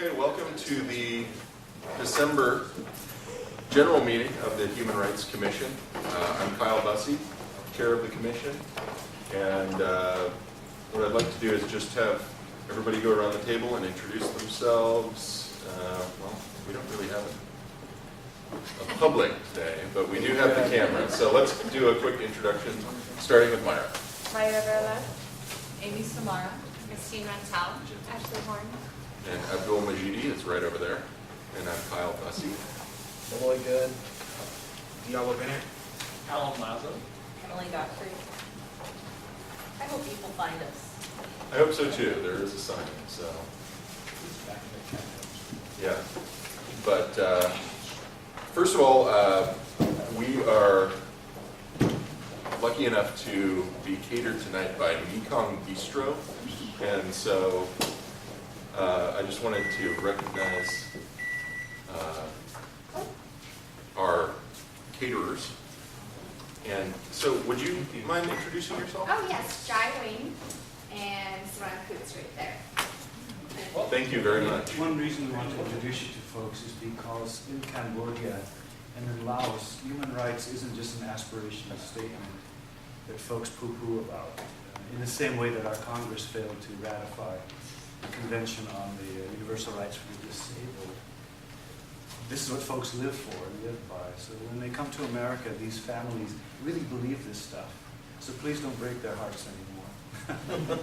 Okay, welcome to the December general meeting of the Human Rights Commission. I'm Kyle Bussey, chair of the commission, and what I'd like to do is just have everybody go around the table and introduce themselves. Well, we don't really have a public day, but we do have the camera, so let's do a quick introduction, starting with Myra. Myra Verla, Amy Samara, Christine Rantal, Ashley Horn, And Abdul Majidi is right over there. And I'm Kyle Bussey. Really good. Diallo Bennett. Alan Lazo. Emily Godfrey. I hope people find us. I hope so too. There is a sign, so yeah. But first of all, we are lucky enough to be catered tonight by Mekong Bistro, and so I just wanted to recognize our caterers. And so, would you mind introducing yourself? oh yes, Jai Wayne, and Savannah Coots right there. Thank you very much. One reason we want to introduce you to folks is because in Cambodia and in Laos, human rights isn't just an aspirational statement that folks poo-poo about. In the same way that our Congress failed to ratify the Convention on the Universal Rights for the Disabled. This is what folks live for and live by. So when they come to America, these families really believe this stuff. So please don't break their hearts anymore.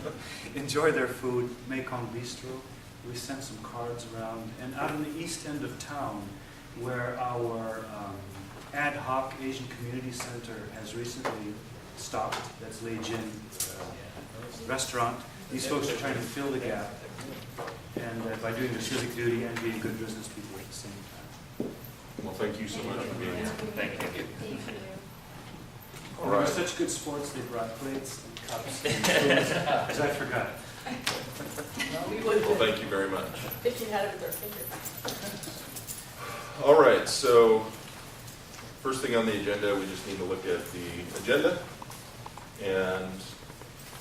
Enjoy their food. Mekong Bistro. We sent some cards around. And out in the east end of town, where our ad hoc Asian Community Center has recently stopped, that's Lei Jin restaurant. These folks are trying to fill the gap, and by doing their civic duty and being good business people at the same time. Well, thank you so much for being here. Thank you. Thank you. All They were right. such good sports, they brought plates and cups and spoons, because I forgot. No, we would Well, thank you very much. if you had it with our fingers. All right, so first thing on the agenda, we just need to look at the agenda and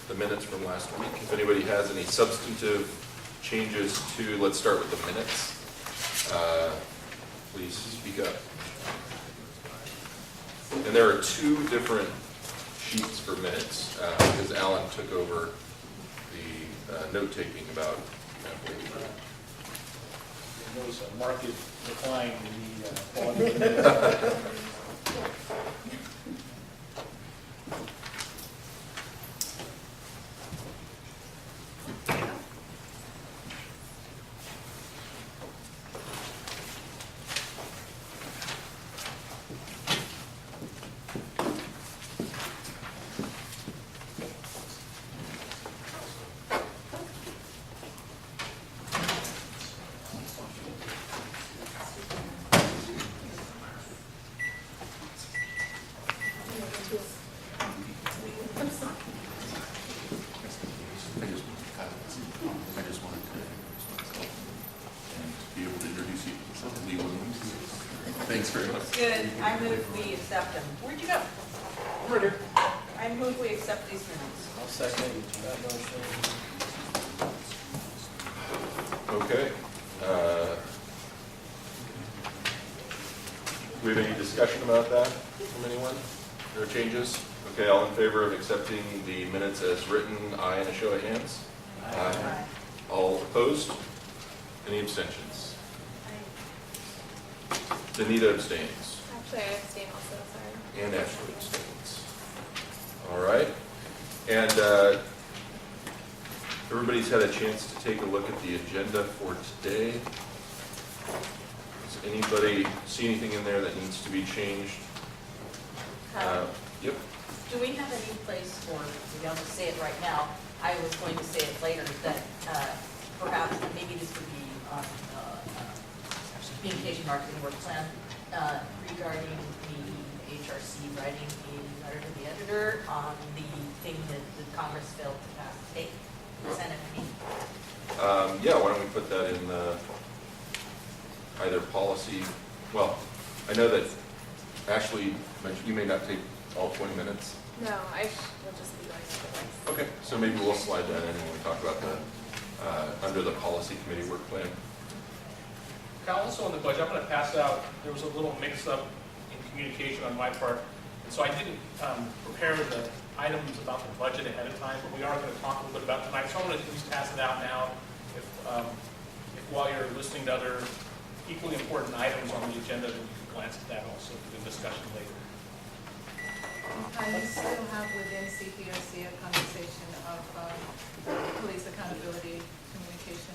the minutes from last week. If anybody has any substantive changes to, let's start with the minutes. Please speak up. And there are two different sheets for minutes because Alan took over the note-taking about halfway through. There was a market decline in the quality of the minutes. I just wanted to be able to introduce you to Lee Williams. Thanks very much. Good. I move we accept them. Where'd you go? Murder. I move we accept these minutes. I'll second that motion. Okay. Do we have any discussion about that from anyone? Or changes? Okay, all in favor of accepting the minutes as written, aye, and a show of hands? Aye. All opposed? Any abstentions? Danita abstains. Actually, I abstain also, sorry. And Ashley abstains. All right. And everybody's had a chance to take a look at the agenda for today. Does anybody see anything in there that needs to be changed? Yep. Do we have any place for, maybe I'll just say it right now, I was going to say it later, that perhaps maybe this would be on communication marketing work plan regarding the HRC writing a letter to the editor on the thing that the Congress failed to pass, take the Senate meeting. Yeah, why don't we put that in either policy, well, I know that Ashley mentioned you may not take all 20 minutes. No, I will just be going to the Okay, so maybe we'll slide that in when we talk about the, under the policy committee work plan. Cal, also on the budget, I'm going to pass out, there was a little mix-up in communication on my part, and so I didn't prepare the items about the budget ahead of time, but we are going to talk a little bit about it tonight, so I'm going to at least pass it out now, if while you're listening to other equally important items on the agenda, then you can glance at that also for the discussion later. I still have within CPRC a conversation of police accountability communication.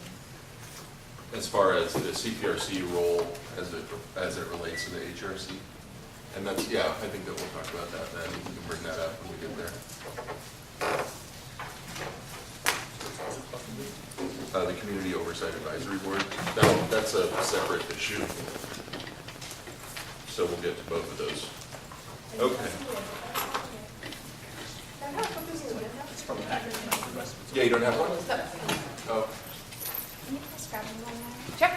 As far as the CPRC role as it relates to the HRC. And that's, yeah, I think that we'll talk about that then. We can bring that up when we get there. The Community Oversight Advisory Board, that's a separate issue. So we'll get to both of those. Okay. It's from the package, not the rest of it. Yeah, you don't have one? Oh. Can you please grab me one more? Sure.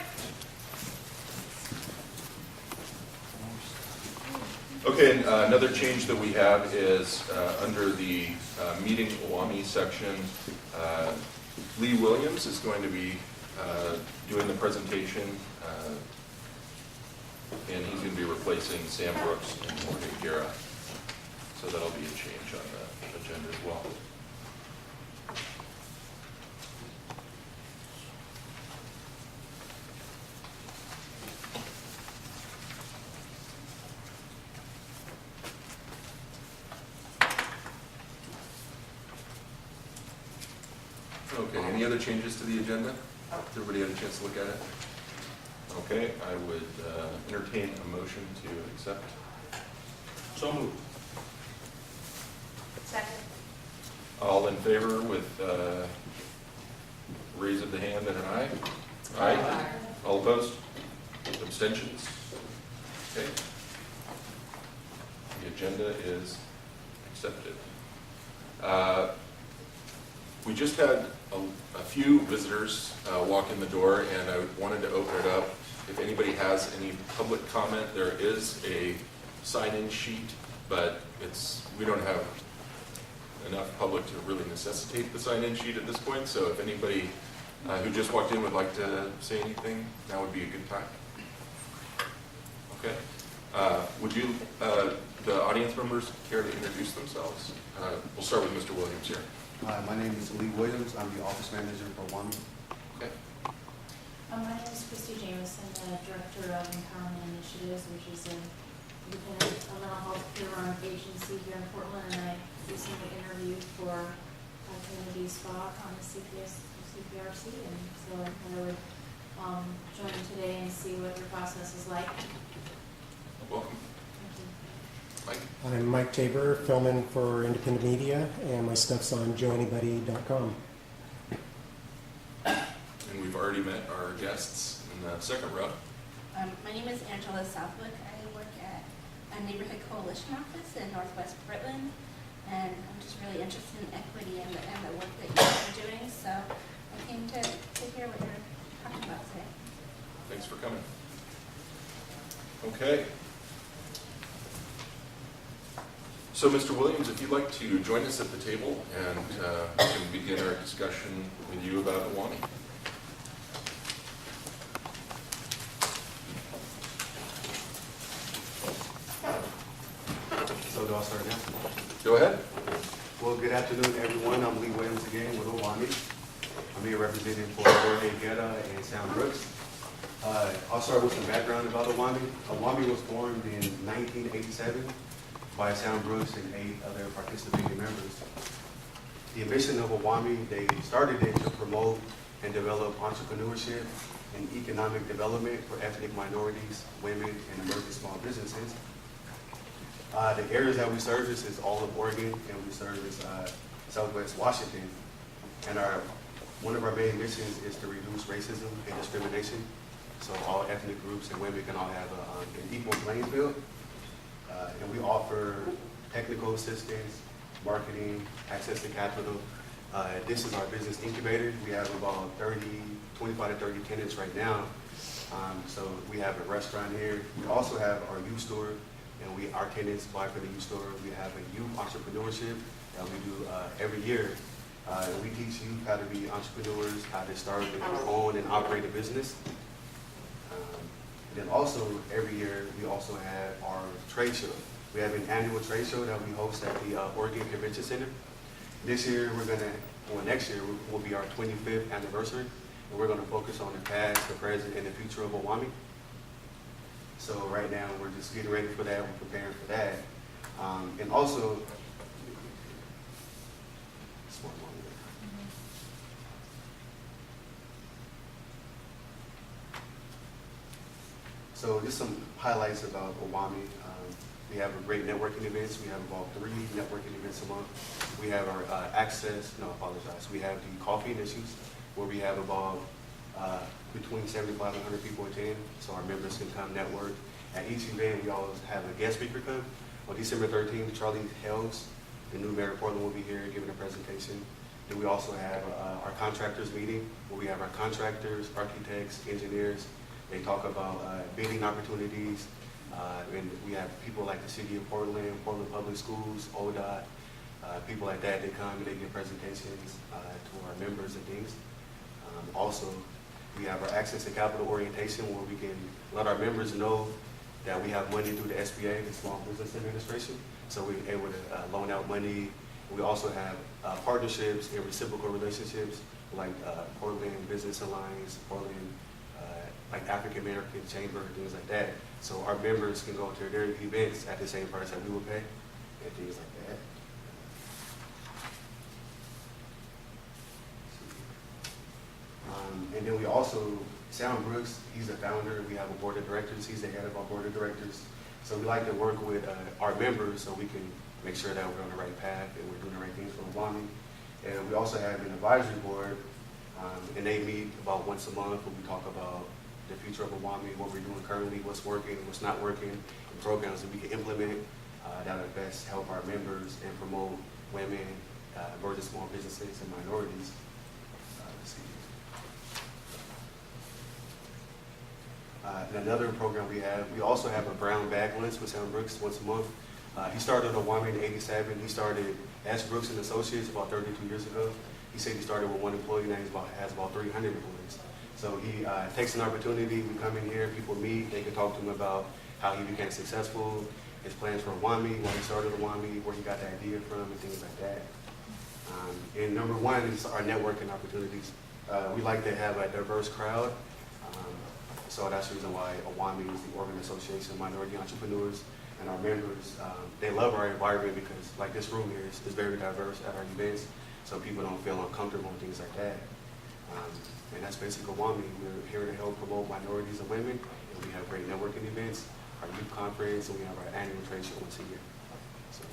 Okay, and another change that we have is under the meeting OAME section, Lee Williams is going to be doing the presentation, and he's going to be replacing Sam Brooks and Morgan Guerra. So that'll be a change on the agenda as well. Okay, any other changes to the agenda? Everybody had a chance to look at it? Okay, I would entertain a motion to accept. So moved. Second. All in favor with raise of the hand and an aye? Aye. All opposed? Abstentions? Okay. The agenda is accepted. We just had a few visitors walk in the door, and I wanted to open it up. If anybody has any public comment, there is a sign-in sheet, but we don't have enough public to really necessitate the sign-in sheet at this point. So if anybody who just walked in would like to say anything, now would be a good time. Okay. Would you, the audience members, care to introduce themselves? We'll start with Mr. Williams here. Hi, my name is Lee Williams. I'm the office manager for OAME. Okay. My name is Christy Jameson, the Director of Empowerment Initiatives, which is an independent mental health peer-run agency here in Portland, and I recently interviewed for Kennedy Spock on the CPRC, and so I would join today and see what your process is like. Welcome. Thank you. Mike. I'm Mike Tabor, filming for independent media, and my stuff's on joeanybody.com. And we've already met our guests in the second row. My name is Angela Southwick. I work at a neighborhood coalition office in Northwest Portland, and I'm just really interested in equity and the work that you guys are doing, so I came to hear what you're talking about today. Thanks for coming. Okay. So, Mr. Williams, if you'd like to join us at the table, and we can begin our discussion with you about OAME. So do I start now? Go ahead. Well, good afternoon, everyone. I'm Lee Williams again with OAME. I'm here representing for Jorge Guerra and Sam Brooks. I'll start with some background about OAME. OAME was formed in 1987 by Sam Brooks and 8 other participating members. The mission of OAME, they started it to promote and develop entrepreneurship and economic development for ethnic minorities, women, and emerging small businesses. The areas that we service is all of Oregon, and we service Southwest Washington. And one of our main missions is to reduce racism and discrimination, so all ethnic groups and women can all have an equal playing field. And we offer technical assistance, marketing, access to capital. This is our business incubator. We have about 25 to 30 tenants right now. So we have a restaurant here. We also have our youth store, and our tenants buy for the youth store. We have a youth entrepreneurship that we do every year. And we teach youth how to be entrepreneurs, how to start and own and operate a business. And then also, every year, we also have our trade show. We have an annual trade show that we host at the Oregon Convention Center. This year, next year will be our 25th anniversary, and we're gonna focus on the past, the present, and the future of OAME. So right now, we're just getting ready for that, we're preparing for that. And also, so just some highlights about OAME. We have a great networking events. We have about 3 networking events a month. We have our we have the coffee initiatives, where we have about between 75 and 100 people attend, so our members can come network. At each event, we always have a guest speaker come. On December 13th, Charlie Helms, the new mayor of Portland, will be here giving a presentation. Then we also have our contractors meeting, where we have our contractors, architects, engineers. They talk about bidding opportunities, and we have people like the City of Portland, Portland Public Schools, ODOT, people like that. They come and they give presentations to our members and things. Also, we have our Access to Capital orientation, where we can let our members know that we have money through the SBA, the Small Business Administration. So we're able to loan out money. We also have partnerships and reciprocal relationships, like Portland Business Alliance, Portland like African American Chamber, things like that. So our members can go to their events at the same price that we would pay, and things like that. And then we also, Sam Brooks, he's the founder. We have a board of directors. He's the head of our board of directors. So we like to work with our members so we can make sure that we're on the right path and we're doing the right things for OAME. And we also have an advisory board, and they meet about once a month where we talk about the future of OAME, what we're doing currently, what's working, what's not working, and programs that we can implement that will best help our members and promote women, emerging small businesses, and minorities. Let's see. And another program we also have a brown bag lunch with Sam Brooks once a month. He started OAME in '87. He started as Brooks and Associates about 32 years ago. He said he started with 1 employee, now has about 300 employees. So he takes an opportunity. We come in here, people meet, they can talk to him about how he became successful, his plans for OAME, why he started OAME, where he got the idea from, and things like that. And number 1 is our networking opportunities. We like to have a diverse crowd. So that's the reason why OAME is the Oregon Association of Minority Entrepreneurs, and our members, they love our environment because like this room here is very diverse at our events, so people don't feel uncomfortable and things like that. And that's basically OAME. We're here to help promote minorities and women, and we have great networking events, our youth conference, and we have our annual trade show once a year. So,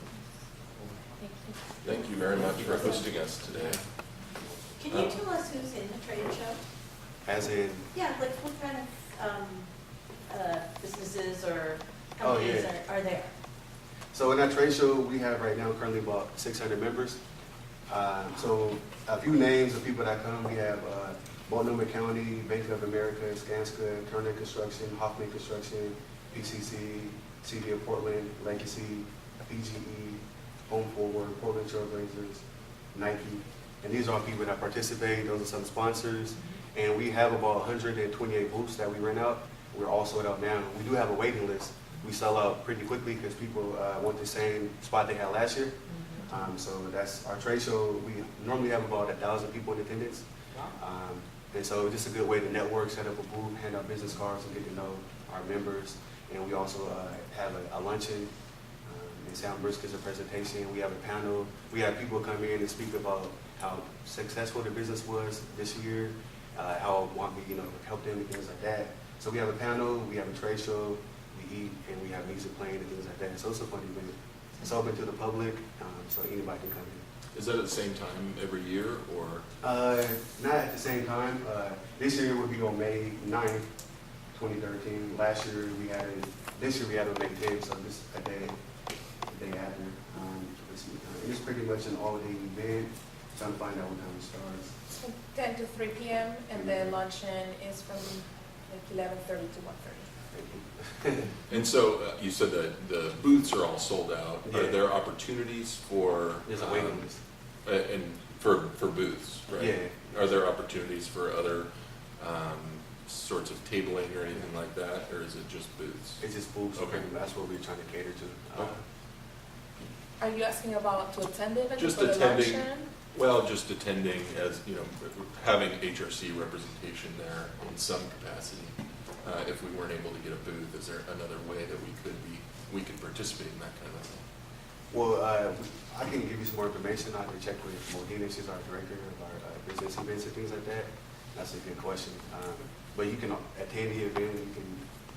Thank you very much for hosting us today. Can you tell us who's in the trade show? as in, Yeah, like what kind of businesses or companies are there? so in our trade show, we have right now currently about 600 members. So a few names of people that come, we have Multnomah County, Bank of America, Skanska, Turner Construction, Hoffman Construction, PCC, City of Portland, Legacy, PGE, Home Forward, Portland Trailblazers, Nike. And these are all people that participate. Those are some sponsors. And we have about 128 booths that we rent out. We're all sold out now. We do have a waiting list. We sell out pretty quickly because people want the same spot they had last year. So that's our trade show. We normally have about 1,000 people in attendance. And so it's just a good way to network, set up a booth, hand out business cards, and get to know our members. And we also have a luncheon. And Sam Brooks gives a presentation. We have a panel. We have people come in and speak about how successful the business was this year, how we help them and things like that. So we have a panel, we have a trade show, we eat, and we have music playing and things like that. So it's a fun event. It's open to the public, so anybody can come in. Is that at the same time every year, or? Not at the same time. This year would be on May 9th, 2013. This year we had it on May 10th, so just a day after. And it's pretty much an all-day event. Trying to find out what time it starts. From 10 to 3 p.m. and the luncheon is from like 11:30 to 1:30. And so you said that the booths are all sold out. Yeah. Are there opportunities for? There's a waiting list. And for booths, right? Yeah. Are there opportunities for other sorts of tabling or anything like that, or is it just booths? It's just booths, Okay. and that's what we're trying to cater to. Okay. Are you asking about to attend the event? Just for the attending. luncheon? Well, just attending as, you know, having HRC representation there in some capacity. If we weren't able to get a booth, is there another way that we could participate in that kind of thing? Well, I can give you some more information. I can check with Modena, she's our director of our business events and things like that. That's a good question. But you can attend the event, you can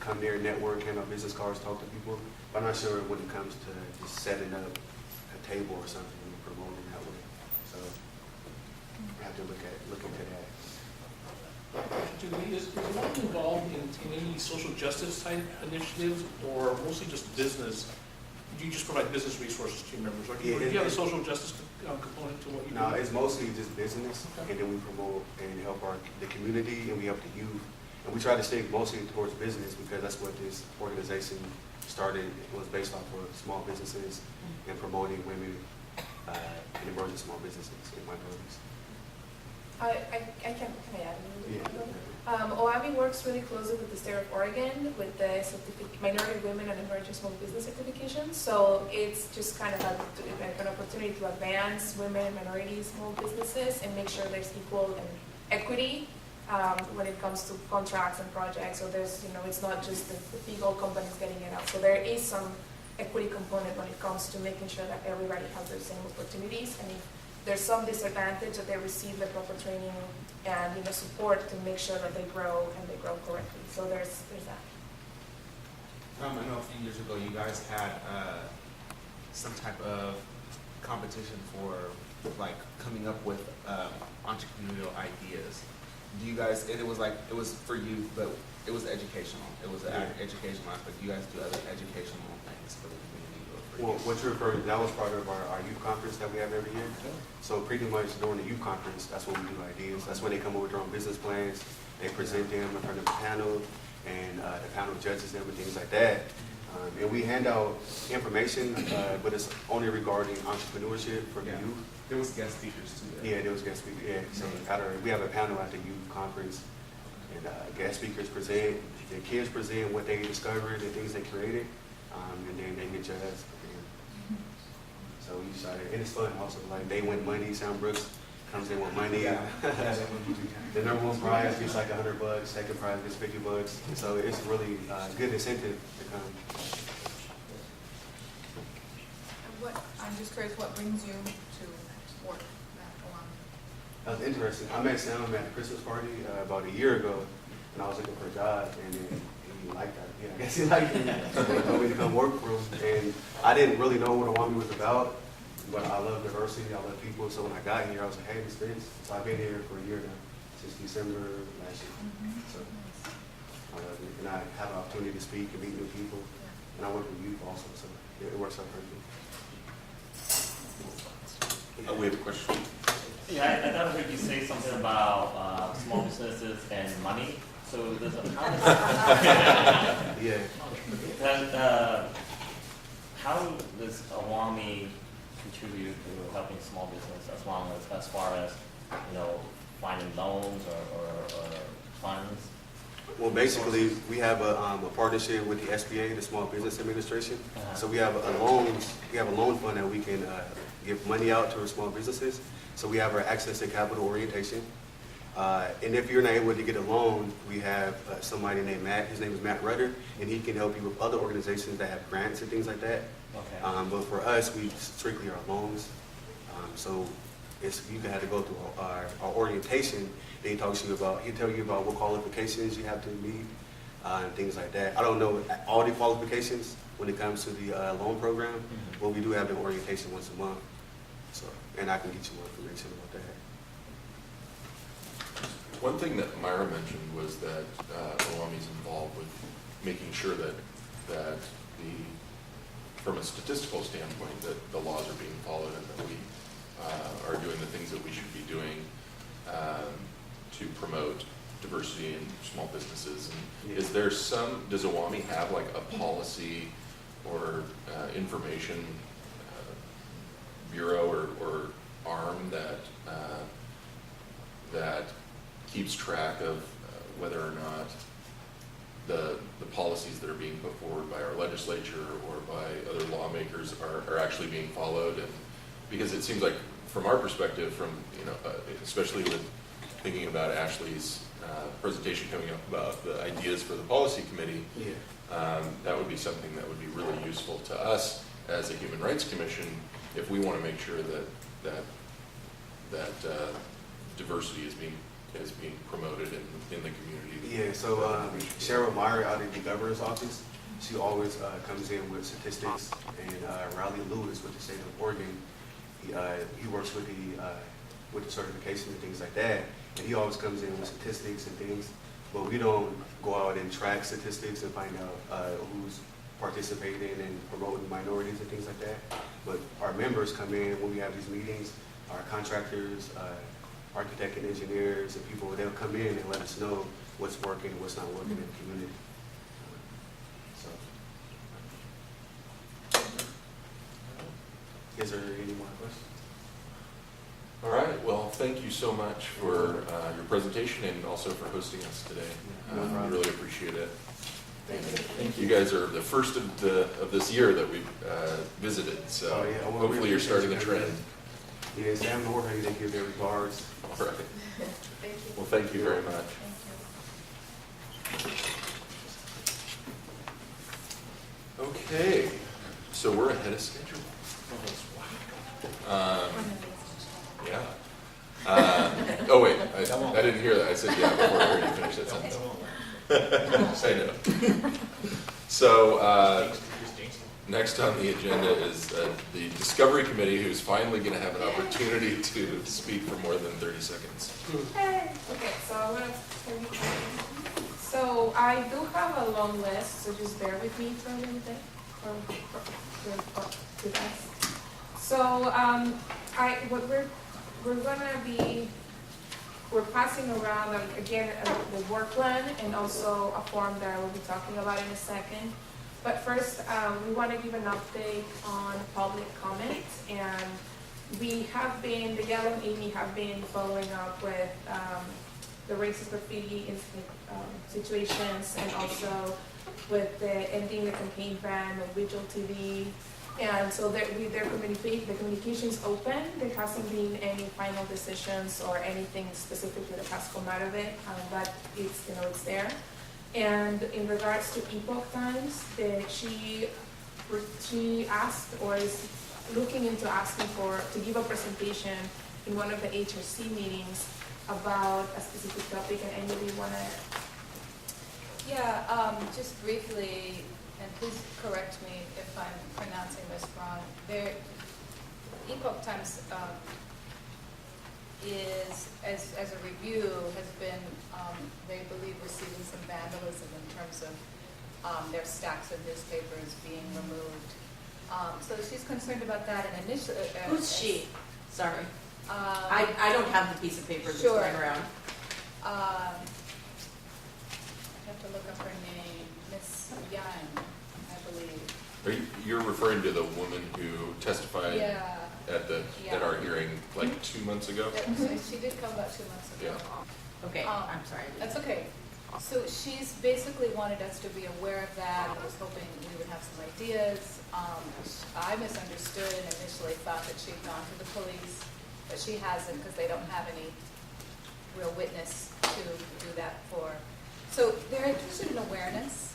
come there, network, hand out business cards, talk to people. But I'm not sure when it comes to just setting up a table or something and promoting that way. So we have to look into that. Is one involved in any social justice type initiatives, or mostly just business? Do you just provide business resources to your members, or do you have a social justice component to what you do? No, it's mostly just business, and then we promote and help the community, and we help the youth. And we try to stay mostly towards business because that's what this organization started. It was based off of small businesses and promoting women and emerging small businesses and minorities. I can I add a little bit? Yeah. OAME works really closely with the state of Oregon with the Minority Women and Emerging Small Business certification. So it's just kind of an opportunity to advance women, minorities, small businesses, and make sure there's equal and equity when it comes to contracts and projects. So there's, it's not just the big old companies getting it out. So there is some equity component when it comes to making sure that everybody has the same opportunities. And if there's some disadvantage, that they receive the proper training and support to make sure that they grow and they grow correctly. So there's that. I know a few years ago you guys had some type of competition for like coming up with entrepreneurial ideas. Do you guys? It was for youth, but it was educational. It was an educational aspect. Do you guys do other educational things for the community? Well, what you're referring to, that was part of our youth conference that we have every year. So pretty much during the youth conference, that's when we do ideas. That's when they come up with their own business plans. They present them in front of the panel, and the panel judges them and things like that. And we hand out information, but it's only regarding entrepreneurship for the youth. There was guest speakers too. Yeah, there was guest speakers. Yeah, so we have a panel at the youth conference, and guest speakers present, the kids present what they discovered and things they created, and then they get judged. So we decided, and it's fun also. Like they win money. Sound Brooks comes in with money. The number one prize gets like $100. Second prize gets $50. So it's really good incentive to come. I'm just curious, what brings you to work at OAME? That was interesting. I met Sam at a Christmas party about a year ago, and I was looking for a job, and then he liked that. Yeah, I guess he liked me. So he told me to come work for him, and I didn't really know what OAME was about, but I love diversity, I love people. So when I got here, I was like, hey, this fits. So I've been here for a year now, since December last year. So I love it, and I have an opportunity to speak and meet new people, and I work with youth also, so it works out perfect. We have a question. Yeah, I thought I heard you say something about small businesses and money. So there's Yeah. How does OAME contribute to helping small business as far as finding loans or funds? Well, basically, we have a partnership with the SBA, the Small Business Administration. So we have a loan fund that we can give money out to our small businesses. So we have our access to capital orientation. And if you're not able to get a loan, we have somebody named Matt. His name is Matt Rudder, and he can help you with other organizations that have grants and things like that. Okay. But for us, we strictly are loans. So you had to go through our orientation. Then he'll tell you about what qualifications you have to meet and things like that. I don't know all the qualifications when it comes to the loan program, but we do have the orientation once a month. So, and I can get you more information about that. One thing that Myra mentioned was that OAME is involved with making sure that from a statistical standpoint, that the laws are being followed and that we are doing the things that we should be doing to promote diversity in small businesses. And does OAME have like a policy or information bureau or arm that keeps track of whether or not the policies that are being put forward by our legislature or by other lawmakers are actually being followed. And because it seems like, from our perspective, from, you know, especially with thinking about Ashley's presentation coming up about the ideas for the policy committee, that would be something that would be really useful to us as a Human Rights Commission if we want to make sure that diversity is being promoted in the community. Yeah, so Cheryl Meyer out of the governor's office, she always comes in with statistics, and Riley Lewis with the state of Oregon, he works with the certification and things like that, and he always comes in with statistics and things, but we don't go out and track statistics and find out who's participating and promoting minorities and things like that. But our members come in when we have these meetings, our contractors, architect and engineers and people, they'll come in and let us know what's working and what's not working in the community. So, is there any more questions? All right, well, thank you so much for your presentation and also for hosting us today. No problem. We really appreciate it. Thank You guys are the first of this year that we've visited, so Oh, yeah. Well, hopefully you're starting a trend. Yeah, Sam Norton, they give their regards. All right. Thank you. Well, thank you very much. Okay, so we're ahead of schedule. Yeah. Oh wait, I didn't hear that. I said yeah before I heard you finish that sentence. I know. So next on the agenda is the Discovery Committee, who's finally going to have an opportunity to speak for more than 30 seconds. Hey. Okay, so I'm gonna. So I do have a long list, so just bear with me for a little bit. So we're passing around again the work plan and also a form that I will be talking about in a second. But first, we want to give an update on public comment, and we have been, the Yellow and Amy have been following up with the racist graffiti situations, and also with the ending the campaign ban of Vigil TV. And so the communication's open. There hasn't been any final decisions or anything specifically that has come out of it, but it's, you know, it's there. And in regards to Epoch Times, she asked, or is looking into asking to give a presentation in one of the HRC meetings about a specific topic, and anybody want to? Yeah, just briefly, and please correct me if I'm pronouncing this wrong. Epoch Times is, as a review, has been, they believe, receiving some vandalism in terms of their stacks of newspapers being removed. So she's concerned about that, and initially... Who's she? Sorry. I don't have the piece of paper that's Sure. going around. I have to look up her name, Miss Yang, I believe. You're referring to the woman who testified Yeah. at our hearing like 2 months ago? She did come about 2 months ago. Yeah. Okay, I'm sorry. That's okay. So she's basically wanted us to be aware of that. I was hoping we would have some ideas. I misunderstood and initially thought that she'd gone to the police, but she hasn't, because they don't have any real witness to do that for. So they're interested in awareness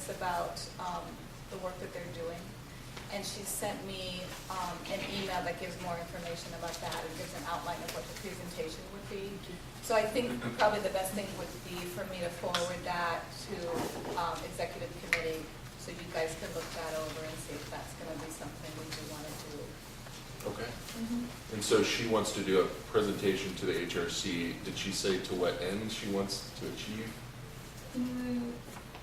about the work that they're doing. And she sent me an email that gives more information about that and gives an outline of what the presentation would be. So I think probably the best thing would be for me to forward that to executive committee, so you guys can look that over and see if that's going to be something we do want to do. Okay. And so she wants to do a presentation to the HRC. Did she say to what end she wants to achieve?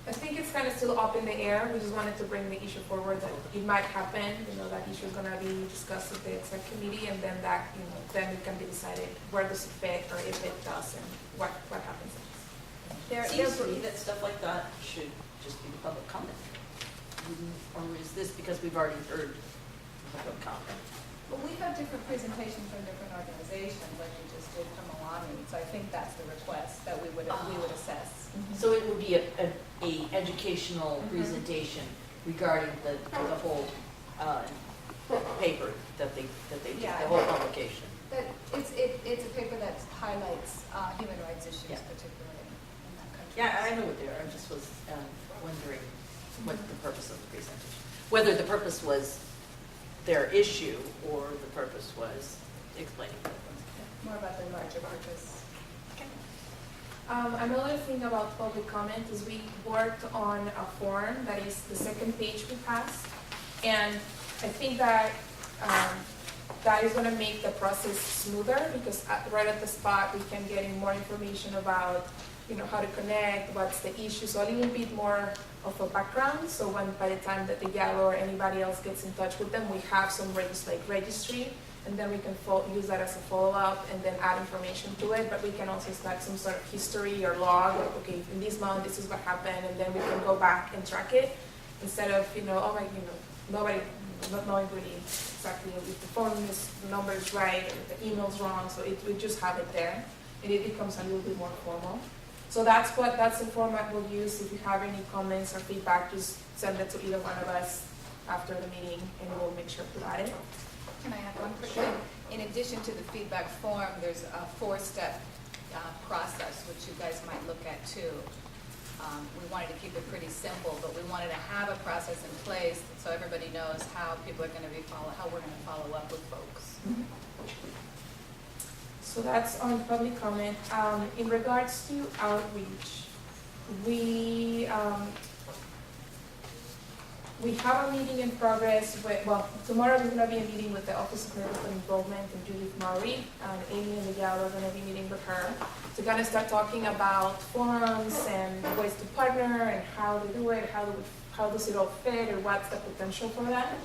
I think it's kind of still up in the air. We just wanted to bring the issue forward that it might happen. You know, that issue is going to be discussed with the exec committee, and then that, you know, then it can be decided where does it fit or if it does, and what happens next. It seems to me that stuff like that should just be public comment. Or is this because we've already heard public comment? Well, we have different presentations from different organizations, like we just did from OAME, so I think that's the request, that that we would assess. So it would be a educational presentation regarding the whole paper that they did, Yeah. the whole publication. That it's a paper that highlights human rights issues, Yeah. particularly in that country. Yeah, I know what they are, I just was wondering what the purpose of the presentation. Whether the purpose was their issue or the purpose was explaining it. More about the larger purpose. Another thing about public comment is we worked on a form that is the second page we passed. And I think that that is going to make the process smoother because right at the spot we can get in more information about how to connect, what's the issue, so a little bit more of a background. So when by the time that the gallo or anybody else gets in touch with them, we have some registry, and then we can use that as a follow-up and then add information to it. But we can also start some sort of history or log, like, okay, in this month this is what happened, and then we can go back and track it instead of nobody not knowing really exactly if the phone number is right or if the email's wrong. So we just have it there, and it becomes a little bit more formal. So that's the format we'll use. If you have any comments or feedback, just send it to either one of us after the meeting, and we'll make sure to add it. Can I add one quick thing? In addition to the feedback form, there's a 4-step process, which you guys might look at too. We wanted to keep it pretty simple, but we wanted to have a process in place so everybody knows how people are going to how we're going to follow up with folks. So that's on public comment. In regards to outreach, we have a meeting in progress tomorrow we're going to be a meeting with the Office of Clerical Involvement and Judith Murray, and Amy and Miguel are going to be meeting with her to kind of start talking about forums and ways to partner and how to do it, how does it all fit, or what's the potential for that.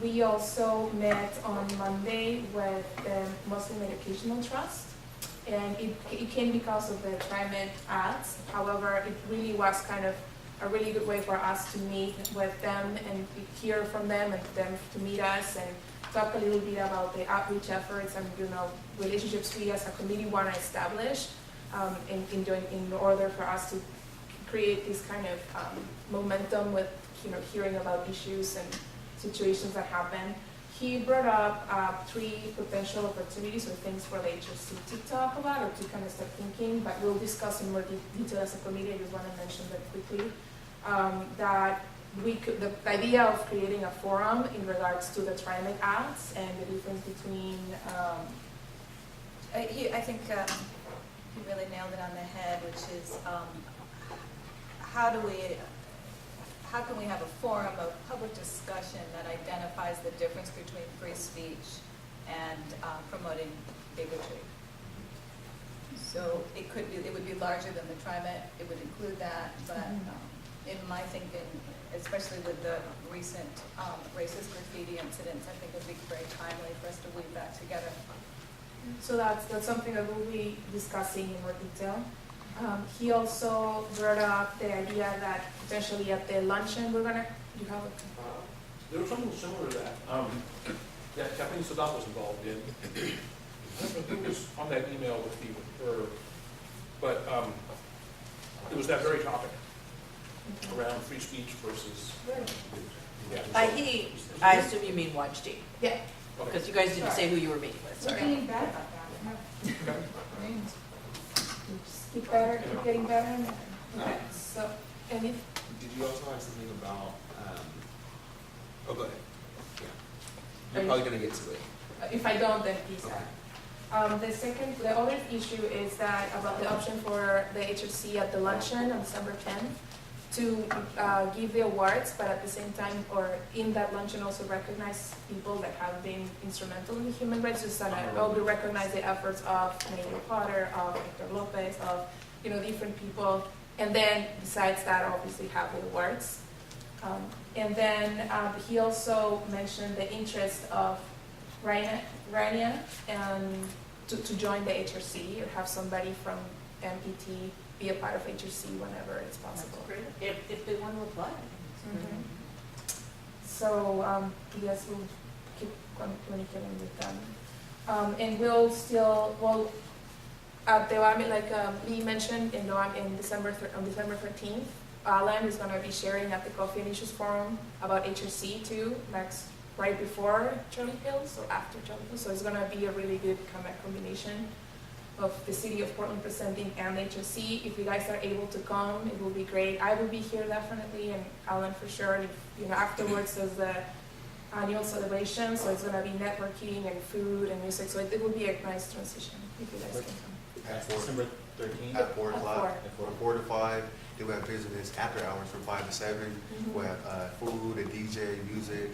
We also met on Monday with the Muslim Educational Trust, and it came because of the TriMed ads. However, it really was kind of a really good way for us to meet with them and hear from them and them to meet us and talk a little bit about the outreach efforts and relationships we as a committee want to establish in order for us to create this kind of momentum with hearing about issues and situations that happen. He brought up 3 potential opportunities or things for the HRC to talk about or to kind of start thinking, but we'll discuss in more detail as a committee. I just want to mention that quickly, that the idea of creating a forum in regards to the TriMed ads and the difference between I think he really nailed it on the head, which is how can we have a forum of public discussion that identifies the difference between free speech and promoting bigotry? So it would be larger than the TriMed. It would include that, but in my thinking, especially with the recent racist graffiti incidents, I think it would be very timely for us to weave that together. So that's something that we'll be discussing in more detail. He also brought up the idea that potentially at the luncheon we're gonna. There was something similar to that. That Kathleen Sadat was involved in. I think it was on that email with her, but it was that very topic around free speech versus. Yeah. I assume you mean Wajdi, Yeah. because you guys didn't say who you were meeting with. We're Sorry. getting better about that. Just keep getting better and better. Okay. So, any. Did you also have something about, oh, go ahead. Yeah. You're probably gonna get to it. If I don't, then please add. The other issue is that about the option for the HRC at the luncheon on December 10th to give the awards, but at the same time, or in that luncheon also recognize people that have been instrumental in human rights, just we recognize the efforts of Mayor Potter, of Hector Lopez, of different people, and then besides that, obviously have the awards. And then he also mentioned the interest of Rania and to join the HRC or have somebody from MPT be a part of HRC whenever it's possible. If they want to apply. Mm-hmm. So yes, we'll keep communicating with them, and At the OAME, like Lee mentioned, in on December 13th, Alan is going to be sharing at the Coffee and Issues Forum about HRC too, right before Charlie Hills or after Charlie Hills. So it's going to be a really good combination of the city of Portland presenting and HRC. If you guys are able to come, it will be great. I will be here definitely, and Alan for sure. And if, afterwards there's the annual celebration, so it's going to be networking and food and music. So it will be a nice transition if you guys can come. At 4, December 13th? at 4 At o'clock, 4. from 4 to 5. Then we have business after hours from 5 to 7. Mhm. We have food and DJ, music,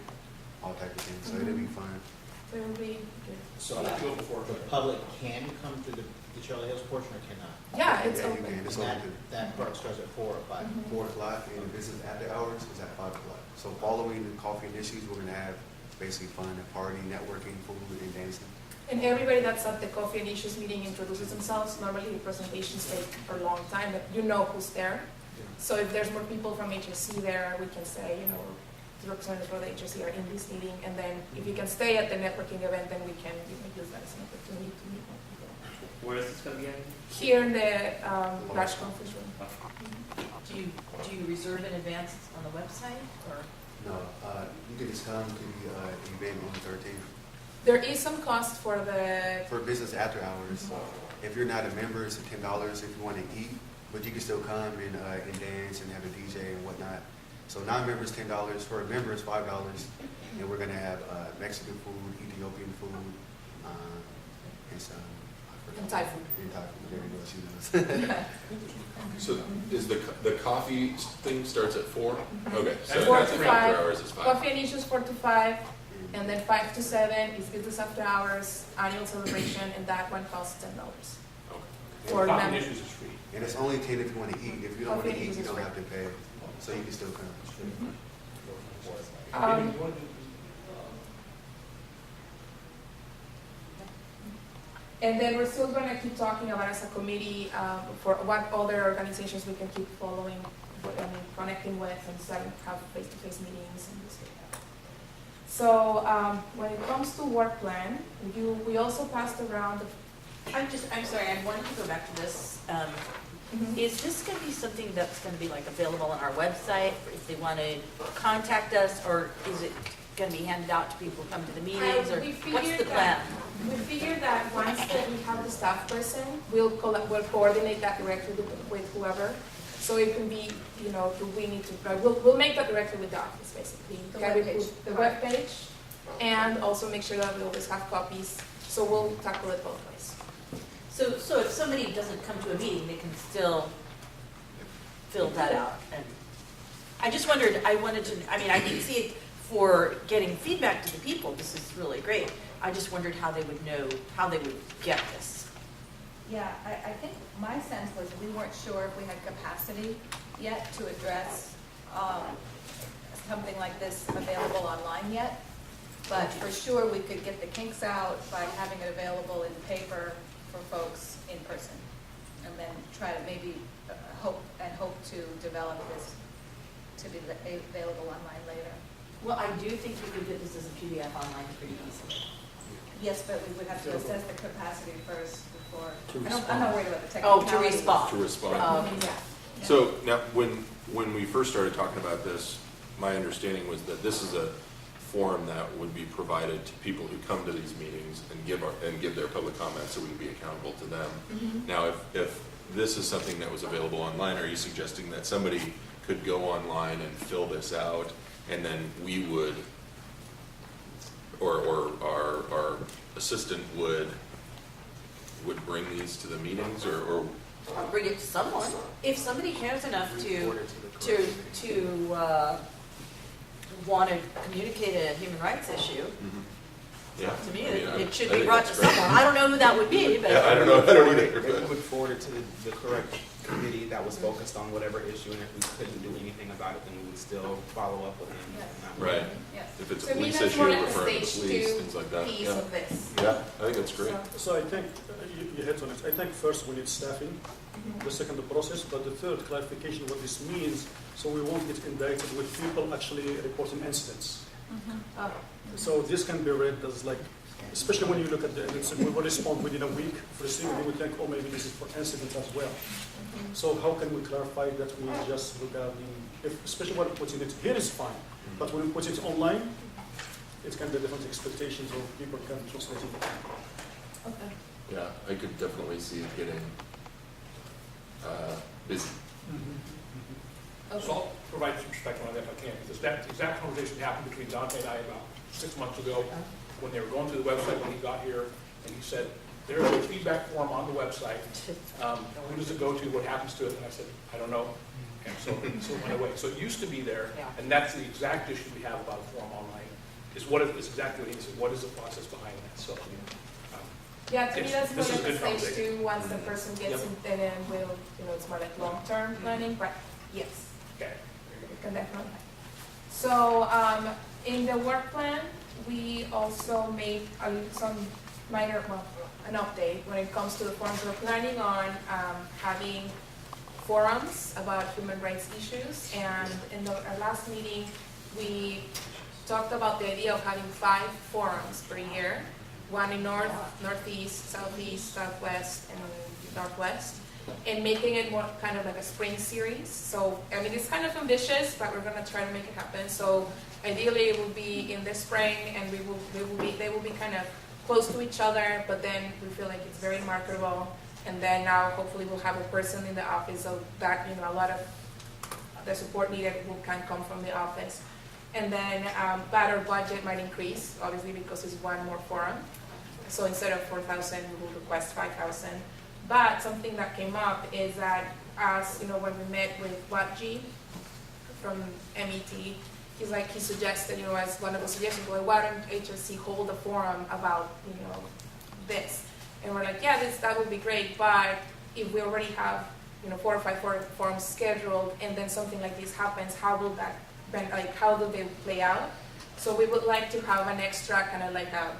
all type of things. So it'll be fun. So it will be good. So the public can come to the Charlie Hills portion or cannot? Yeah, it's Yeah, you open. can. It's And open. that part starts at 4 or 5. Mhm. 4 o'clock, and business after hours is at 5 o'clock. So following the coffee and issues, we're gonna have basically fun, a party, networking, food, and dancing. And everybody that's at the Coffee and Issues meeting introduces themselves. Normally the presentations take a long time, but you know who's there. So if there's more people from HRC there, we can say, the representatives for the HRC are in this meeting. And then if you can stay at the networking event, then we can use that as an opportunity to meet more people. Where is this gonna be at? Here in the large conference room. Do you reserve in advance on the website, or? No, you can just come to the event on the 13th. There is some cost for the, For business after hours, if you're not a member, it's $10 if you want to eat, but you can still come and dance and have a DJ and whatnot. So non-members $10, for a member it's $5, and we're gonna have Mexican food, Ethiopian food, and some. and Thai food. And Thai food, there you go, she knows. So is the coffee thing starts at 4? Okay, so 4 that's to after 5. hours is 5. Coffee and Issues 4 to 5. And then 5 to 7 is business after hours, annual celebration, and that one costs $10. Okay. For Coffee members. issues is free. And it's only 10 if you want to eat. If you don't want Coffee to eat, is you don't free. have to pay, so you can still come. And then we're still going to keep talking about as a committee for what other organizations we can keep following and connecting with and starting to have face-to-face meetings and things like that. So when it comes to work plan, we also passed around. I'm sorry, I wanted to go back to this. Is this going to be something that's going to be like available on our website if they want to contact us, or is it going to be handed out to people who come to the meetings, or what's the plan? We figured that once that we have the staff person, we'll coordinate that directly with whoever. So it can be, do we need to, we'll make that directly with the office, basically. The The webpage, and also make sure that we always have copies. So we'll tackle it both ways. So if somebody doesn't come to a meeting, they can still fill that out. And I just wondered, I can see it for getting feedback to the people. This is really great. I just wondered how they would know, how they would get this. Yeah, I think my sense was we weren't sure if we had capacity yet to address something like this available online yet. But for sure, we could get the kinks out by having it available in paper for folks in person. And then try to maybe hope to develop this to be available online later. Well, I do think you could get this as a PDF online pretty easily. Yes, but we would have to assess the capacity first before. To I'm not worried about the Oh, technicality. to respond. To respond. Yeah. So now, when we first started talking about this, my understanding was that this is a form that would be provided to people who come to these meetings and give their public comments, so we can be accountable to them. Now, if this is something that was available online, are you suggesting that somebody could go online and fill this out, and then we would, or our assistant would bring these to the meetings, or I'll bring it to someone. If somebody cares enough to want to communicate a human rights issue, yeah, to me, I mean, it should I be think brought to that's great. someone. I don't know who that would be, but. Yeah, I don't know either. They would forward it to the correct committee that was focused on whatever issue, and if we couldn't do anything about it, then we would still follow up with them. Yes. on that one. Right. Yes. If it's a So maybe police that's issue, more like the refer to the stage police, 2 things like that. piece Yeah. of this. Yeah, I think that's great. So I think you hit on it. I think first we need staffing, the second the process, but the third clarification what this means, so we won't get indicted with people actually reporting incidents. So this can be read as like especially when you look at the, we will respond within a week for the city, they would think, oh, maybe this is for incidents as well. So how can we clarify that we just regarding, if, especially when we put it here is fine, but when we put it online, it can be different expectations of people can translate it. Okay. Yeah, I could definitely see it getting busy. So I'll provide some perspective on that if I can, because that exact conversation happened between Dante and I about 6 months ago, when they were going through the website when he got here, and he said, there's a feedback form on the website. Who does it go to? What happens to it? And I said, I don't know. And so it went away. So it used to be there, and that's the exact issue we have about a form online, is what is exactly what he said, what is the process behind that? So, Yeah, to me that's this more is like a a good stage conversation. 2, once the person gets in, and then we'll, it's more like long-term planning, but yes. Okay. It can definitely happen. So, in the work plan, we also made some minor, well, an update when it comes to the forums. We're planning on having forums about human rights issues, and in our last meeting, we talked about the idea of having 5 forums per year, one in north, northeast, southeast, southwest, and northwest, and making it more kind of like a spring series. So, I mean, it's kind of ambitious, but we're gonna try to make it happen. So, ideally, it will be in the spring, and they will be kind of close to each other, but then we feel like it's very marketable. And then now, hopefully, we'll have a person in the office, so that, a lot of the support needed can come from the office. And then, but our budget might increase, obviously, because it's one more forum. So instead of 4,000, we will request 5,000. But something that came up is that, as when we met with Watji from MET, he suggested, as one of the suggestions, well, why don't HRC hold a forum about, this? And we're like, yeah, that would be great, but if we already have, 4 or 5 forums scheduled, and then something like this happens, how will that, how do they play out? So we would like to have an extra kind of like a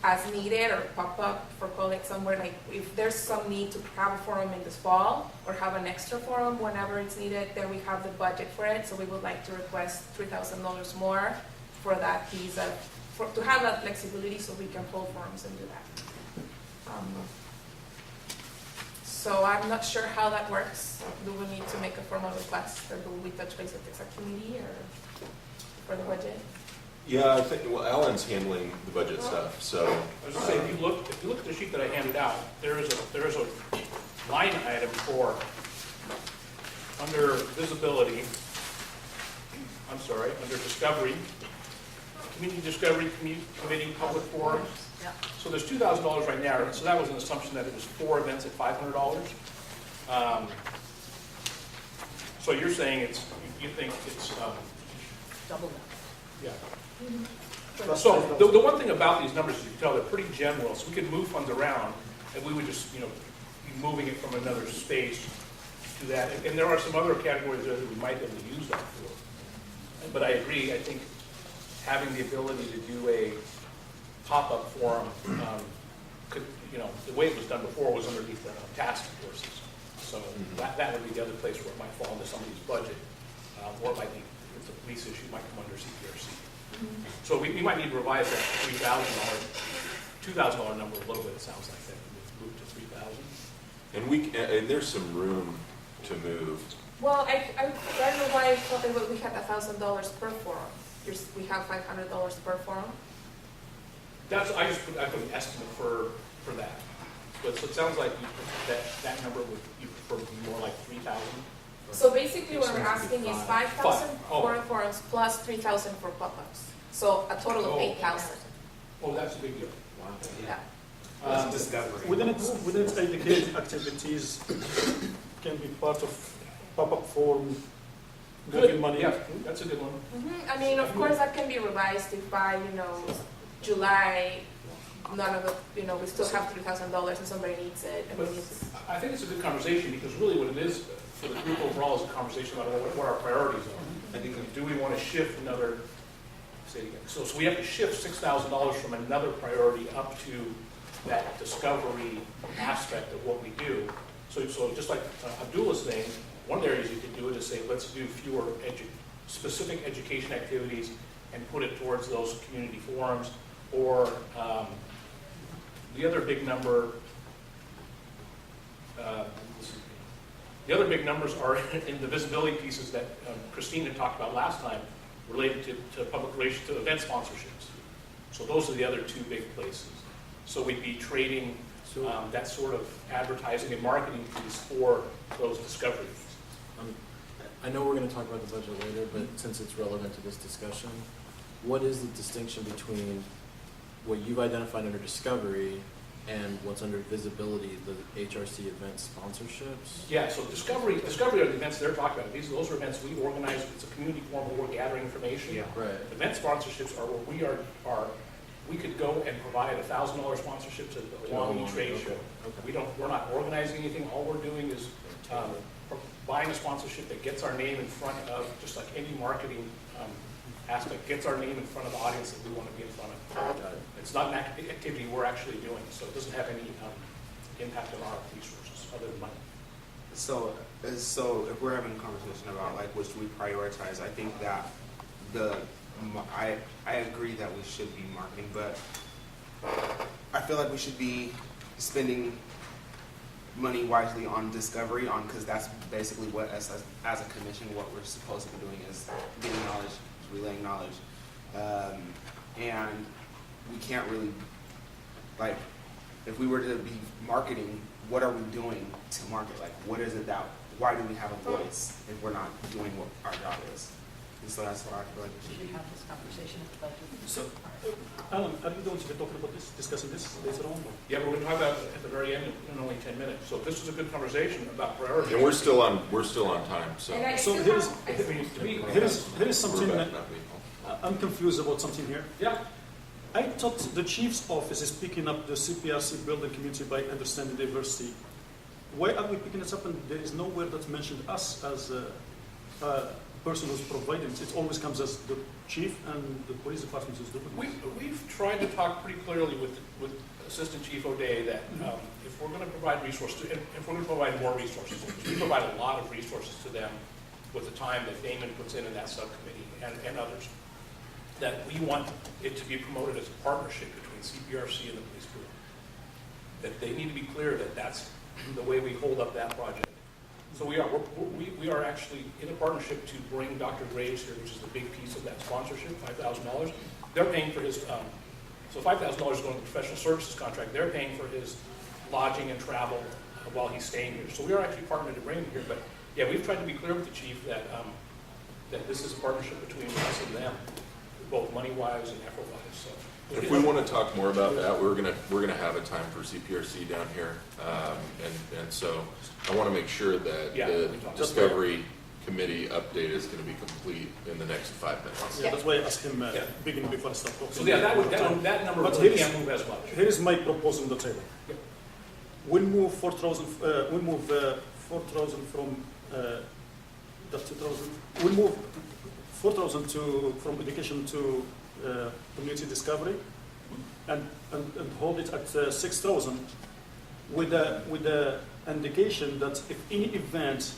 as needed or pop up for colleagues somewhere, like if there's some need to have a forum in this fall or have an extra forum whenever it's needed, then we have the budget for it. So we would like to request $3,000 more for that piece to have that flexibility so we can hold forums and do that. So I'm not sure how that works. Do we need to make a formal request, or do we touch base with the exec committee or for the budget? Yeah, I think, Alan's handling the budget stuff, so. I was just saying, if you look at the sheet that I handed out, there is a line item for, under visibility, under discovery, community discovery committee, public forums. Yeah. So there's $2,000 right now, so that was an assumption that it was 4 events at $500. So you're saying you think it's, Double that. yeah. So the one thing about these numbers, as you can tell, they're pretty general. So we could move funds around, and we would just, be moving it from another space to that. And there are some other categories there that we might be able to use that for. But I agree. I think having the ability to do a pop-up forum could, the way it was done before was underneath the task forces. So that would be the other place where it might fall into somebody's budget, or it might be, if it's a police issue, it might come under CPRC. So we might need to revise that $2,000 number a little bit. It sounds like that we move to 3,000. And there's some room to move. Well, I don't know why I thought that we had $1,000 per forum. We have $500 per forum. I put an estimate for that. But so it sounds like that number would be more like 3,000. So basically what we're asking is 5,000 for forums plus 3,000 for pop-ups. So a total of 8,000. Oh, that's a big deal. Wow. Yeah. Discovery. Within its education activities can be part of pop-up forum, getting money. Yeah, that's a good one. I mean, of course, that can be revised if by, July, none of it, we still have $3,000 and somebody needs it. I think it's a good conversation because really what it is for the group overall is a conversation about what our priorities are. I think, do we want to shift another, say it again, so we have to shift $6,000 from another priority up to that discovery aspect of what we do. So just like Abdullah's saying, one of the areas you could do it is say, let's do fewer specific education activities and put it towards those community forums, or The other big number, the other big numbers are in the visibility pieces that Christine had talked about last time, related to public relations, to event sponsorships. So those are the other two big places. So we'd be trading that sort of advertising and marketing piece for those discoveries. I know we're going to talk about the budget later, but since it's relevant to this discussion, what is the distinction between what you've identified under discovery and what's under visibility, the HRC event sponsorships? Yeah, so discovery are the events they're talking about. Those are events we organize. It's a community forum where we're gathering information. Yeah, right. Event sponsorships are where we could go and provide $1,000 sponsorship to the OAME trade show. Okay. We're not organizing anything. All we're doing is buying a sponsorship that gets our name in front of, just like any marketing aspect, gets our name in front of the audience that we want to be in front of. It's not an activity we're actually doing, so it doesn't have any impact on our resources other than money. So if we're having a conversation about like which we prioritize, I think that I agree that we should be marketing, but I feel like we should be spending money wisely on discovery, because that's basically what as a commission what we're supposed to be doing is getting knowledge, relaying knowledge, and we can't really, like, if we were to be marketing, what are we doing to market? Like, what is it that, why do we have a voice if we're not doing what our job is? And so that's why I feel like we should Should be. we have this conversation at the budget? So, Alan, are you going to be talking about this, discussing this later on? Yeah, we're going to talk about it at the very end in only 10 minutes. So this is a good conversation about priorities. And we're still on time, so. And I So still here is something We're that back, not me. I'm confused about something here. Yeah. I thought the chief's office is picking up the CPRC building community by understanding diversity. Why are we picking this up and there is nowhere that mentioned us as a person who's providing it? It always comes as the chief and the police department is doing it. We've tried to talk pretty clearly with Assistant Chief O'Day that if we're going to provide resources, and if we're going to provide more resources, we provide a lot of resources to them with the time that Damon puts in that subcommittee and others, that we want it to be promoted as a partnership between CPRC and the police group. That they need to be clear that that's the way we hold up that project. So we are actually in a partnership to bring Dr. Graves here, which is the big piece of that sponsorship, $5,000. They're paying for his, so $5,000 is going to the professional services contract. They're paying for his lodging and travel while he's staying here. So we are actually partnered to bring him here. But yeah, we've tried to be clear with the chief that that this is a partnership between us and them, both money-wise and effort-wise. So If we want to talk more about that, we're gonna have a time for CPRC down here, and so I want to make sure that the discovery committee update is going to be complete in the next 5 minutes. Yeah, that's why I asked him beginning before I start talking. So yeah, that number But really can't move as much. Here is my proposal on the table. Yep. We'll move 4,000. We'll move 4,000 from the 2,000. We'll move 4,000 from education to community discovery, and hold it at 6,000, with the indication that if any event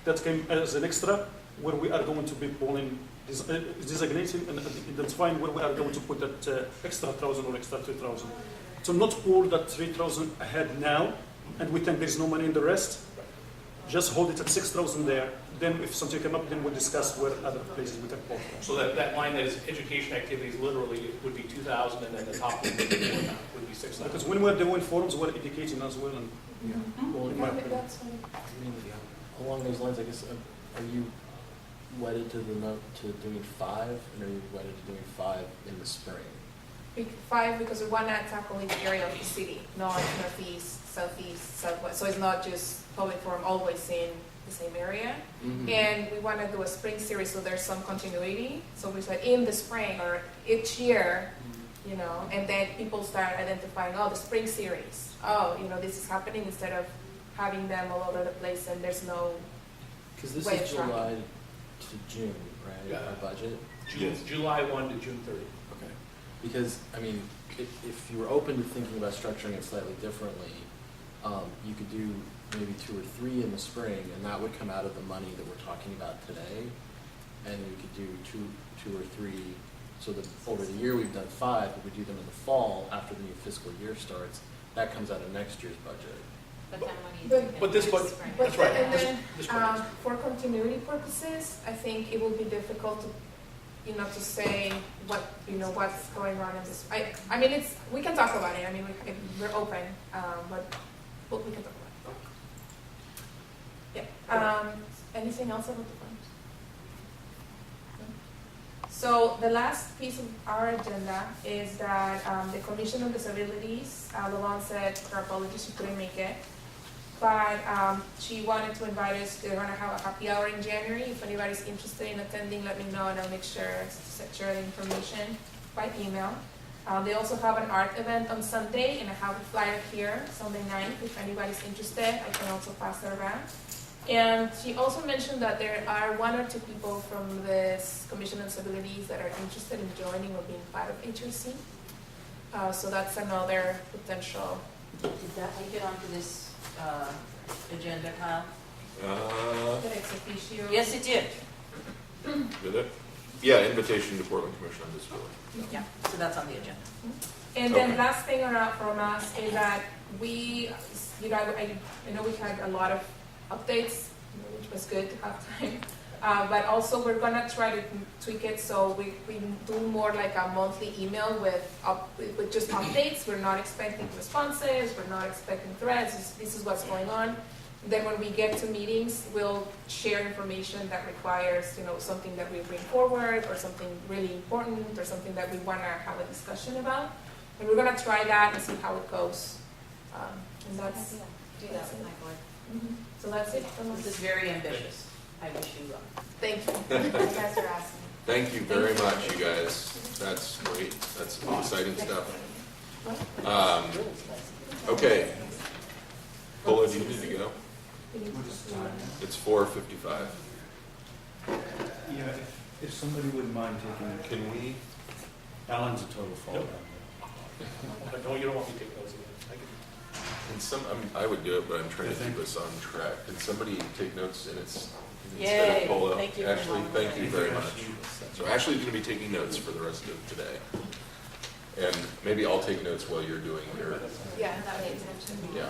that came as an extra, where we are going to be pulling, designating and identifying where we are going to put that extra 1,000 or extra 2,000. So not pull that 3,000 ahead now, and we think there's no money in the rest. Just hold it at 6,000 there. Then if something come up, then we'll discuss where other places we can pull from. So that line that is education activities literally would be 2,000, and then the top would be 6,000. Because when we're doing forums, we're educating as well. And Well, in my opinion. That's fine. I mean, along those lines, I guess, are you wedded to doing 5, and are you wedded to doing 5 in the spring? 5 because we want to tackle the area of the city, north, northeast, southeast, southwest. So it's not just public forum always in the same area. Mm-hmm. And we want to do a spring series so there's some continuity. So we said in the spring or each year, you know, and then people start identifying, oh, the spring series. Oh, you know, this is happening instead of having them all over the place and there's no Because this way is of tracking. July to June, right? Yeah. Our budget. July 1 to June 30. Okay. Because, I mean, if you were open to thinking about structuring it slightly differently, you could do maybe 2 or 3 in the spring, and that would come out of the money that we're talking about today. And we could do two or three So that over the year, we've done 5, but we do them in the fall after the new fiscal year starts. That comes out of next year's budget. But then when you But- do but this it bud- next spring. That's right. And then, This one. for continuity purposes, I think it will be difficult to, to say what's going on in this. I mean, we can talk about it. I mean, we're open, but we can talk about it. Yeah. Anything else about the funds? No? So the last piece of our agenda is that the Commission on Disabilities, Lalonde said her apologies, she couldn't make it. But she wanted to invite us, they're gonna have a happy hour in January. If anybody's interested in attending, let me know and I'll make sure to share the information by email. They also have an art event on Sunday and I have a flyer here, Sunday night. If anybody's interested, I can also pass that around. And she also mentioned that there are 1 or 2 people from this Commission on Disabilities that are interested in joining or being part of HRC. So that's another potential. Did that make it onto this agenda, Kyle? Ex officio. Yes, it did. Did it? Yeah, invitation to Portland Commission on Disability. Yeah, so that's on the agenda. And then Okay. last thing from us is that I know we had a lot of updates, which was good to have time. But also we're gonna try to tweak it so we do more like a monthly email with just updates. We're not expecting responses, we're not expecting threads, this is what's going on. Then when we get to meetings, we'll share information that requires, something that we bring forward or something really important or something that we wanna have a discussion about. And we're gonna try that and see how it goes. And that's, Do that with my board. so that's it from us. This is very ambitious. I wish you luck. Thank you. You guys are asking. Thank you very much, you guys. That's great. That's exciting stuff. Okay. Paula, do you need to go? It's 4:55. Yeah, if somebody wouldn't mind taking it. Can we? Alan's a total fall Nope. down No, you don't want me to take those again. I would do it, but I'm trying to keep us on track. Can somebody take notes and it's instead Yay, of Paula? thank you. Ashley, thank you very much. So Ashley's going to be taking notes for the rest of today. And maybe I'll take notes while you're doing your, Yeah. That makes sense. yeah.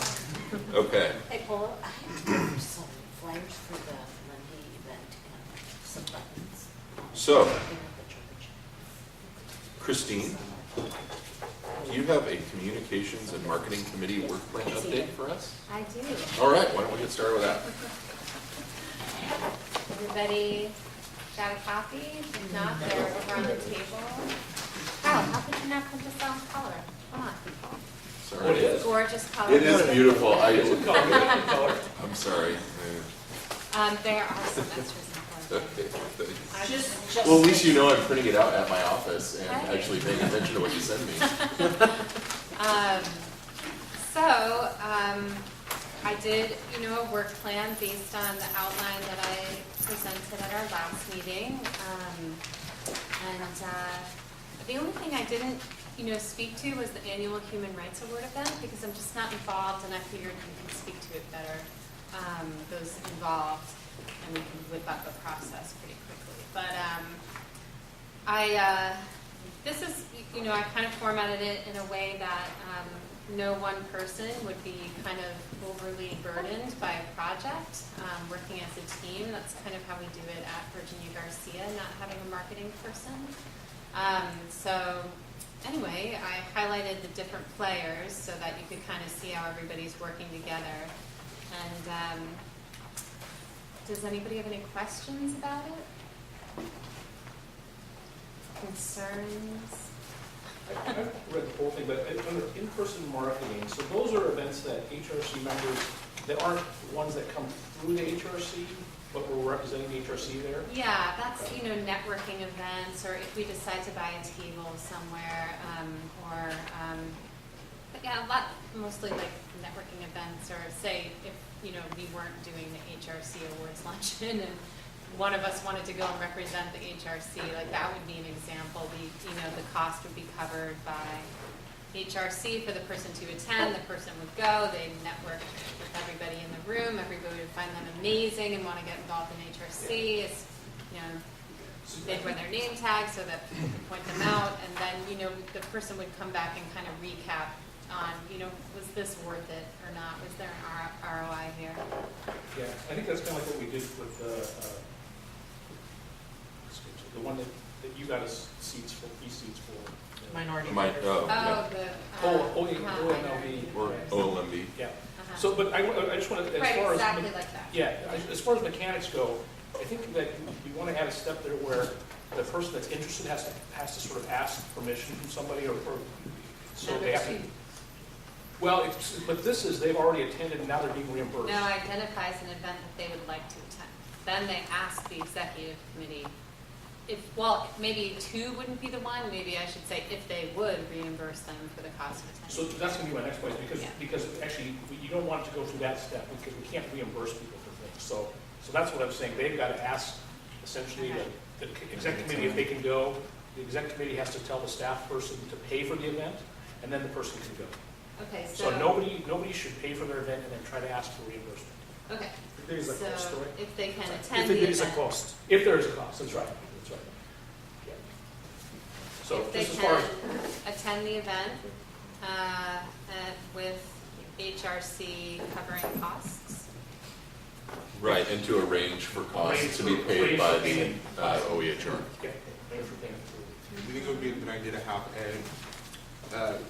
Okay. Hey, Paula, I have some flyers for the Monday event and some buttons. So, At the church. Christine, do you have a communications and marketing committee work plan update for us? I do. All right, why don't we get started with that? Everybody got a copy? If not, they're over on the table. Wow, how could you not print this out in color? Come on. Sorry. It is. Gorgeous color. It is beautiful. Color. I'm sorry. There are some extras in color. Okay, thanks. Just Well, at least you know I'm printing it out at my office and actually paying attention to what you send me. I did, a work plan based on the outline that I presented at our last meeting. The only thing I didn't, speak to was the annual Human Rights Award event because I'm just not involved and I figured you can speak to it better, those involved, and we can whip up a process pretty quickly. But this is, I kind of formatted it in a way that no one person would be kind of overly burdened by a project, working as a team. That's kind of how we do it at Virginia Garcia, not having a marketing person. Anyway, I highlighted the different players so that you could kind of see how everybody's working together. And does anybody have any questions about it? Concerns? I read the whole thing, but under in-person marketing, so those are events that HRC members, that aren't ones that come through the HRC, but we're representing the HRC there? Yeah, that's, networking events, or if we decide to buy a table somewhere, but yeah, mostly like networking events, or say if, we weren't doing the HRC Awards luncheon and one of us wanted to go and represent the HRC, like that would be an example. The cost would be covered by HRC for the person to attend. The person would go, they'd network with everybody in the room. Everybody would find them amazing and want to get involved in HRC. It's, they'd wear their name tag so that people could point them out, and then, you know, the person would come back and kind of recap on, you know, was this worth it or not? Was there an ROI here? Yeah, I think that's kind of like what we did with the one that you got us seats for, free seats for. Minority My- voters. oh, Oh, the. OMLB. Or OLMB. Yeah. Uh-huh. So, but I just want to, as Right, far as. exactly like that. Yeah, as far as mechanics go, I think that we want to add a step there where the person that's interested has to sort of ask permission from somebody or so they have to. Member two. Well, but this is, they've already attended and now they're being reimbursed. No, identifies an event that they would like to attend. Then they ask the executive committee if, well, maybe two wouldn't be the one, maybe I should say if they would reimburse them for the cost of attending. So that's going to be my next point, Yeah. because actually, you don't want to go through that step, because we can't reimburse people for things. So that's what I'm saying, they've got to ask, essentially, the exec committee if they can go. The exec committee has to tell the staff person to pay for the event, and then the person can go. Okay, So nobody should pay for their event and then try to ask for reimbursement. Okay, There is a cost, so right? if they can If attend the there is a event. cost. If there is a cost, that's right, that's right. Yeah. So If they just as far can as, attend the event with HRC covering costs. Right, and to arrange for costs to be Arrange paid for by the payment. OEHR. yeah, pay for payment. We think it would be a good idea to have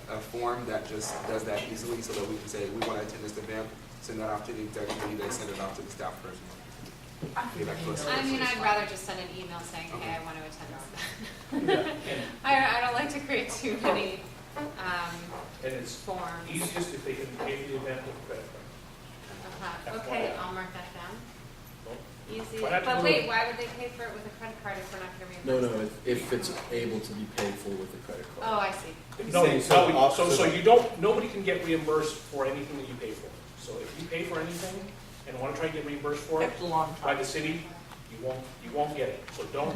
a form that just does that easily so that we can say, we want to attend this event, send that off to the exec committee, they send it off to the staff person. Give that to us. I mean, I'd rather just send an email saying, hey, I want to attend this event. Yeah, and- I don't like to create too many And it's forms. easiest if they can pay for the event with a credit card. Okay, I'll mark that down. Well, Easy, Why not but do wait, it? why would they pay for it with a credit card if we're not going to No, reimburse no, them? if it's able to be paid for with a credit card. Oh, I see. No, saying so so you don't, nobody can get reimbursed for anything that you pay for. So if you pay for anything and want to try and get reimbursed for it Kept a long by time. the city, you won't get it. So don't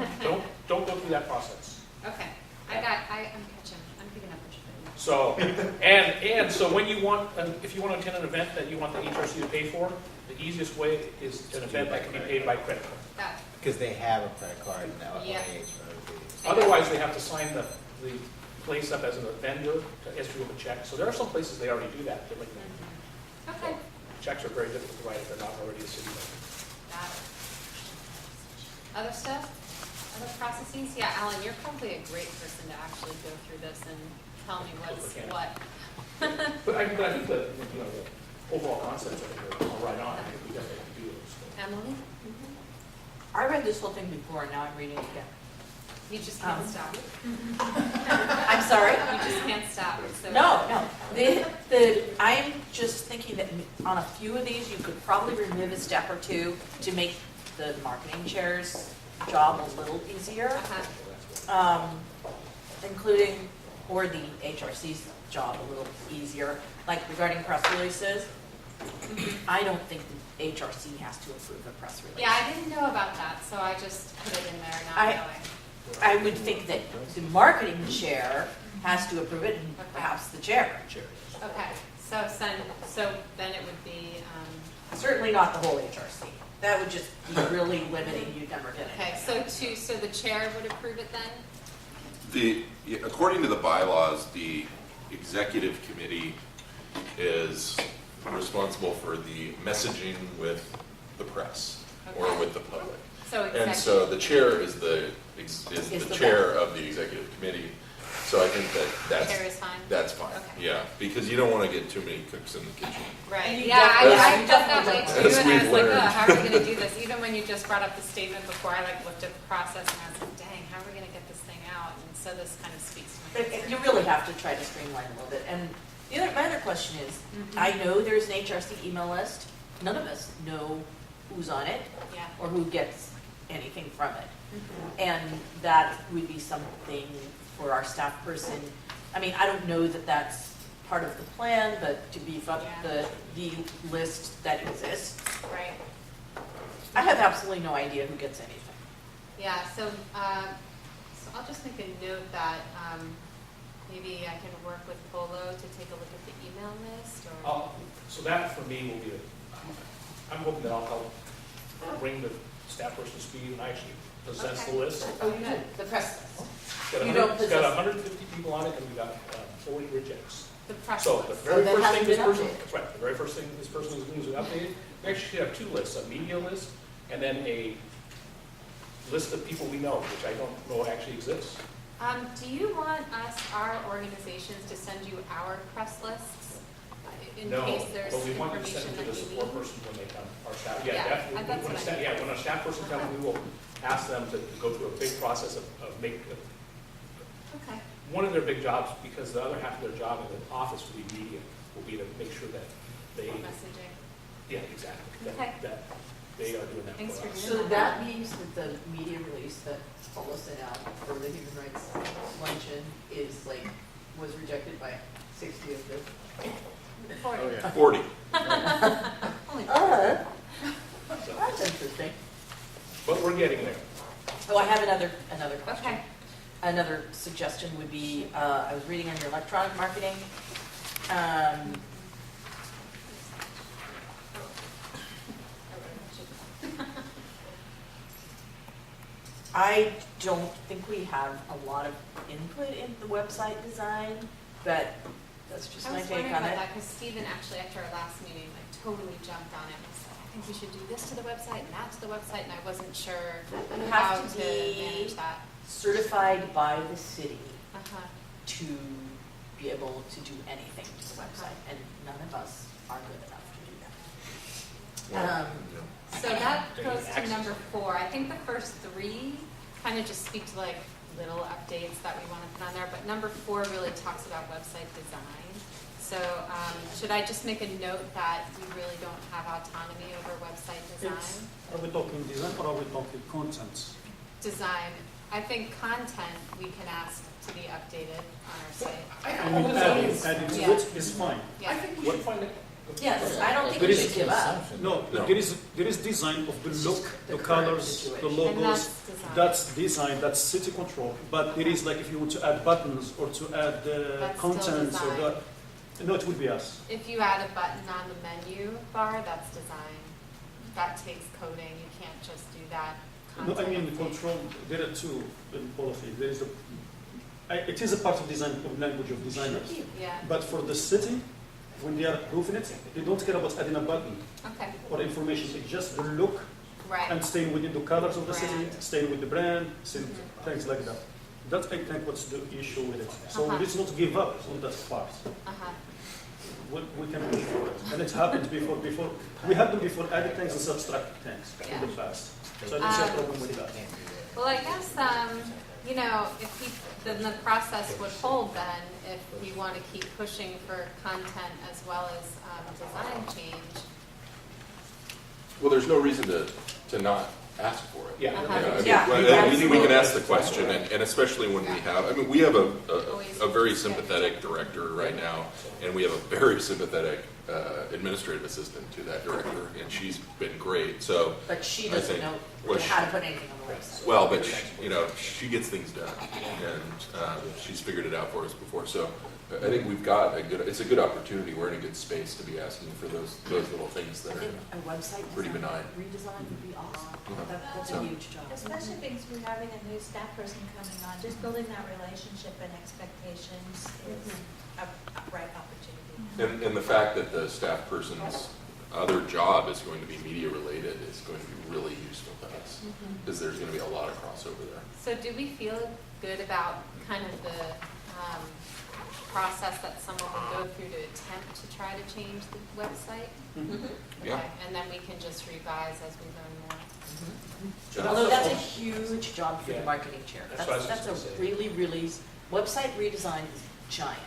go through that process. Okay, I'm catching, I'm picking up what you're putting. So, and so when you want, if you want to attend an event that you want the HRC to pay for, the easiest way is an event that can be paid by credit card. Got it. Because they have a credit card now. Yeah. Otherwise, they have to sign the place up as a vendor to issue a check. So there are some places they already do that. Okay, Checks are very difficult to write if they're not already a city vendor. got it. Other stuff? Other processes? Yeah, Alan, you're probably a great person to actually go through this and tell me what's Okay. what. But I think the overall concepts are right on. I think we definitely can do those. Emily? I read this whole thing before, and now I'm reading it again. You just can't stop. I'm sorry? You just can't stop. So No. I'm just thinking that on a few of these, you could probably remove a step or two to make the marketing chair's job a little easier, Uh-huh. including, or the HRC's job a little easier, like regarding press releases. I don't think the HRC has to approve a press release. Yeah, I didn't know about that, so I just put it in there not I- knowing. I would think that the marketing chair has to approve it, and perhaps the chair. Okay, so then it would be, Certainly not the whole HRC. That would just be really limiting, you'd never get okay, anything. so the chair would approve it then? According to the bylaws, the executive committee is responsible for the messaging with the press or Okay. with the public. So And so executive. the chair is the the chair of the executive committee. So I think Chair is fine? that's fine, Okay. yeah, because you don't want to get too many cooks in the kitchen. Right, And you yeah, I definitely- felt that way As too, and I we've was like, learned. oh, how are we gonna do this? Even when you just brought up the statement before, I like looked at the process and I was like, dang, how are we gonna get this thing out? And so this kind of speaks to my But concern. you really have to try to streamline a little bit. And my other question is, Mhm. I know there's an HRC email list. None of us know who's on it Yeah. or who gets anything from it. Mhm. And that would be something for our staff person. I mean, I don't know that that's part of the plan, but to beef up Yeah. the list that exists. Right, I have absolutely no idea who gets anything. yeah, so I'll just make a note that, maybe I can work with Polo to take a look at the email list or. So that for me will be, I'm hoping that I'll bring the staff person speed, and I actually possess the Okay. list. Oh, you did, the press list. You It's got don't 150 people on it, and we got 40 rejects. The press So the list. very that first hasn't thing this been person, updated. that's right, the very first thing this person is doing is updated. We actually should have two lists, a media list and then a list of people we know, which I don't know actually exists. Do you want us, our organizations, to send you our press lists in No, case there's but we want you to information send it that to the you support need? person when they come, our staff. Yeah, definitely. that's When what a I staff- mean. Yeah, when a staff person comes, we will ask them to go through a big process of Okay. one of their big jobs, because the other half of their job in the office will be media, will be to make sure that they, Messaging. yeah, exactly. that- Okay. That they are doing that Thanks for for us. doing So that means that the media release that Paula sent out for the human rights luncheon is like, was rejected by 60 of the. 40. Oh, yeah. 40. Only So- That's interesting. But we're getting there. Oh, I have another question. Okay. Another suggestion would be, I was reading on your electronic marketing. I don't think we have a lot of input in the website design, but that's just I my was take wondering on about it. that because Stephen actually, after our last meeting, like totally jumped on it and said, I think we should do this to the website and that to the website, and I wasn't sure You how have to to be manage that. certified by the city Uh-huh. to be able to do anything to the website, and none of us are good enough to do that. So that They goes need to access. number 4. I think the first 3 kind of just speak to like little updates that we want to put on there, but number 4 really talks about website design. So should I just make a note that we really don't have autonomy over website design? Are we talking design or are we talking content? Design. I think content we can ask to be updated on our site. I mean, adding to Yeah. it is fine. Yeah. I think we should find it. Yes, I don't think There we is- should give up. No, No. there is design of the look, the the current colors, situation. the And logos. that's design. That's design, that's city control. But it is like if you want to add buttons or to add That's still contents or design. no, it would be us. If you add a button on the menu bar, that's design. That takes coding. You can't just do that. No, I mean, content the update. control, there are two in policy. There is it is a part of design, of language of designers. Yeah. But for the city, when they are approving it, they don't care about adding a button Okay. or information. It's just the look Right. and staying within the colors of the city, Brand. staying with the brand, Mhm. things like that. That's, I think, what's the issue with it. So Uh-huh. let's not give up on that part. Uh-huh. We can push for it. And it happened before, we had them before added things and subtracted things in the past. So I don't see a problem with that. Well, I guess, you know, if then the process would hold then if we want to keep pushing for content as well as design change. Well, there's no reason to not ask for it. Yeah. Uh-huh. I mean, Yeah, well, we can absolutely. ask the question, and especially when we have, I mean, we have Always a very just get- sympathetic director right now, and we have a very sympathetic administrative assistant to that director, and she's been great, so. But she I doesn't think- know well, how to put anything on the website. Well, but, you know, she gets things done, and she's figured it out for us before, so I think we've got it's a good opportunity, we're in a good space to be asking for those little things I that think are a website pretty design, benign. redesign would be awesome. Yeah. That's a huge job. Especially things with having a new staff person coming on, just building that relationship and expectations is a right opportunity. And the fact that the staff person's other job is going to be media related is going to be really useful to us, because there's going to be a lot of crossover there. So do we feel good about kind of the process that someone would go through to attempt to try to change the website? Yeah. Okay, and then we can just revise as we learn more. Yeah. Although that's a huge job for the Yeah. marketing chair. That's what I was That's just a gonna say. really, website redesign is giant.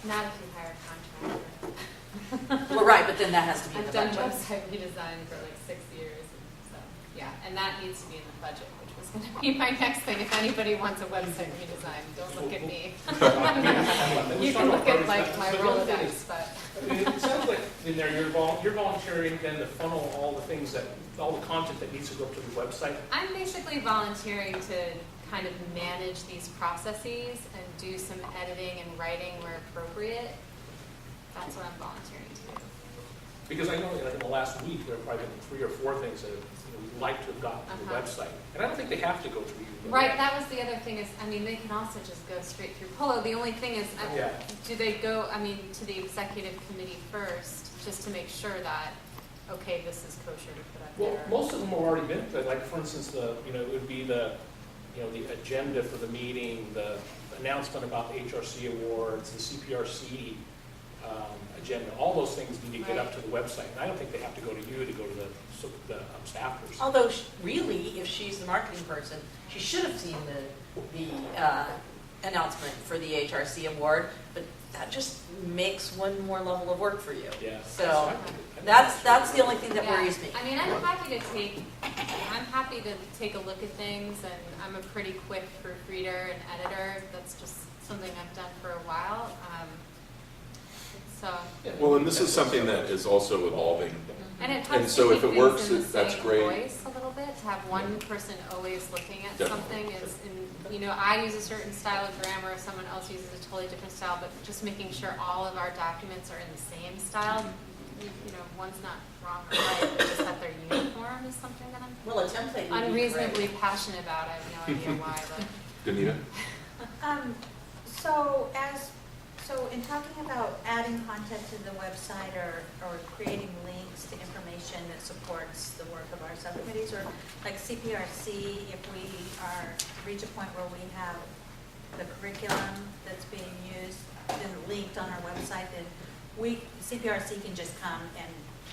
Not if you hire a contractor. Well, right, but then that has to be in I've the done budget. website redesign for like 6 years, and so, yeah, and that needs to be in the budget, which was gonna be my next thing. If anybody wants a website redesign, don't look at me. You can look at like my Rolodex, but. I mean, it sounds like in there you're volunteering then to funnel all the content that needs to go to the website. I'm basically volunteering to kind of manage these processes and do some editing and writing where appropriate. That's what I'm volunteering to do. Because I know like in the last week, there have probably been 3 or 4 things that we'd like to have gotten to the website. And I don't think they have to go through you. Right, that was the other thing is, I mean, they can also just go straight through Polo. The only thing is, Yeah. do they go, I mean, to the executive committee first, just to make sure that, okay, this is kosher to put up Well, there? most of them have already been, like, for instance, it would be the agenda for the meeting, the announcement about the HRC awards, the CPRC agenda, all those things need to get up to the website. And I don't think they have to go to you to go to the staff person. Although, really, if she's the marketing person, she should have seen the announcement for the HRC award, but that just makes one more level of work for you. Yeah. So that's the only thing that Yeah. worries me. I mean, I'm happy to take a look at things, and I'm a pretty quick proofreader and editor. That's just something I've done for a while. So. Well, and this is something that is also evolving. And it And helps so to if keep it things works, in the that's same great. voice a little bit, to have one person always looking at Definitely. something is, I use a certain style of grammar, someone else uses a totally different style, but just making sure all of our documents are in the same style, one's not wrong or right, but just that they're uniform is something that I'm Well, a template would be unreasonably great. passionate about. I have no idea why, but. Danita? So in talking about adding content to the website or creating links to information that supports the work of our subcommittees, or like CPRC, if we reach a point where we have the curriculum that's being used and linked on our website, then CPRC can just come and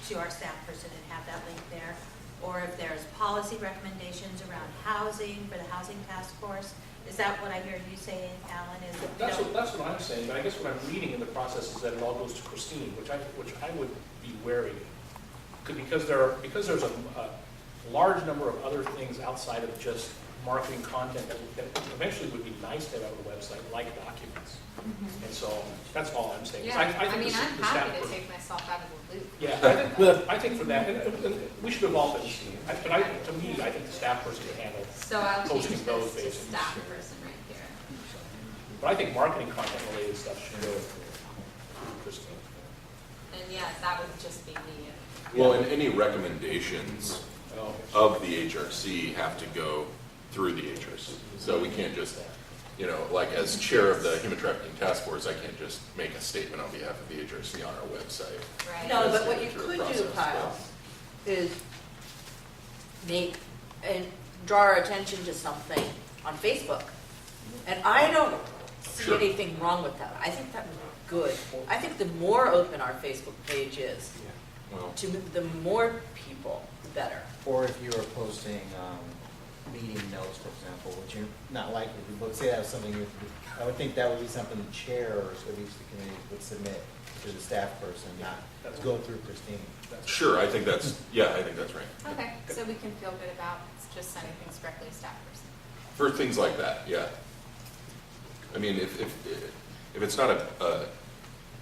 to our staff person and have that link there. Or if there's policy recommendations around housing for the housing task force. Is that what I hear you saying, Alan? That's what I'm saying, but I guess what I'm reading in the process is that it all goes to Christine, which I would be wary of. Because there's a large number of other things outside of just marketing content that eventually would be nice to have on the website, like documents. And so that's all I'm saying. Yeah, I think I'm the staff happy to person- take myself out of the loop. Yeah, I think for that, and we should evolve it. To me, I think the staff person can handle So I'll change posting those this to basically. staff person right here. But I think marketing content related stuff should go through Christine. And yeah, that would just be me. Well, and any recommendations of the HRC have to go through the HRC. So we can't just, like as chair of the Human Trafficking Task Force, I can't just make a statement on behalf of the HRC on our website. Right. No, It has but to what go you through a could do, process, Kyle, is make and draw our attention to something on Facebook. And I don't see Sure. anything wrong with that. I think that would be good. I think the more open our Facebook page is, Well, to the more people, the better. Or if you were posting meeting notes, for example, which you're not likely to, but say that was something I would think that would be something the chairs of each of the committees would submit to the staff person, not go through Christine. sure, I think that's right. Okay, so we can feel good about just sending things directly to staff person. For things like that, yeah. I mean, if it's not a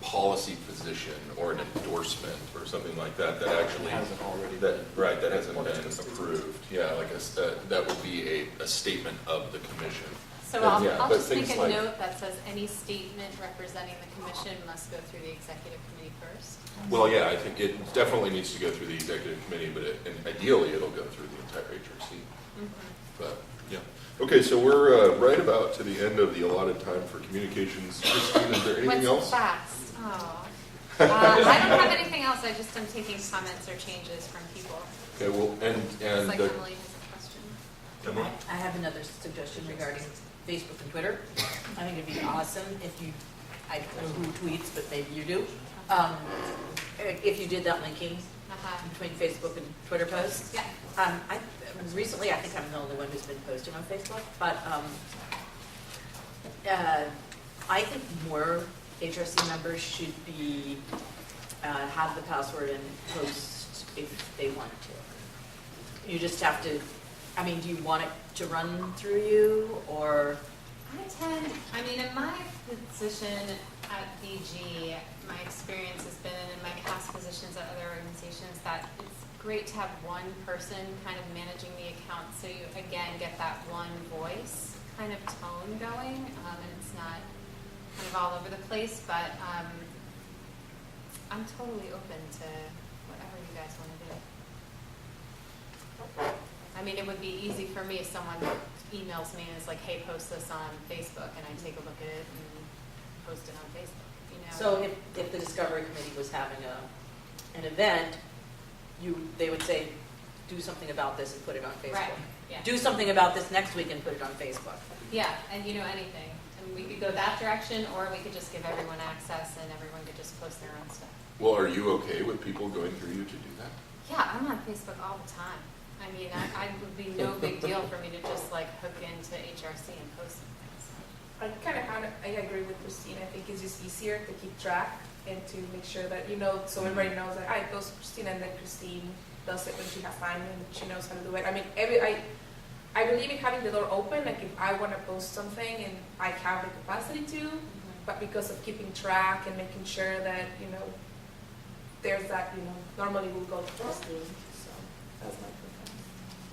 policy position or an endorsement or something like that, that actually Hasn't already that hasn't been approved. Yeah, like that would be a statement of the commission. So And I'll but just make things a like- note that says any statement representing the commission must go through the executive committee first. Well, yeah, I think it definitely needs to go through the executive committee, but and ideally it'll go through the entire HRC. But yeah, okay, so we're right about to the end of the allotted time for communications. Christine, is there anything else? What's fast? Oh. I don't have anything else. I just am taking comments or changes from people. Okay, well, and It's like Emily has a question. Emily? I have another suggestion regarding Facebook and Twitter. I think it'd be awesome if you, I don't know who tweets, but maybe you do, if you did that linking between Facebook and Twitter posts. Yeah. Recently, I think I'm the only one who's been posting on Facebook, but I think more HRC members should be, have the password and post if they want to. You just have to, do you want it to run through you, or? I mean, in my position at VG, my experience has been, and in my past positions at other organizations, that it's great to have one person kind of managing the account, so you, again, get that one voice kind of tone going, and it's not kind of all over the place, but I'm totally open to you guys want to do. I mean, it would be easy for me if someone emails me and is like, hey, post this on Facebook, and I take a look at it and post it on Facebook, you know? So if the Discovery Committee was having an event, they would say, do something about this and put it on Facebook. Right, yeah. Do something about this next week and put it on Facebook. Yeah, and you know, anything. And we could go that direction, or we could just give everyone access and everyone could just post their own stuff. Well, are you okay with people going through you to do that? Yeah, I'm on Facebook all the time. I mean, I would be no big deal for me to just like hook into HRC and post some things. I agree with Christine. I think it's just easier to keep track and to make sure that, you know, so everybody knows that it goes to Christine and then Christine does it when she has time and she knows how to do it. I mean, I believe in having the door open, like if I want to post something and I have the capacity to, but because of keeping track and making sure that, you know, there's that, you know, normally we'll go to Christine, so that's my preference.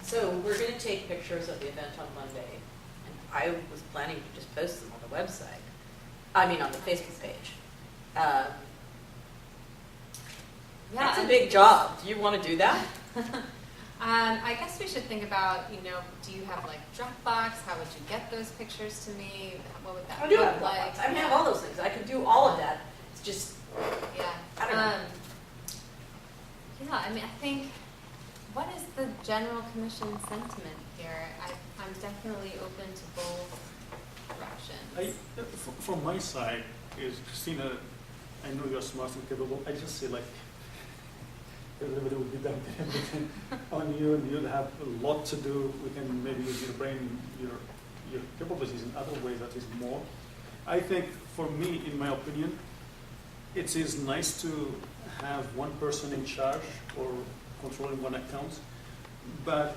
So we're going to take pictures of the event on Monday, and I was planning to just post them on the website. I mean, on the Facebook page. That's a big job. Do you want to do that? I guess we should think about, you know, do you have like Dropbox? How would you get those pictures to me? What would that I do have look like? Dropbox. I have all those things. I can do all of that. It's just, Yeah. I don't know. Yeah, I mean, I think, what is the general commission sentiment here? I'm definitely open to both directions. From my side, is Christina, I know you're smart and capable. I just say like, everybody will be dumping everything on you, and you'll have a lot to do. We can maybe use your brain, your capabilities in other ways that is more. I think for me, in my opinion, it is nice to have one person in charge or controlling one account. But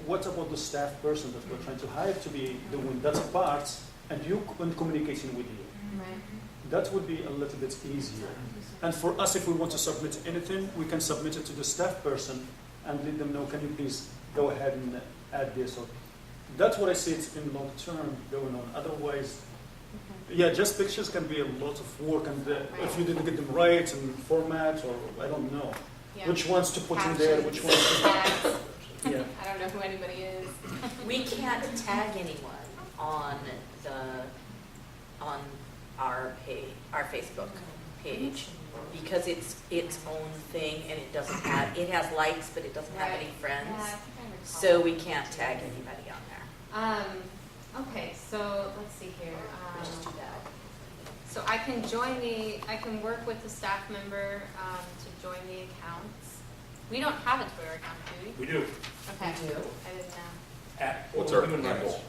what about the staff person that we're trying to hire to be doing that part and communicating with you? Right. That would be a little bit easier. And for us, if we want to submit anything, we can submit it to the staff person and let them know, can you please go ahead and add this? Or that's what I see it's in long term going on. Otherwise, yeah, just pictures can be a lot of work, and if you didn't get them right and format, or I don't know, Yeah. which ones to put in there, which ones to... Tags. Yeah. I don't know who anybody is. We can't tag anyone on our page, our Facebook page, because it's its own thing, and it has likes, but it doesn't have any friends. Yeah, I think I recall. So we can't tag anybody on there. Okay, so let's see here. Which is too bad. So I can work with the staff member to join the accounts. We don't have a Twitter account, do we? We do. Okay. We do. I didn't know. At What's our Portland Human handle? Rights.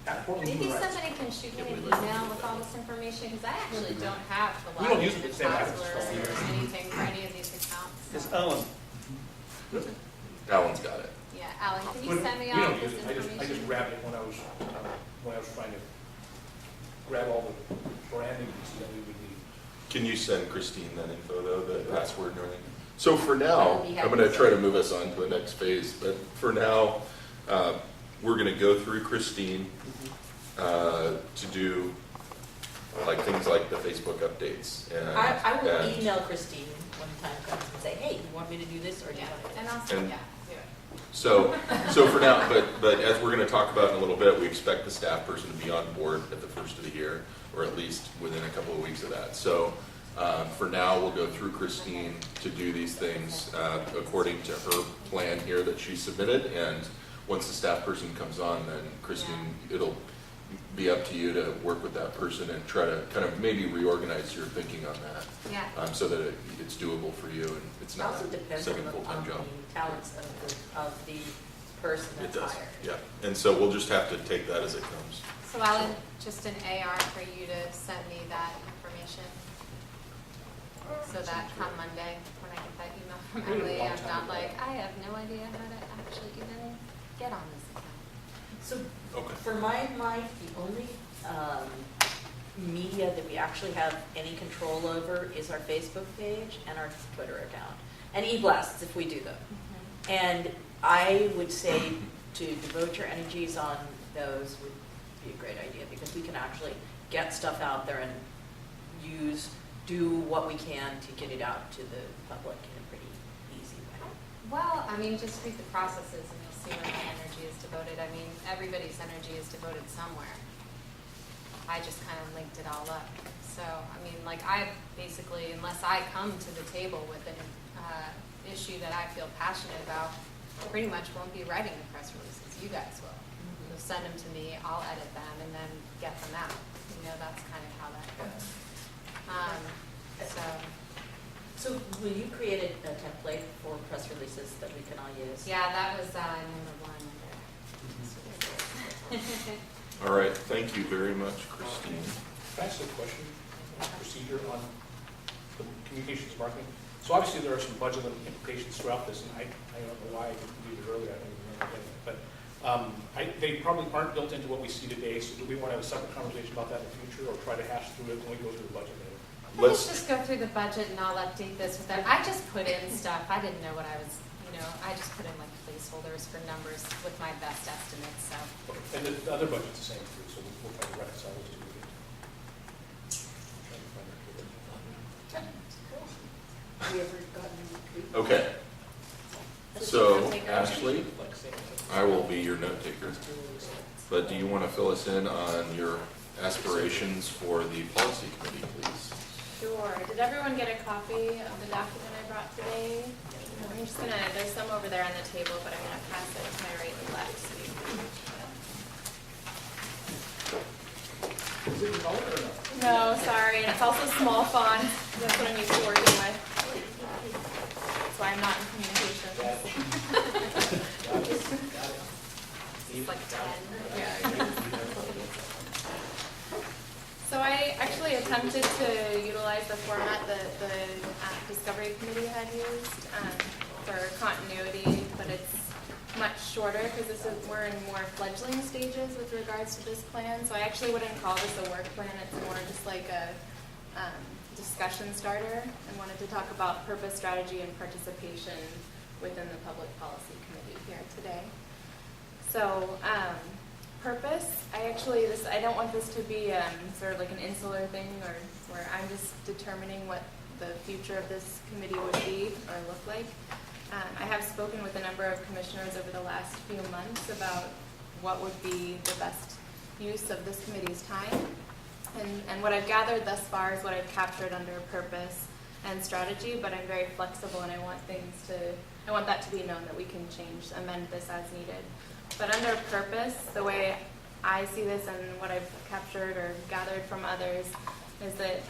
At Portland Maybe Human Rights. somebody can shoot me an email with all this information, because I actually don't have the We don't use login it and the same way. password or anything for any of these accounts. It's so- Alan. Alan's got it. Yeah, Alan, can you We send me we all don't this use it. information? I just grabbed it when I was trying to grab all the branding that we would need. Can you send Christine that info though, the password and everything? So for now, I would be happy I'm going to to try to send. move us on to the next phase, but for now, we're going to go through Christine to do like things like the Facebook updates. And, I will and- email Christine when the time comes and say, hey, you want me to do this, or do you Yeah, want to do and that? also, And- yeah, do it. So for now, but as we're going to talk about in a little bit, we expect the staff person to be on board at the first of the year, or at least within a couple of weeks of that. So for now, we'll go through Christine to do these things according to her plan here that she submitted. And once the staff person comes on, then Christine, it'll be up to you to work with that person and try to kind of maybe reorganize your thinking on that. Yeah. So that it's doable for you and it's It not also a depends on second full-time the job. talents of the person It that's does, hired. yeah. And so we'll just have to take that as it comes. So Alan, just an AR for you to send me that information, so that come Monday, when I get that email from Emily, I'm not like, I have no idea how to actually even get on this account. So Okay. for the only media that we actually have any control over is our Facebook page and our Twitter account, and e-blasts if we do them. And I would say to devote your energies on those would be a great idea, because we can actually get stuff out there and do what we can to get it out to the public in a pretty I mean, just read the processes and you'll see where my energy is devoted. I mean, everybody's energy is devoted somewhere. I just kind of linked it all up. So, I mean, like I basically, unless I come to the table with an issue that I feel passionate about, pretty much won't be writing the press releases. You guys will. You'll send them to me, I'll edit them, and then get them out. You know, that's kind of how that goes. So will you create a template for press releases that we can all use? Yeah, that was number one there. All right, thank you very much, Christine. Can I ask a question, procedure on the communications marketing? So obviously there are some budget implications throughout this, and I don't know why I didn't do it earlier, I don't even remember getting it, but they probably aren't built into what we see today, so do we want to have a separate conversation about that in the future, or try to hash through it when we go through the budget later? Let's just go through the budget and I'll update this with that. I just put in stuff, I didn't know what I was, I just put in like placeholders for numbers with my best estimates, so. Okay. And the other budget's the same too, so we'll try to reconcile those two. Okay, so Ashley, I will be your note taker. But do you want to fill us in on your aspirations for the policy committee, please? Sure. Did everyone get a copy of the document I brought today? I'm just gonna, there's some over there on the table, but I'm gonna pass it to my right and left so you can. Is it in color or no? No, sorry, and it's also small font. That's what I'm used to working with. That's why I'm not in communications. It's like 10. Yeah. So I actually attempted to utilize the format that the Discovery Committee had used for continuity, but it's much shorter because we're in more fledgling stages with regards to this plan. So I actually wouldn't call this a work plan. It's more just like a discussion starter. I wanted to talk about purpose, strategy, and participation within the Public Policy Committee here today. So purpose, I don't want this to be sort of like an insular thing or where I'm just determining what the future of this committee would be or look like. I have spoken with a number of commissioners over the last few months about what would be the best use of this committee's time. And what I've gathered thus far is what I've captured under purpose and strategy, but I'm very flexible and I want that to be known that we can amend this as needed. But under purpose, the way I see this and what I've captured or gathered from others is that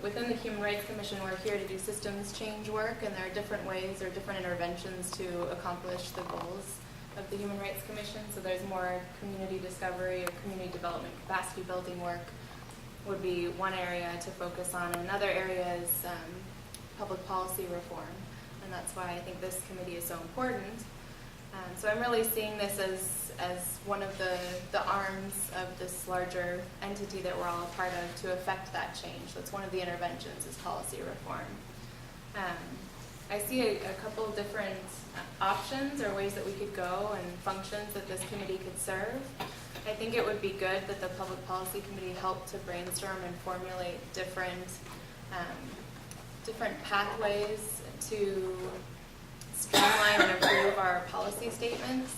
within the Human Rights Commission, we're here to do systems change work, and there are different ways or different interventions to accomplish the goals of the Human Rights Commission. So there's more community discovery or community development capacity building work would be one area to focus on. Another area is public policy reform, and that's why I think this committee is so important. So I'm really seeing this as one of the arms of this larger entity that we're all a part of to affect that change. That's one of the interventions is policy reform. I see a couple of different options or ways that we could go and functions that this committee could serve. I think it would be good that the Public Policy Committee helped to brainstorm and formulate different pathways to streamline and improve our policy statements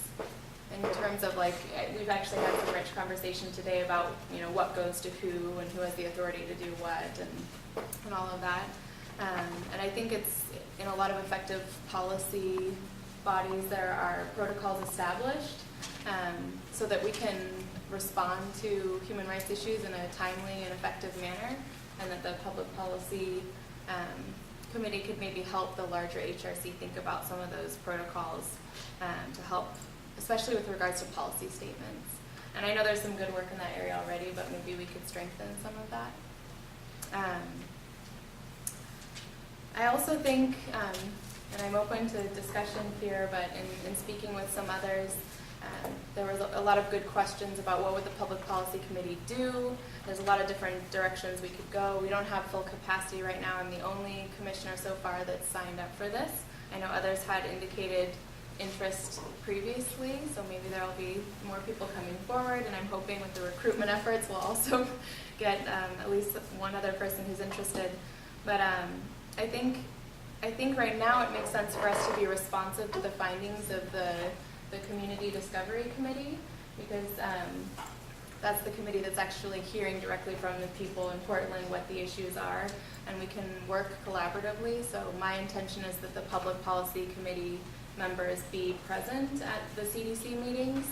in terms of we've actually had some rich conversation today about, what goes to who and who has the authority to do what and all of that. And I think it's in a lot of effective policy bodies, there are protocols established so that we can respond to human rights issues in a timely and effective manner, and that the Public Policy Committee could maybe help the larger HRC think about some of those protocols to help, especially with regards to policy statements. And I know there's some good work in that area already, but maybe we could strengthen some of that. I also think, and I'm open to discussion here, but in speaking with some others, there was a lot of good questions about what would the Public Policy Committee do. There's a lot of different directions we could go. We don't have full capacity right now. I'm the only commissioner so far that's signed up for this. I know others had indicated interest previously, so maybe there will be more people coming forward, and I'm hoping with the recruitment efforts we'll also get at least one other person who's interested. But I think I think right now it makes sense for us to be responsive to the findings of the Community Discovery Committee, because that's the committee that's actually hearing directly from the people in Portland what the issues are, and we can work collaboratively. So my intention is that the Public Policy Committee members be present at the CDC meetings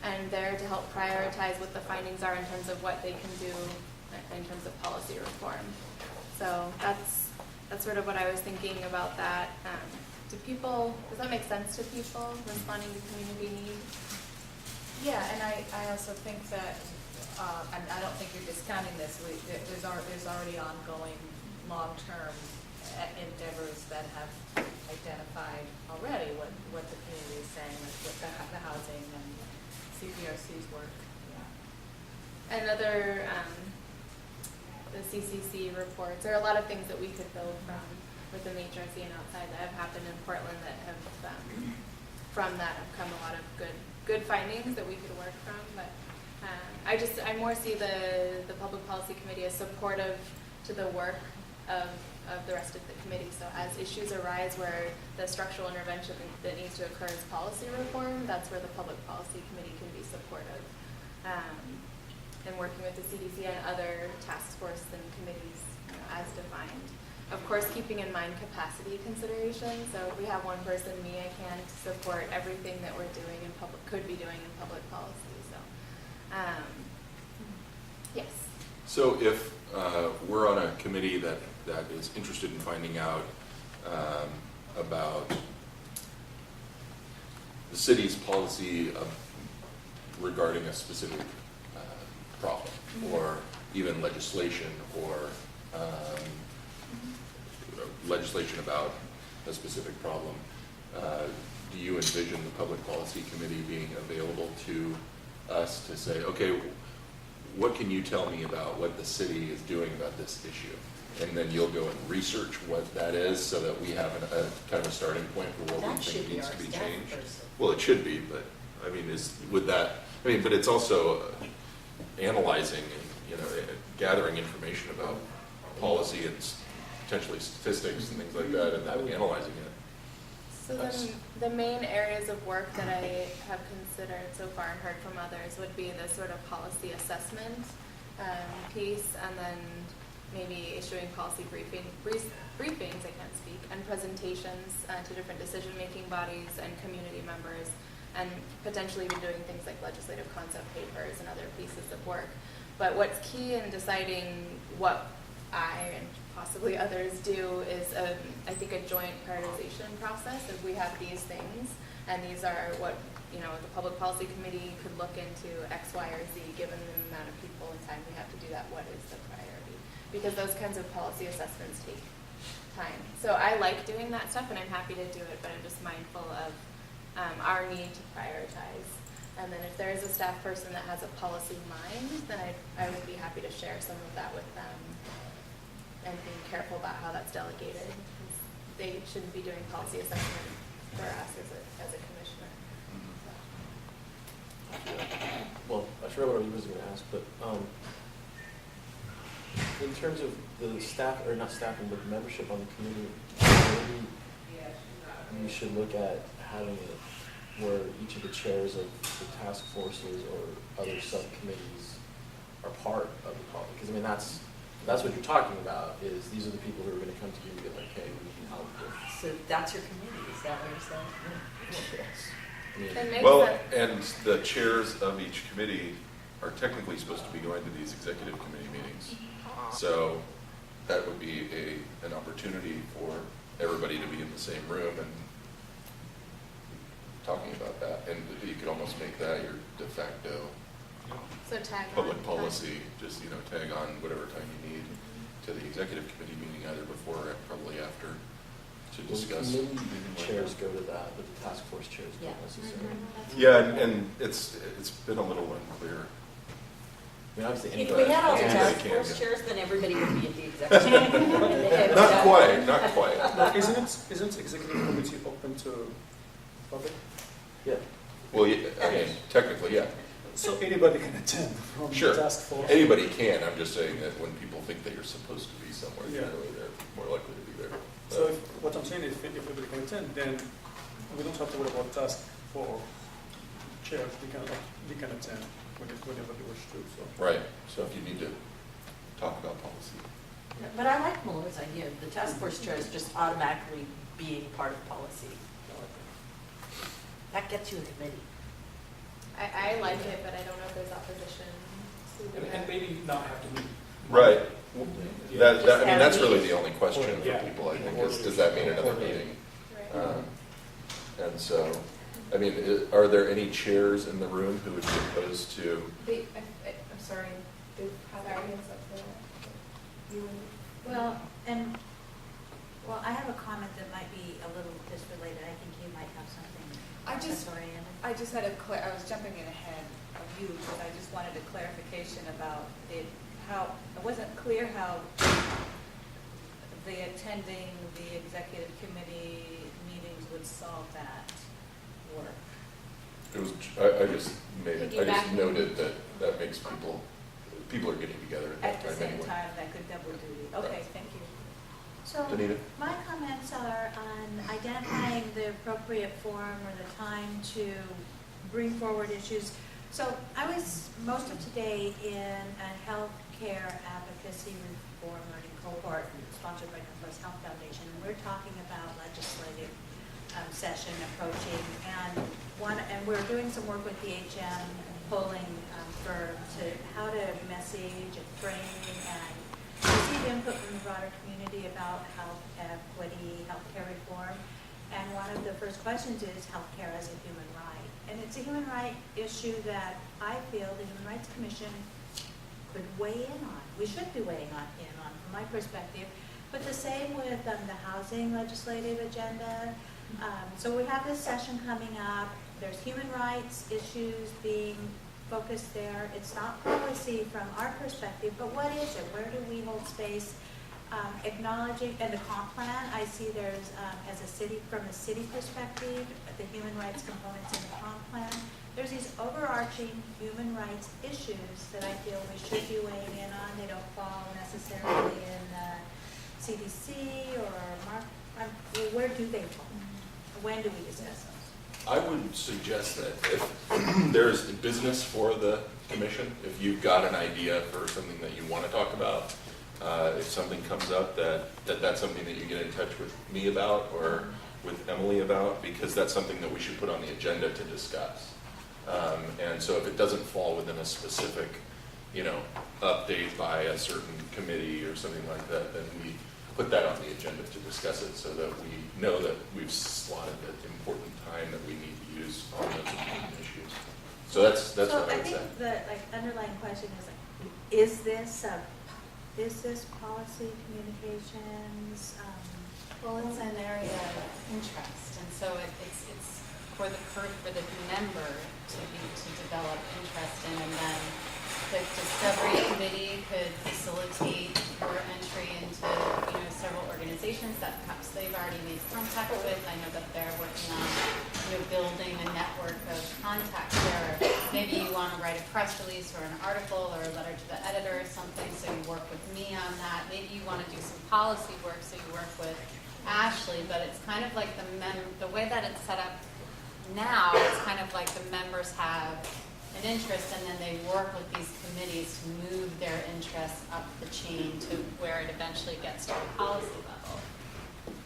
and there to help prioritize what the findings are in terms of what they can do in terms of policy reform. So that's sort of what I was thinking about that. Does that make sense to people, responding to community needs? Yeah, and I also think that, and I don't think you're discounting this, there's already ongoing long-term endeavors that have identified already what the community is saying, like with the housing and CPRC's work. Yeah. And other, the CCC reports, there are a lot of things that we could build from within the HRC and outside that have happened in Portland that have, from that have come a lot of good findings that we could work from. But I more see the Public Policy Committee as supportive to the work of the rest of the committee. So as issues arise where the structural intervention that needs to occur is policy reform, that's where the Public Policy Committee can be supportive. And working with the CDC and other task force and committees as defined. Of course, keeping in mind capacity considerations. So if we have one person, me, I can't support everything that we're doing in could be doing in public policy. So, yes. So if we're on a committee that is interested in finding out about the city's policy regarding a specific problem, or even legislation, or legislation about a specific problem, do you envision the Public Policy Committee being available to us to say, okay, what can you tell me about what the city is doing about this issue? And then you'll go and research what that is so that we have a kind of a starting point for what we think needs to be changed. Well, it should be, but I mean, but it's also analyzing and gathering information about policy and potentially statistics and things like that, and then analyzing it. So then the main areas of work that I have considered so far and heard from others would be the sort of policy assessment piece, and then maybe issuing policy briefings, I can't speak, and presentations to different decision-making bodies and community members, and potentially even doing things like legislative concept papers and other pieces of work. But what's key in deciding what I and possibly others do is, I think, a joint prioritization process. If we have these things, and these are what the Public Policy Committee could look into X, Y, or Z, given the amount of people and time we have to do that, what is the priority? Because those kinds of policy assessments take time. So I like doing that stuff, and I'm happy to do it, but I'm just mindful of our need to prioritize. And then if there is a staff person that has a policy mind, then I would be happy to share some of that with them and being careful about how that's delegated. They shouldn't be doing policy assessment for us as a commissioner. Well, I forgot what I was going to ask, but in terms of the staff, or not staffing, but the membership on the committee, maybe you should look at having it where each of the chairs of the task forces or other subcommittees are part of the policy. Because I mean, that's what you're talking about, is these are the people who are going to come to you and be like, hey, we can help with. So that's your committee, is that what you're saying? Yes. And the chairs of each committee are technically supposed to be going to these executive committee meetings. So that would be an opportunity for everybody to be in the same room and talking about that. And you could almost make that your de facto public policy, just tag on whatever time you need to the executive committee meeting, either before or probably after, to discuss. The committee chairs go to that, but the task force chairs don't necessarily. Yeah, and it's been a little unclear. I mean, obviously, If we had all the task force chairs, then everybody would be at the executive. Not quite. But isn't executive committee open to public? Yeah. Well, I mean, technically, yeah. So anybody can attend from Sure. the task force? Anybody can. I'm just saying that when people think that you're supposed to be somewhere, Yeah. generally they're more likely to be there. So what I'm saying is, if everybody can attend, then we don't have to worry about task for chairs. They can attend whenever they wish to. So. Right, so if you need to talk about policy. But I like Melissa's idea, of the task force chair is just automatically being part of policy. That gets you a committee. I like it, but I don't know if there's opposition. And maybe not have to meet. Right. Yeah. I mean, that's really the only question for people, I think, is does that mean another meeting? And so, I mean, are there any chairs in the room who would be opposed to? I'm sorry, they have their hands up there. Well, I have a comment that might be a little disrelated. I think you might have something oriented. I just had I was jumping in ahead of you, but I just wanted a clarification about it, how, it wasn't clear how the attending the executive committee meetings would solve that work. It was, I just noted that makes people are getting together At the that time same anyway. time, that could double duty. Okay, thank you. So Danita? my comments are on identifying the appropriate forum or the time to bring forward issues. So I was most of today in a healthcare advocacy reform learning cohort sponsored by Northwest Health Foundation. And we're talking about legislative session approaching, and we're doing some work with the HM polling for how to message and frame and receive input from the broader community about health equity, healthcare reform. And one of the first questions is healthcare as a human right. And it's a human right issue that I feel the Human Rights Commission could weigh in on. We should be weighing in on, from my perspective. But the same with the housing legislative agenda. So we have this session coming up. There's human rights issues being focused there. It's not policy from our perspective, but what is it? Where do we hold space? Acknowledging, and the comp plan, I see there's, as a city, from a city perspective, the human rights components in the comp plan. There's these overarching human rights issues that I feel we should be weighing in on. They don't fall necessarily in CDC or where do they fall? When do we discuss those? I would suggest that if there's business for the commission, if you've got an idea for something that you want to talk about, if something comes up that's something that you get in touch with me about or with Emily about, because that's something that we should put on the agenda to discuss. And so if it doesn't fall within a specific, update by a certain committee or something like that, then we put that on the agenda to discuss it so that we know that we've slotted the important time that we need to use on those important issues. So that's what I would say. So I think the underlying question is this policy communications? Well, it's an area of interest, and so it's for the member to develop interest in, and then the discovery committee could facilitate her entry into several organizations that perhaps they've already made contact with. I know that they're working on building a network of contacts there. Maybe you want to write a press release or an article or a letter to the editor or something, so you work with me on that. Maybe you want to do some policy work, so you work with Ashley. But it's kind of like the way that it's set up now, it's kind of like the members have an interest, and then they work with these committees to move their interests up the chain to where it eventually gets to a policy level.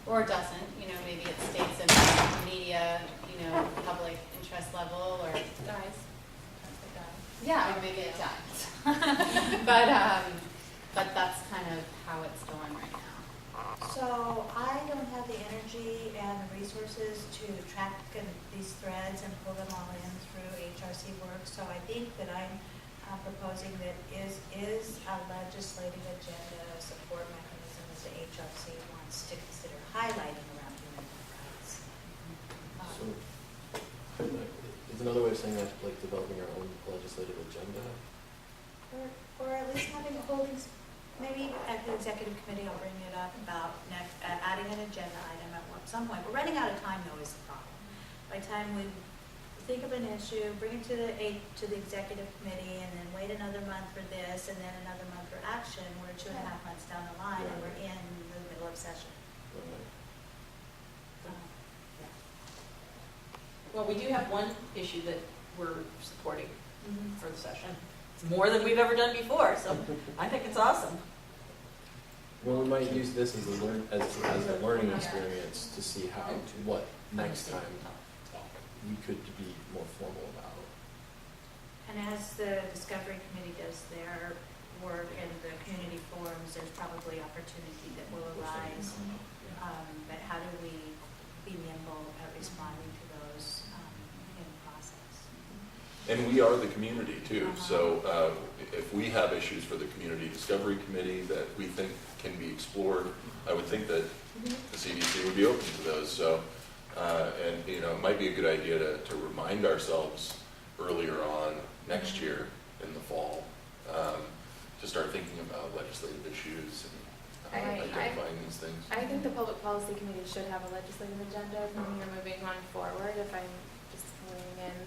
Or doesn't, maybe it stays in the media, public interest level, or dies. Yeah, or maybe it dies. but that's kind of how it's going right now. So I don't have the energy and the resources to track these threads and pull them all in through HRC work. So I think that I'm proposing that is a legislative agenda support mechanism that the HRC wants to consider highlighting around human rights. So, is another way of saying that like developing our own legislative agenda? Or at least having holdings. Maybe at the executive committee, I'll bring it up about adding an agenda item at some point. We're running out of time, though, is the problem. By the time we think of an issue, bring it to the executive committee, and then wait another month for this, and then another month for action, we're 2.5 months down the line, and we're in the middle of session. Right. Well, we do have one issue that we're supporting for the session. It's more than we've ever done before, so I think it's awesome. Well, we might use this as a learning experience to see what next time we could be more formal about. And as the Discovery Committee does their work in the community forums, there's probably opportunity that will arise. But how do we be nimble at responding to those in the process? And we are the community too, so if we have issues for the Community Discovery Committee that we think can be explored, I would think that the CDC would be open to those. So, and you know, it might be a good idea to remind ourselves earlier on next year in the fall to start thinking about legislative issues and identifying these things. I think the Public Policy Committee should have a legislative agenda from here moving on forward, if I'm just weighing in.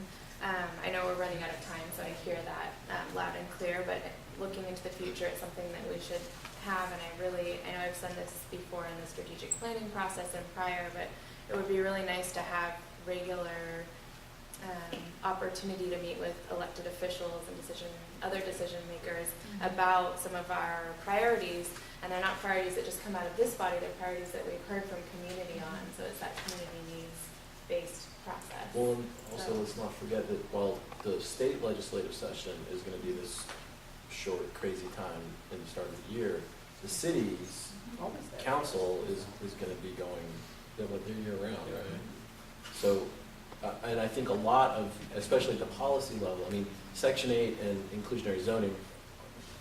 I know we're running out of time, so I hear that loud and clear, but looking into the future, it's something that we should have, and I know I've said this before in the strategic planning process and prior, but it would be really nice to have regular opportunity to meet with elected officials and other decision makers about some of our priorities. And they're not priorities that just come out of this body, they're priorities that we've heard from community on. So it's that community needs-based process. Well, and also let's not forget that while the state legislative session is going to be this short, crazy time in the start of the year, the city's council is going to be going, they're year-round, right? So, and I think a lot of, especially at the policy level, I mean, Section 8 and inclusionary zoning,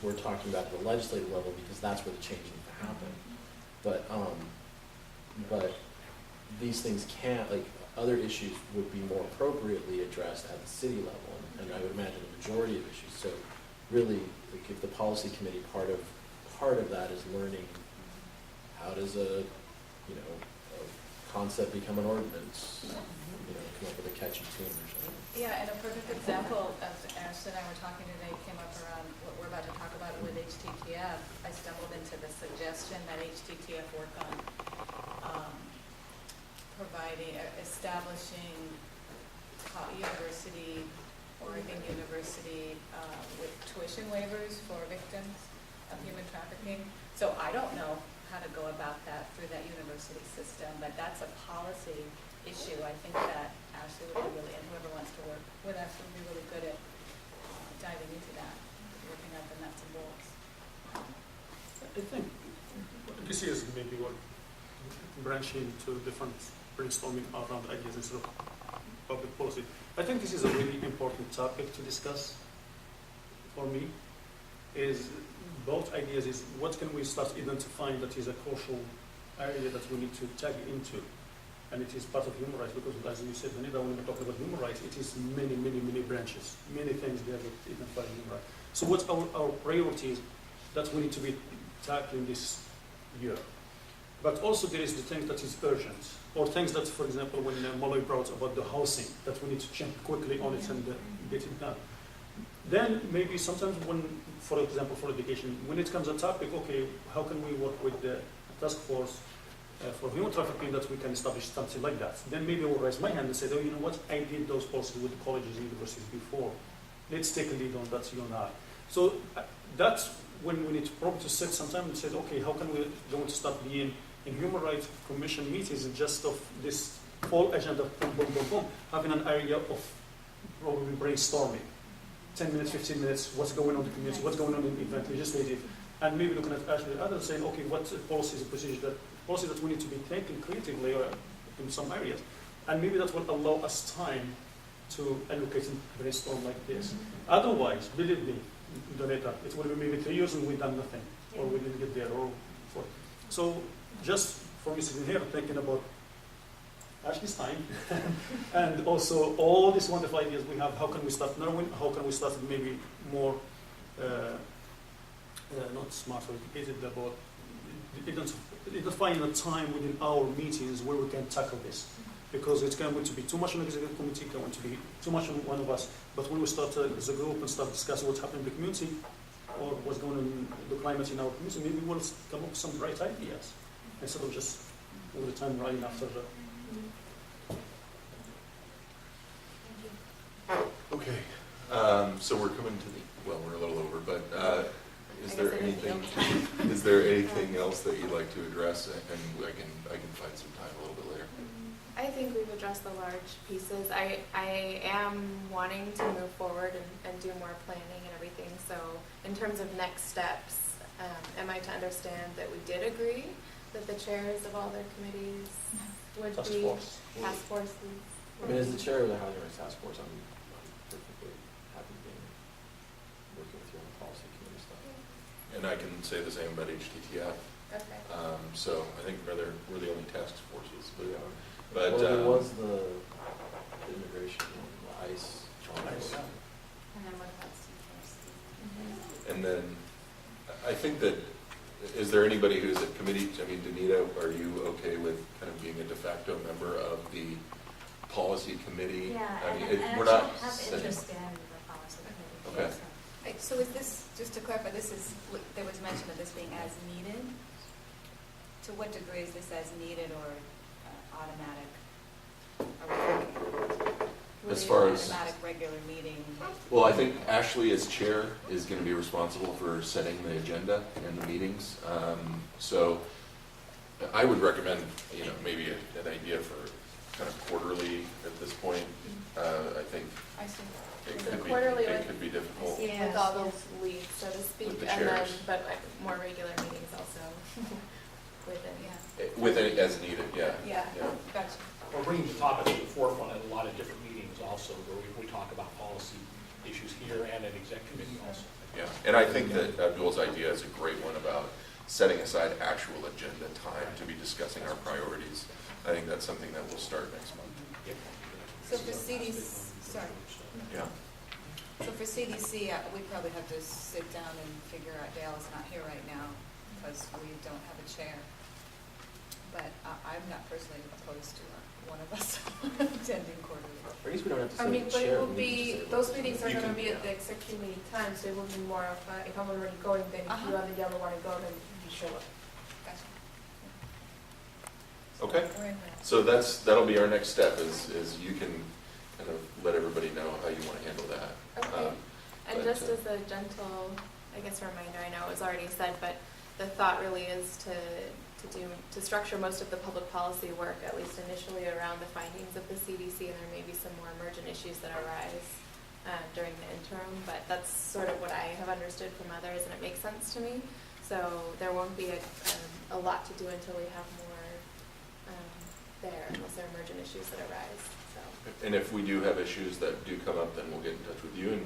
we're talking about at the legislative level because that's where the change needs to happen. But these things can't, like, other issues would be more appropriately addressed at the city level, and I would imagine the majority of issues. So really, like, if the policy committee, part of that is learning how does a concept become an ordinance, come up with a catchy tune or something. Yeah, and a perfect example, as Ashton and I were talking today, came up around what we're about to talk about with HTTF. I stumbled into the suggestion that HTTF work on establishing Oregon University with tuition waivers for victims of human trafficking. So I don't know how to go about that through that university system, but that's a policy issue. I think that Ashley would be and whoever wants to work with us would be really good at diving into that, working out the nuts and bolts. I think this is maybe what branching to different brainstorming around ideas instead of public policy. I think this is a really important topic to discuss for me. Is both ideas is what can we start identifying that is a crucial area that we need to tag into, and it is part of human rights, because as you said, Vanita, when we're talking about human rights, it is many branches, many things there that identify human rights. So what's our priorities that we need to be tackling this year? But also there is the thing that is urgent, or things that, for example, when Molly brought about the housing, that we need to jump quickly on it and get it done. Then maybe sometimes when, for example, for education, when it comes a topic, okay, how can we work with the task force for human trafficking that we can establish something like that? Then maybe I will raise my hand and say, oh, you know what, I did those policies with the colleges and universities before. Let's take a lead on that, you and I. So that's when we need to probably to sit sometime and say, okay, how can we going to start being in Human Rights Commission meetings and just of this whole agenda, boom, boom, boom, boom, having an area of probably brainstorming. 10 minutes, 15 minutes, what's going on in the community, what's going on in the event, legislative, and maybe looking at actually others saying, okay, what policies and procedures that we need to be thinking creatively or in some areas. And maybe that will allow us time to allocate and brainstorm like this. Otherwise, believe me, Doneta, it will be maybe 3 years and we've done nothing, or we didn't get there, or four. So just for me sitting here thinking about Ashley's time, and also all these wonderful ideas we have, how can we start knowing, how can we start maybe more, not smarter, educated about, identifying a time within our meetings where we can tackle this. Because it's going to be too much on the executive committee, going to be too much on one of us. But when we start as a group and start discussing what's happening in the community, or what's going on in the climate in our community, maybe we'll come up with some bright ideas, instead of just all the time running after the... So we're coming to the, well, we're a little over, but is I there guess I didn't anything, feel is there anything else that you'd like to address? And I can find some time a little bit later. I think we've addressed the large pieces. I am wanting to move forward and do more planning and everything. So in terms of next steps, am I to understand that we did agree that the chairs of all their committees would Task be force. task forces? I mean, as the chair of the Housing Rights Task Force, I'm perfectly happy working with you on the policy committee stuff. And I can say the same about HTTF. Okay. So I think we're the only task forces. But, Yeah. but Well, there was the immigration, the ICE. And then what about CPRC? and then I think that, is there anybody who's at committee? I mean, Danita, are you okay with kind of being a de facto member of the policy committee? Yeah, I mean, and I we're actually not have setting- interest in the policy committee. Okay. So is this, just to clarify, this is, there was mention of this being as needed? To what degree is this as needed or automatic? Are we thinking As really far an as- automatic regular meeting? Well, I think Ashley as chair is going to be responsible for setting the agenda and the meetings. So I would recommend, maybe an idea for kind of quarterly at this point. I think I see. it So could be, quarterly it with- could be difficult. Yeah, with all those leads, so to speak, With the and then, chairs. but more regular meetings also within. Yeah, With any, as needed, yeah. yeah, gotcha. We're bringing the topic to the forefront at a lot of different meetings also, where we talk about policy issues here and at exec committee also. Yeah, and I think that Abdul's idea is a great one about setting aside actual agenda time to be discussing our priorities. I think that's something that will start next month. So for CDC, sorry. Yeah. So for CDC, we probably have to sit down and figure out, Dale is not here right now because we don't have a chair. But I'm not personally opposed to one of us attending quarterly. Or at least we don't have to I say mean, the but it chair. will we can just be, say those what- meetings are You gonna can- be at the exec committee time, so it will be more of, if I'm already going, then if Uh-huh. you and the other wanna go, then you show up. Gotcha. Okay. We're in that. So that'll be our next step is you can kind of let everybody know how you want to handle that. Okay. And but, just as a gentle, I guess, reminder, I know it was already said, but the thought really is to structure most of the public policy work, at least initially, around the findings of the CDC, and there may be some more emergent issues that arise during the interim, but that's sort of what I have understood from others, and it makes sense to me. So there won't be a lot to do until we have more there, unless there are emergent issues that arise. So. And if we do have issues that do come up, then we'll get in touch with you and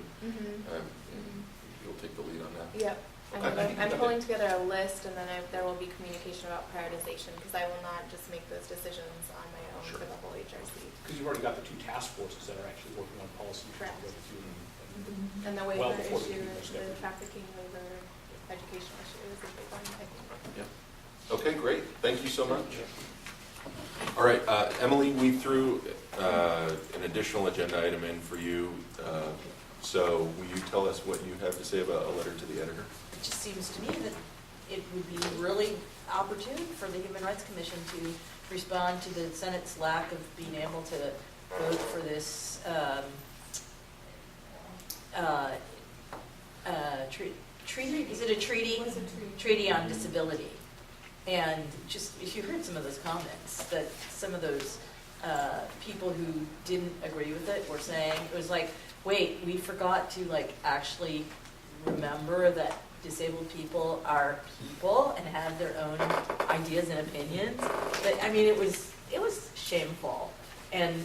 you'll take the lead on that. Yep. Okay. I'm pulling together a list, and then there will be communication about prioritization, because I will not just make those decisions on my own Sure. for the whole HRC. Because you've already got the two task forces that are actually working on policy. Correct. with you and- And the Well waiver before the issue, community the schedule. trafficking waiver, educational issue is a big one, I think. Yeah. Okay, great. Thank you so much. All right, Emily, we threw an additional agenda item in for you. So will you tell us what you have to say about a letter to the editor? It just seems to me that it would be really opportune for the Human Rights Commission to respond to the Senate's lack of being able to vote for this treaty, is it a treaty? What's a treaty? Treaty on disability. And just, if you heard some of those comments, that some of those people who didn't agree with it were saying, it was like, wait, we forgot to actually remember that disabled people are people and have their own ideas and opinions. But, I mean, it was shameful. And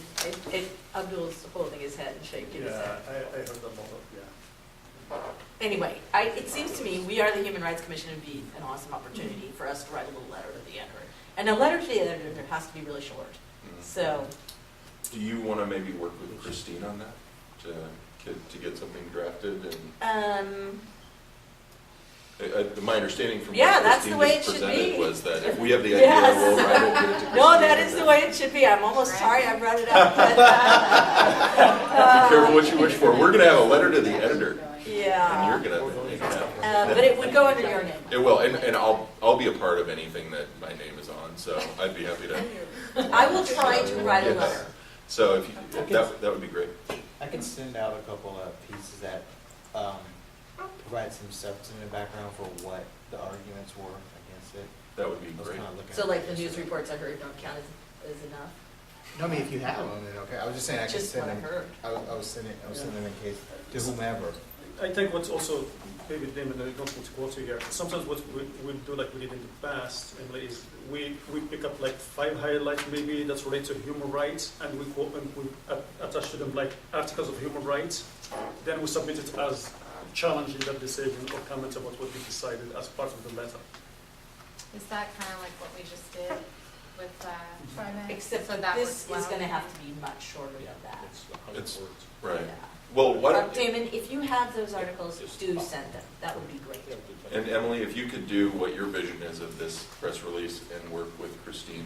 Abdul's holding his head and shaking his head. I heard them all, yeah. Anyway, it seems to me we are the Human Rights Commission. It would be an awesome opportunity for us to write a little letter to the editor. And a letter to the editor has to be really short. So, Do you want to maybe work with Christine on that to get something drafted? And my understanding from yeah, what that's the Christine way just it should presented be. was that if we have the idea, Yes. we'll write it, get it to Christine. no, that is the way it should be. I'm almost sorry I brought it up. But, Be careful what you wish for. We're going to have a letter to the editor, and yeah. you're going to. But it would go under your name. It will, and I'll be a part of anything that my name is on, so I'd be happy to. I will try to write a Yes. letter. So if that would be great. I can send out a couple of pieces that provide some substantive background for what the arguments were against it? That would be I was great. kinda looking So at like the this. news reports I heard don't count as enough? No, I mean, if you have them, then okay. I was just saying I could Just send what I them. heard. I was sending them in case to whomever. I think what's also, maybe Damon, I don't want to quote you here, sometimes what we do like we did in the past, Emily, is we pick up like 5 highlights maybe that's related to human rights, and we attach to them like articles of human rights. Then we submit it as challenging that decision or comments about what we decided as part of the letter. Is that kind of like what we just did with, Primex? Except So that this was is gonna well- have to be much shorter than that. It's, right. Yeah. Well, why don't, Damon, if you have those articles, do send them. That would be great. and Emily, if you could do what your vision is of this press release and work with Christine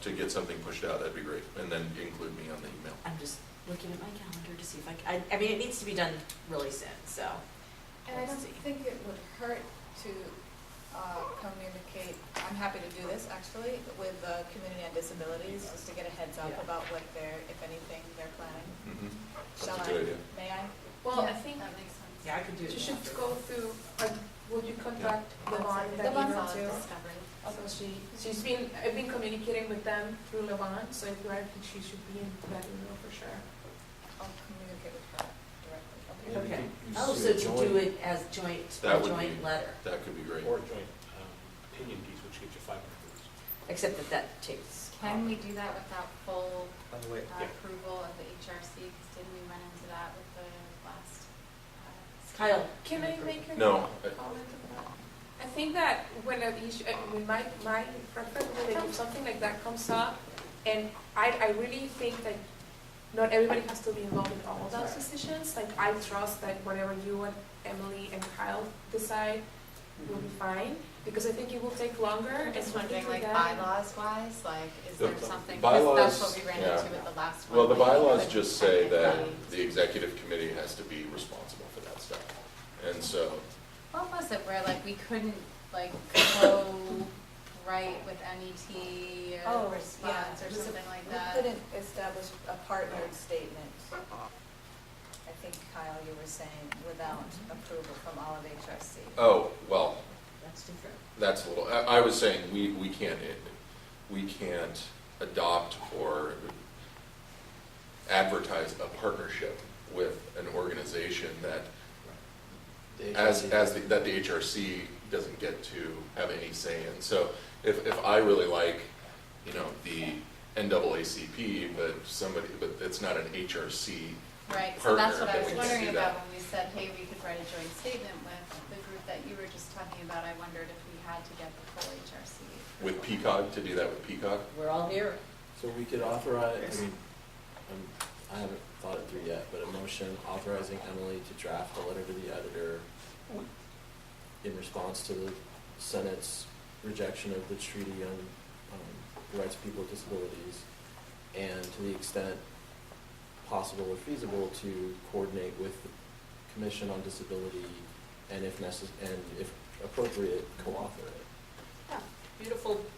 to get something pushed out, that'd be great. And then include me on the email. I'm just looking at my calendar to see if I mean, it needs to be done really soon, so. And I don't let's see. think it would hurt to communicate, I'm happy to do this actually, with the Community on Disabilities, just to get a heads up Yeah. about what they're, if anything, they're planning. Mm-hmm. Shall That's a I? good idea. May I? Well, I Yeah, think that makes sense. Yeah, I could do it. you should after. go through, would you contact Levon in that Levon's email on too? Discovery. Also, I've been communicating with them through Levon, so if you are, I think she should be in that email for sure. I'll communicate with her directly. Okay. Okay. You Oh, see so a to joint- do it as joint, That a would joint be- letter, That could be great. Or a joint opinion piece, which gives you 500 words. except that takes. Can we do that without full By the way, approval of the HRC? Because didn't we run into that with the last? Kyle? Can I make a No. comment on that? I think that when my preference is that if something like that comes up, and I really think that not everybody has to be involved in all of those decisions. Like I trust that whatever you and Emily and Kyle decide will be fine, because I think it will take longer. I'm just and wondering, like that- bylaws wise, like, is The there something, bylaws, because that's what we ran yeah. into with the last one. Well, the like, you bylaws couldn't just say that technically- the executive committee has to be responsible for that stuff. And so, What was it where like we couldn't like co-write with NET Oh, or yeah, response or it was a- something like we that? couldn't establish a partnered statement. I think, Kyle, you were saying, without approval from all of HRC. oh, well, That's different. that's a little, I was saying, we can't adopt or advertise a partnership with an organization that that the HRC doesn't get to have any say in. So if I really like, the NAACP, but it's not an HRC Right, so that's what I partner, was then we wondering can do about that. when we said, hey, we could write a joint statement with the group that you were just talking about. I wondered if we had to get the full HRC. With PCOG, to do that with PCOG? We're all here. So we could authorize, I haven't thought it through yet, but a motion authorizing Emily to draft a letter to the editor in response to the Senate's rejection of the Treaty on the Rights of People with Disabilities, and to the extent possible or feasible to coordinate with the Commission on Disability, and if appropriate, co-author it. Yeah,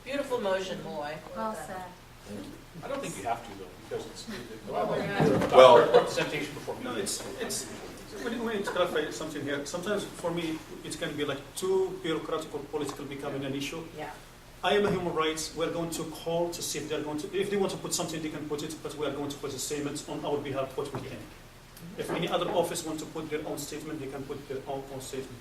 beautiful motion, Malloy. Well said. Thank you. I don't think you have to though, because it's. Well- Representation before. No, it's, we need to clarify something here. Sometimes for me, it can be like too bureaucratic or political becoming an issue. Yeah. I am a human rights. We're going to call to see if they're going to, if they want to put something, they can put it, but we are going to put a statement on our behalf what we think. If any other office want to put their own statement, they can put their own statement.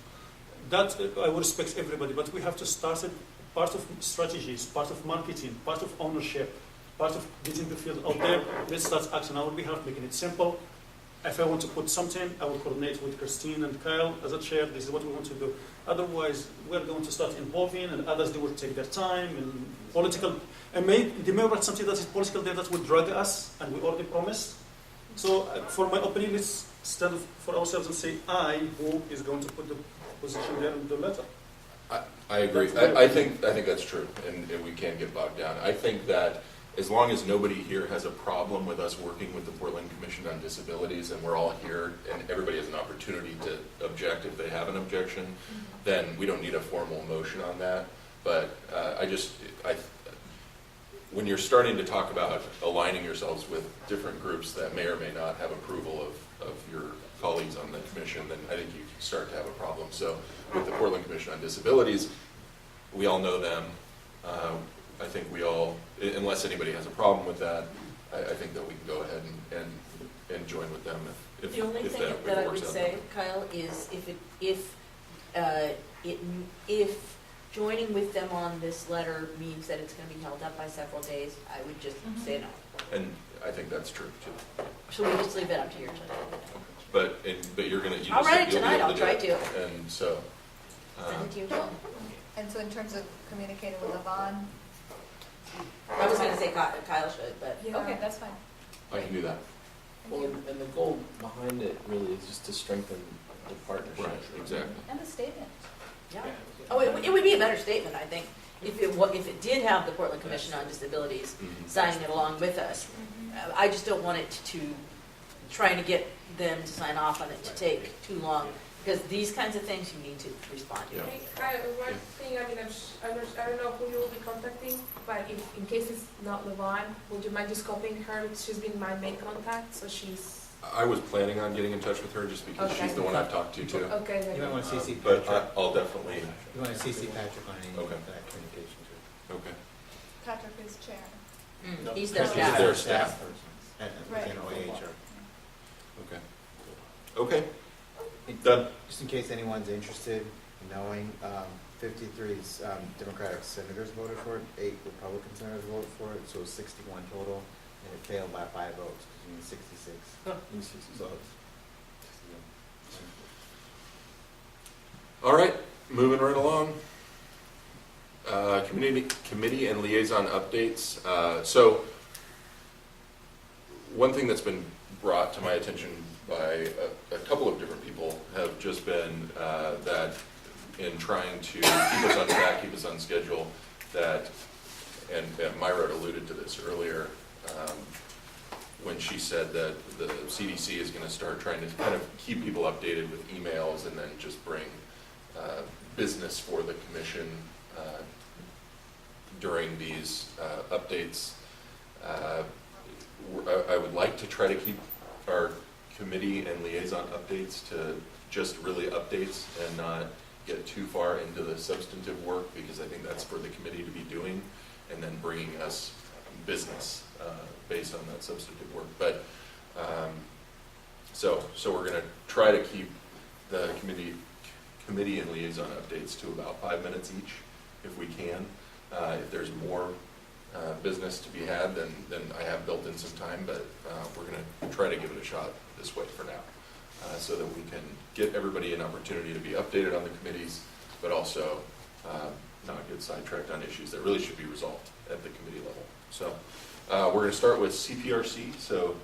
That I will respect everybody, but we have to start it. Part of strategies, part of marketing, part of ownership, part of getting the field out there. Let's start acting on our behalf, making it simple. If I want to put something, I will coordinate with Christine and Kyle as a chair. This is what we want to do. Otherwise, we're going to start involving, and others, they will take their time and political. And they may write something that is political there that will drag us, and we already promised. So, for my opinion, let's stand for ourselves and say, who is going to put the position there in the letter. I agree. I think that's true, and we can't get bogged down. I think that as long as nobody here has a problem with us working with the Portland Commission on Disabilities, and we're all here, and everybody has an opportunity to object if they have an objection, then we don't need a formal motion on that. But when you're starting to talk about aligning yourselves with different groups that may or may not have approval of your colleagues on the commission, then I think you start to have a problem. So with the Portland Commission on Disabilities, we all know them. I think we all, unless anybody has a problem with that, I think that we can go ahead and join with them if The only if thing that that I works would out. say, Kyle, is if joining with them on this letter means that it's gonna be held up by several days, I would just say no. And I think that's true too. So we just leave it up to your judgment. But you're gonna, you I'll just, write it you'll be tonight, able I'll to try do it. And so, Send it to you, Joel. And so in terms of communicating with Yvonne, I was gonna say Kyle should, but. Yeah. okay, that's fine. I can do that. Well, and the goal behind it really is just to strengthen the partnership. Right, exactly. And a statement. Yeah. Oh, it would be a better statement, I think, if it did have the Portland Commission on Disabilities Mhm. signing it along with us. I just don't want it to, trying to get them to sign off on it to take too long, because these kinds of things you need to respond to. Yeah. One thing, I mean, I don't know who you will be contacting, but if, in case it's not Levon, would you mind just copying her? She's been my main contact, so she's, I was planning on getting in touch with her just because Okay. she's the one I've talked to too. okay, then. You might want to CC But Patrick. I'll definitely, You want to CC Patrick on any of Okay. that communication too. okay. Patrick is chair. He's their He's staff. their staff. person Right. within OAHR. Okay. Okay. Done. Just in case anyone's interested in knowing, 53 Democratic senators voted for it, 8 Republican senators voted for it, so it was 61 total, and it failed by 5 votes, because you need 66. votes. All right, moving right along. Committee and liaison updates. So one thing that's been brought to my attention by a couple of different people have just been that in trying to keep us on track, keep us on schedule, that, and Myra alluded to this earlier, when she said that the CDC is going to start trying to kind of keep people updated with emails and then just bring business for the commission during these updates. I would like to try to keep our committee and liaison updates to just really updates and not get too far into the substantive work, because I think that's for the committee to be doing and then bringing us business based on that substantive work. But so we're going to try to keep the committee and liaison updates to about 5 minutes each if we can. If there's more business to be had, then I have built in some time, but we're going to try to give it a shot this way for now, so that we can get everybody an opportunity to be updated on the committees, but also not get sidetracked on issues that really should be resolved at the committee level. So we're going to start with CPRC. So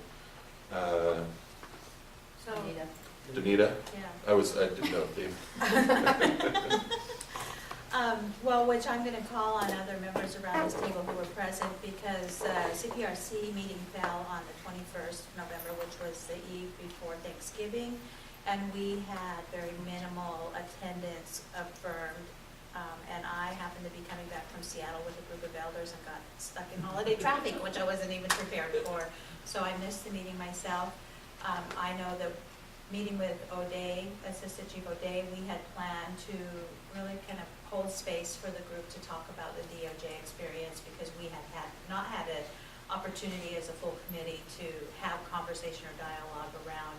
Danita. Yeah. I didn't know, Dave. Well, which I'm going to call on other members around this table who were present, because CPRC meeting fell on the 21st of November, which was the eve before Thanksgiving, and we had very minimal attendance affirmed. And I happened to be coming back from Seattle with a group of elders and got stuck in holiday traffic, which I wasn't even prepared for. So I missed the meeting myself. I know that meeting with O'Day, Assistant Chief O'Day, we had planned to really kind of hold space for the group to talk about the DOJ experience, because we had not had an opportunity as a full committee to have conversation or dialogue around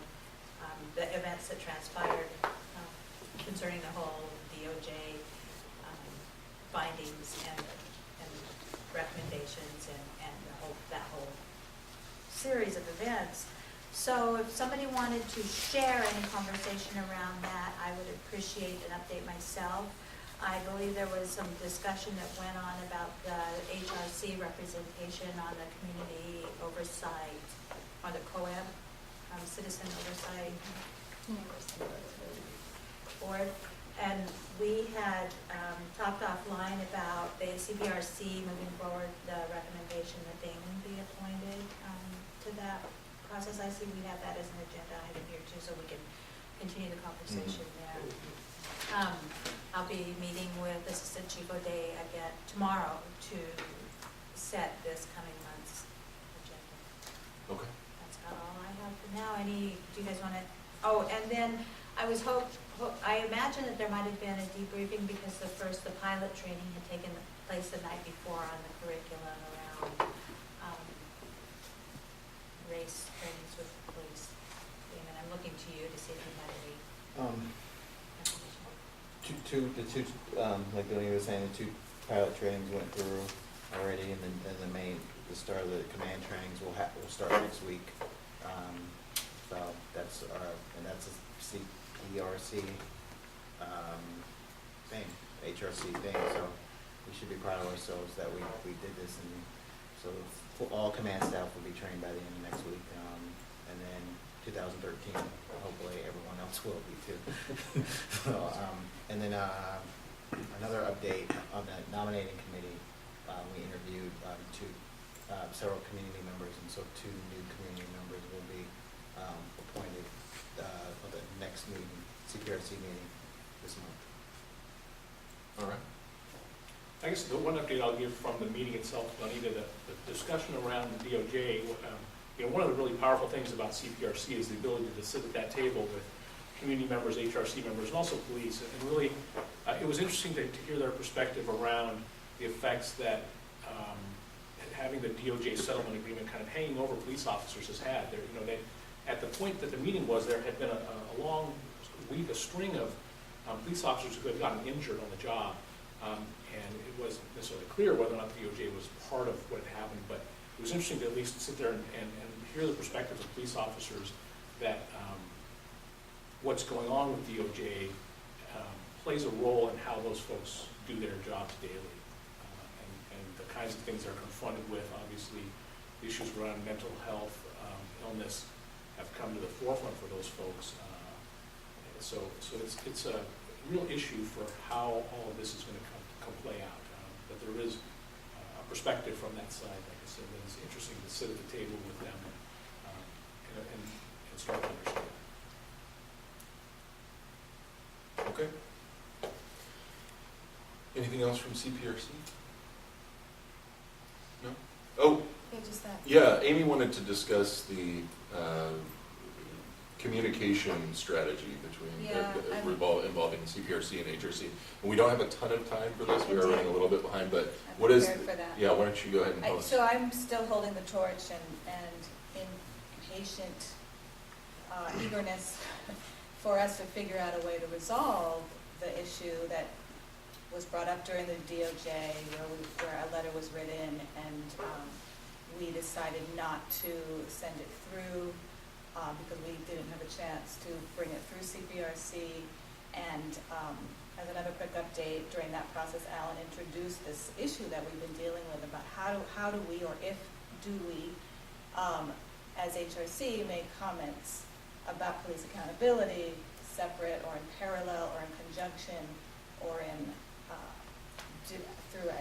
the events that transpired concerning the whole DOJ findings and recommendations and that whole series of events. So if somebody wanted to share any conversation around that, I would appreciate an update myself. I believe there was some discussion that went on about the HRC representation on the community oversight, or the COAB, Citizen Oversight Board. And we had talked offline about the CPRC moving forward, the recommendation that Damon be appointed to that process. I see we have that as an agenda item here too, so we can continue the conversation there. I'll be meeting with Assistant Chief O'Day again tomorrow to set this coming month's agenda. Okay. That's about all I have for now. Do you guys want to, oh, and then I imagine that there might have been a debriefing because the pilot training had taken place the night before on the curriculum around race trainings with the police. And I'm looking to you to see if you had any information. Like Billy was saying, the two pilot trainings went through already, and then the start of the command trainings will start next week. So that's a CPRC thing, HRC thing. So we should be proud of ourselves that we did this, and so all command staff will be trained by the end of next week, and then 2013, hopefully everyone else will be too. So, and then another update on the nominating committee, we interviewed several community members, and so 2 new community members will be appointed for the next meeting, CPRC meeting this month. All right. I guess the one update I'll give from the meeting itself, Juanita, the discussion around the DOJ, one of the really powerful things about CPRC is the ability to sit at that table with community members, HRC members, and also police. And really, it was interesting to hear their perspective around the effects that having the DOJ settlement agreement kind of hanging over police officers has had. At the point that the meeting was, there had been a long week, a string of police officers who had gotten injured on the job. And it wasn't necessarily clear whether or not the DOJ was part of what had happened, but it was interesting to at least sit there and hear the perspectives of police officers that what's going on with DOJ plays a role in how those folks do their jobs daily. And the kinds of things they're confronted with, obviously, the issues around mental health, illness have come to the forefront for those folks. So it's a real issue for how all of this is going to come play out. But there is a perspective from that side, like I said, that it's interesting to sit at the table with them and start to understand. Okay. Anything else from CPRC? No? Oh, Yeah, just that. yeah, Amy wanted to discuss the communication strategy between involving CPRC and HRC. And we don't have a ton of time for this. We are running a little bit behind, but what is? For that. Yeah, why don't you go ahead and tell us? So I'm still holding the torch and impatient eagerness for us to figure out a way to resolve the issue that was brought up during the DOJ, where a letter was written, and we decided not to send it through because we didn't have a chance to bring it through CPRC. And as another quick update, during that process, Alan introduced this issue that we've been dealing with about how do we, or if do we, as HRC, make comments about police accountability separate or in parallel or in conjunction or in through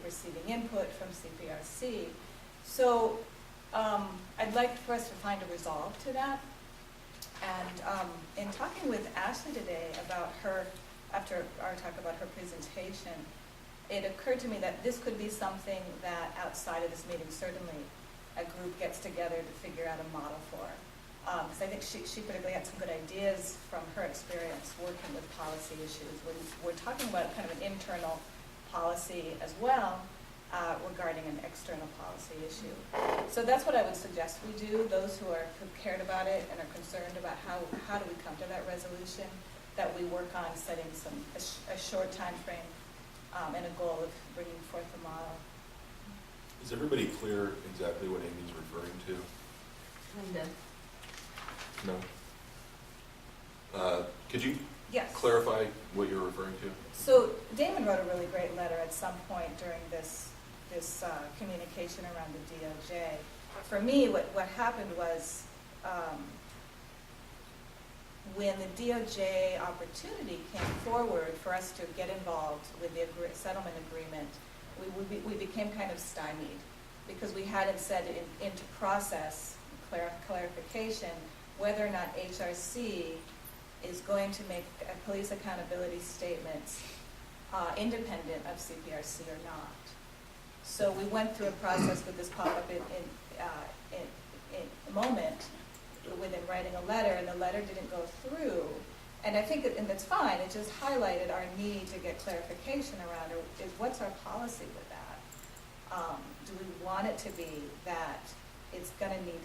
receiving input from CPRC. So I'd like for us to find a resolve to that. And in talking with Ashley today about after our talk about her presentation, it occurred to me that this could be something that outside of this meeting, certainly a group gets together to figure out a model for. Because I think she particularly had some good ideas from her experience working with policy issues. We're talking about kind of an internal policy as well regarding an external policy issue. So that's what I would suggest we do, those who cared about it and are concerned about how do we come to that resolution, that we work on setting a short time frame and a goal of bringing forth a model. Is everybody clear exactly what Amy's referring to? Kind of. No? Could you Yes. clarify what you're referring to? So Damon wrote a really great letter at some point during this communication around the DOJ. For me, what happened was when the DOJ opportunity came forward for us to get involved with the settlement agreement, we became kind of stymied because we hadn't set it into process, clarification, whether or not HRC is going to make police accountability statements independent of CPRC or not. So we went through a process with this pop-up in a moment within writing a letter, and the letter didn't go through. And I think, and that's fine, it just highlighted our need to get clarification around it, is what's our policy with that? Do we want it to be that it's gonna need,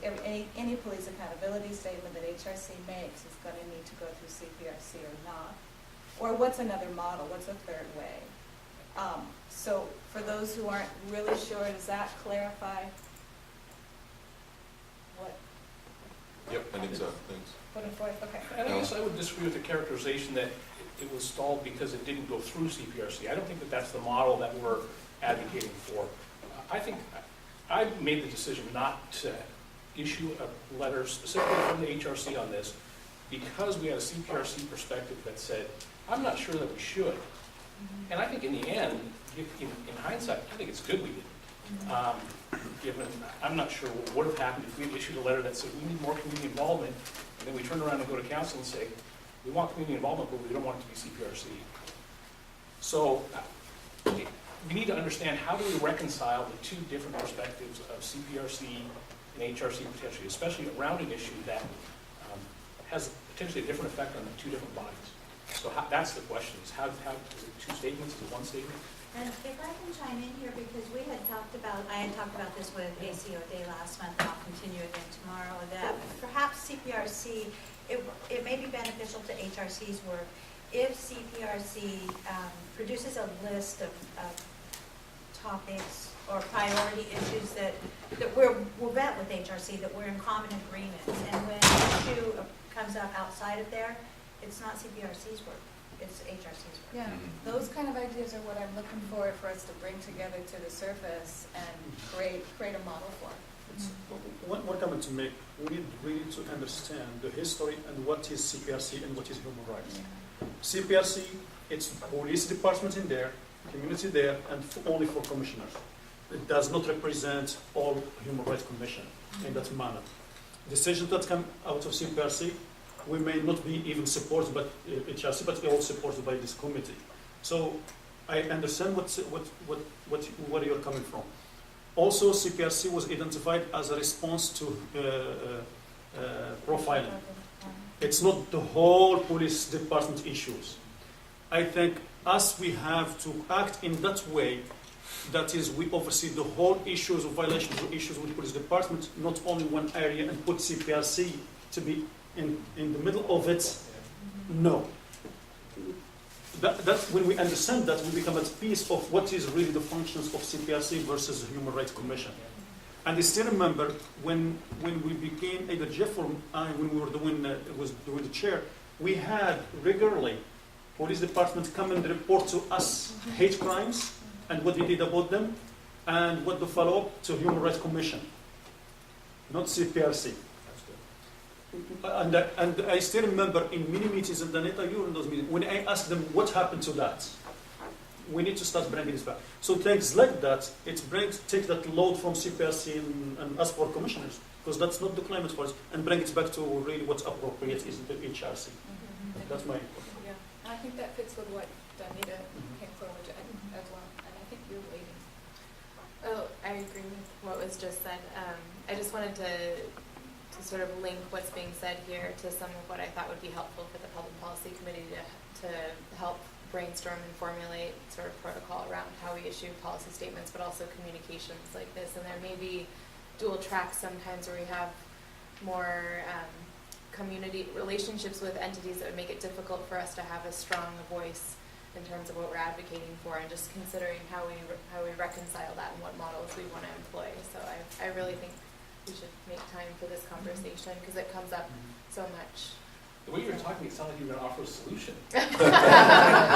any police accountability statement that HRC makes is gonna need to go through CPRC or not? Or what's another model, what's a third way? So for those who aren't really sure, does that clarify what? Yep, I think so, thanks. Putting forth, okay. And I guess I would disagree with the characterization that it was stalled because it didn't go through CPRC. I don't think that that's the model that we're advocating for. I think I made the decision not to issue a letter specifically from the HRC on this because we had a CPRC perspective that said, I'm not sure that we should. And I think in the end, in hindsight, I think it's good we didn't. Given, I'm not sure what would have happened if we had issued a letter that said we need more community involvement, and then we turn around and go to council and say, we want community involvement, but we don't want it to be CPRC. So we need to understand, how do we reconcile the two different perspectives of CPRC and HRC potentially, especially around an issue that has potentially a different effect on the two different bodies. So that's the question, is how is it two statements, is it one statement? And if I can chime in here, because I had talked about this with ACO Day last month, and I'll continue again tomorrow, that perhaps CPRC, it may be beneficial to HRC's work if CPRC produces a list of topics or priority issues that we'll vet with HRC, that we're in common agreements. And when an issue comes up outside of there, it's not CPRC's work, it's HRC's work. Yeah, those kind of ideas are what I'm looking for us to bring together to the surface and create a model for. One comment to make, we need really to understand the history and what is CPRC and what is human rights. CPRC, it's police department in there, community there, and only for commissioners. It does not represent all human rights commission in that manner. Decisions that come out of CPRC, we may not be even supported by HRC, but all supported by this committee. So I understand where you're coming from. Also, CPRC was identified as a response to profiling. It's not the whole police department issues. I think we have to act in that way, that is, we oversee the whole issues of violations or issues with the police department, not only one area, and put CPRC to be in the middle of it. No. That's when we understand that, we become at peace of what is really the functions of CPRC versus the Human Rights Commission. And I still remember when we became, either Jeff or I, when we were doing the chair, we had regularly police department come and report to us hate crimes and what we did about them, and what the follow-up to Human Rights Commission, not CPRC. And I still remember in many meetings, and Danita, you were in those meetings, when I asked them what happened to that, we need to start bringing this back. So things like that, take that load from CPRC and ask for commissioners, because that's not the climate for us, and bring it back to really what's appropriate is the HRC. That's my input. Yeah, and I think that fits with what Danita came forward to as well, and I think you're waiting. Oh, I agree with what was just said. I just wanted to sort of link what's being said here to some of what I thought would be helpful for the Public Policy Committee to help brainstorm and formulate sort of protocol around how we issue policy statements, but also communications like this. And there may be dual tracks sometimes where we have more community relationships with entities that would make it difficult for us to have a strong voice in terms of what we're advocating for, and just considering how we reconcile that and what models we want to employ. So I really think we should make time for this conversation because it comes up so much. The way you were talking, it sounded like you were going to offer a solution. Well,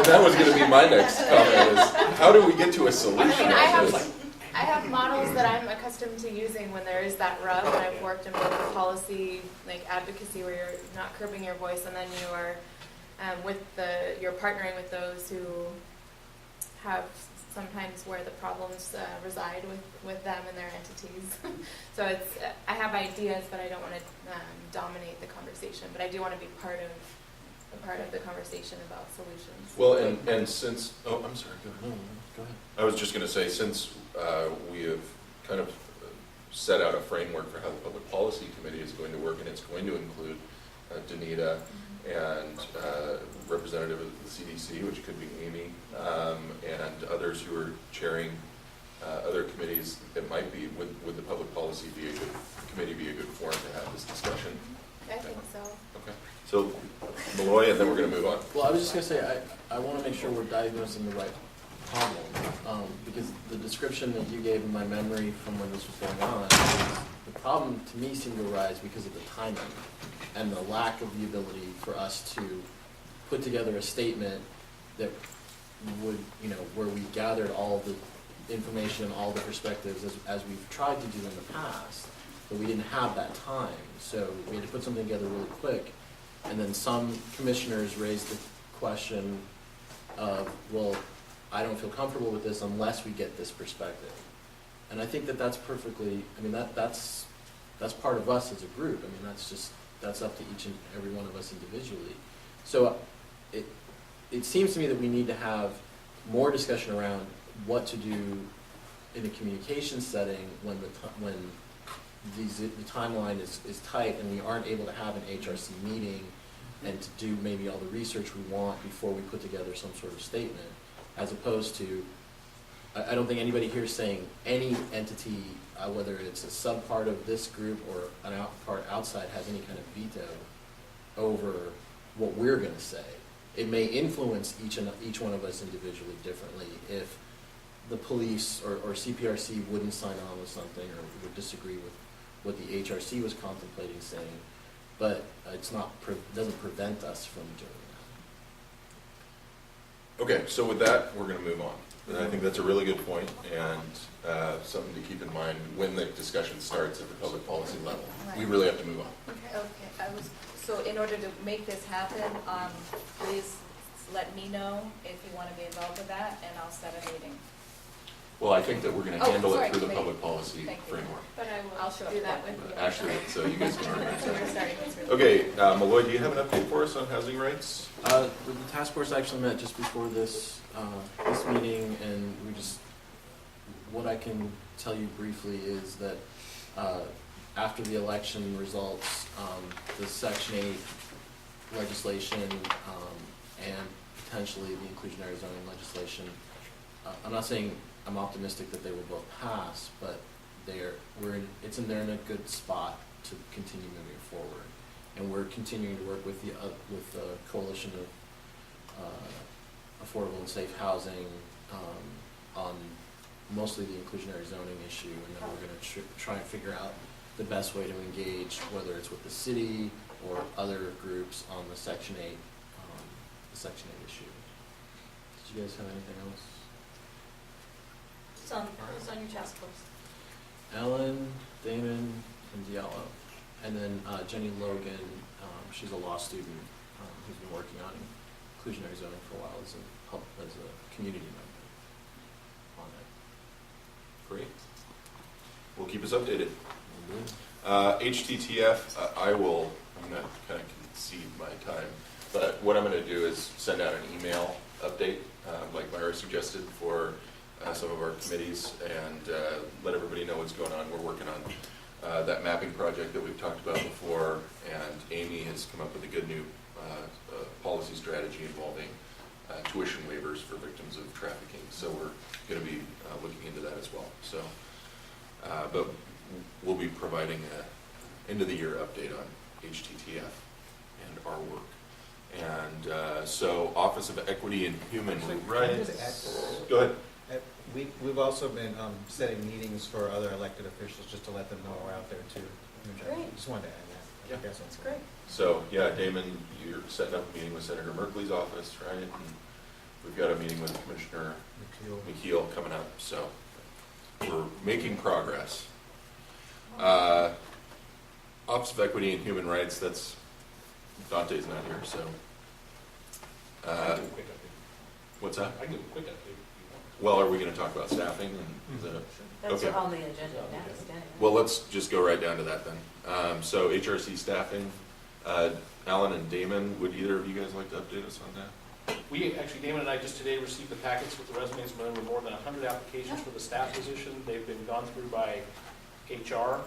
that was going to be my next comment, is how do we get to a solution? I have models that I'm accustomed to using when there is that rub, and I've worked in both policy, like advocacy, where you're not curbing your voice, and then you are you're partnering with those who have sometimes where the problems reside with them and their entities. So I have ideas, but I don't want to dominate the conversation. But I do want to be part of a part of the conversation about solutions. Well, and since, oh, I'm sorry, go ahead. No, go ahead. I was just going to say, since we have kind of set out a framework for how the Public Policy Committee is going to work, and it's going to include Danita and representative of the CDC, which could be Amy, and others who are chairing other committees, it might be, would the Public Policy Committee be a good forum to have this discussion? I think so. Okay. So, Malloy, and then we're going to move on. Well, I was just going to say, I want to make sure we're diagnosing the right problem, because the description that you gave in my memory from when this was going on, the problem to me seemed to arise because of the timing and the lack of the ability for us to put together a statement that would, where we gathered all the information, all the perspectives as we've tried to do in the past, but we didn't have that time. So we had to put something together really quick. And then some commissioners raised the question of, well, I don't feel comfortable with this unless we get this perspective. And I think that that's perfectly, that's part of us as a group. That's up to each and every one of us individually. So it seems to me that we need to have more discussion around what to do in a communication setting when the timeline is tight and we aren't able to have an HRC meeting and to do maybe all the research we want before we put together some sort of statement, as opposed to, I don't think anybody here is saying any entity, whether it's a subpart of this group or an part outside, has any kind of veto over what we're going to say. It may influence each one of us individually differently if the police or CPRC wouldn't sign on with something or would disagree with what the HRC was contemplating saying, but doesn't prevent us from doing that. Okay, so with that, we're going to move on. And I think that's a really good point and something to keep in mind when the discussion starts at the public policy level. We really have to move on. Okay, so in order to make this happen, please let me know if you want to be involved with that, and I'll set a meeting. Well, I think that we're going to handle it through the public policy framework. But I'll show do that up. with you. Actually, so you guys can organize So we're that. starting this really Okay, Malloy, do you have an update for us on housing rights? The task force actually met just before this meeting, and what I can tell you briefly is that after the election results, the Section 8 legislation and potentially the inclusionary zoning legislation, I'm not saying I'm optimistic that they will both pass, but they're in a good spot to continue moving forward. And we're continuing to work with the coalition of affordable and safe housing on mostly the inclusionary zoning issue, and then we're going to try and figure out the best way to engage, whether it's with the city or other groups on the Section 8 issue. Did you guys have anything else? Who's on your task force? Ellen, Damon, and Diallo. And then Jenny Logan, she's a law student who's been working on inclusionary zoning for a while as a community member on it. Great. We'll keep us updated. HTTF, I'm going to kind of concede my time, but what I'm going to do is send out an email update, like Myra suggested, for some of our committees and let everybody know what's going on. We're working on that mapping project that we've talked about before, and Amy has come up with a good new policy strategy involving tuition waivers for victims of trafficking. So we're going to be looking into that as well. So, but we'll be providing an end-of-the-year update on HTTF and our work. And so, Office of Equity and Human Rights. Go ahead. We've also been setting meetings for other elected officials just to let them know we're out there too. Great. Just wanted to add that. Yeah. That's great. So, yeah, Damon, you're setting up a meeting with Senator Merkley's office, right? And we've got a meeting with Commissioner McKeel coming up. So, we're making progress. Office of Equity and Human Rights, that's, Dante's not here, so. I can do a quick update. What's that? I can do a quick update. Well, are we going to talk about staffing? And is that That's okay. on the agenda next. Well, let's just go right down to that then. So HRC staffing, Alan and Damon, would either of you guys like to update us on that? We, actually, Damon and I just today received the packets with the resumes, there were more than 100 applications for the staff position. They've been gone through by HR,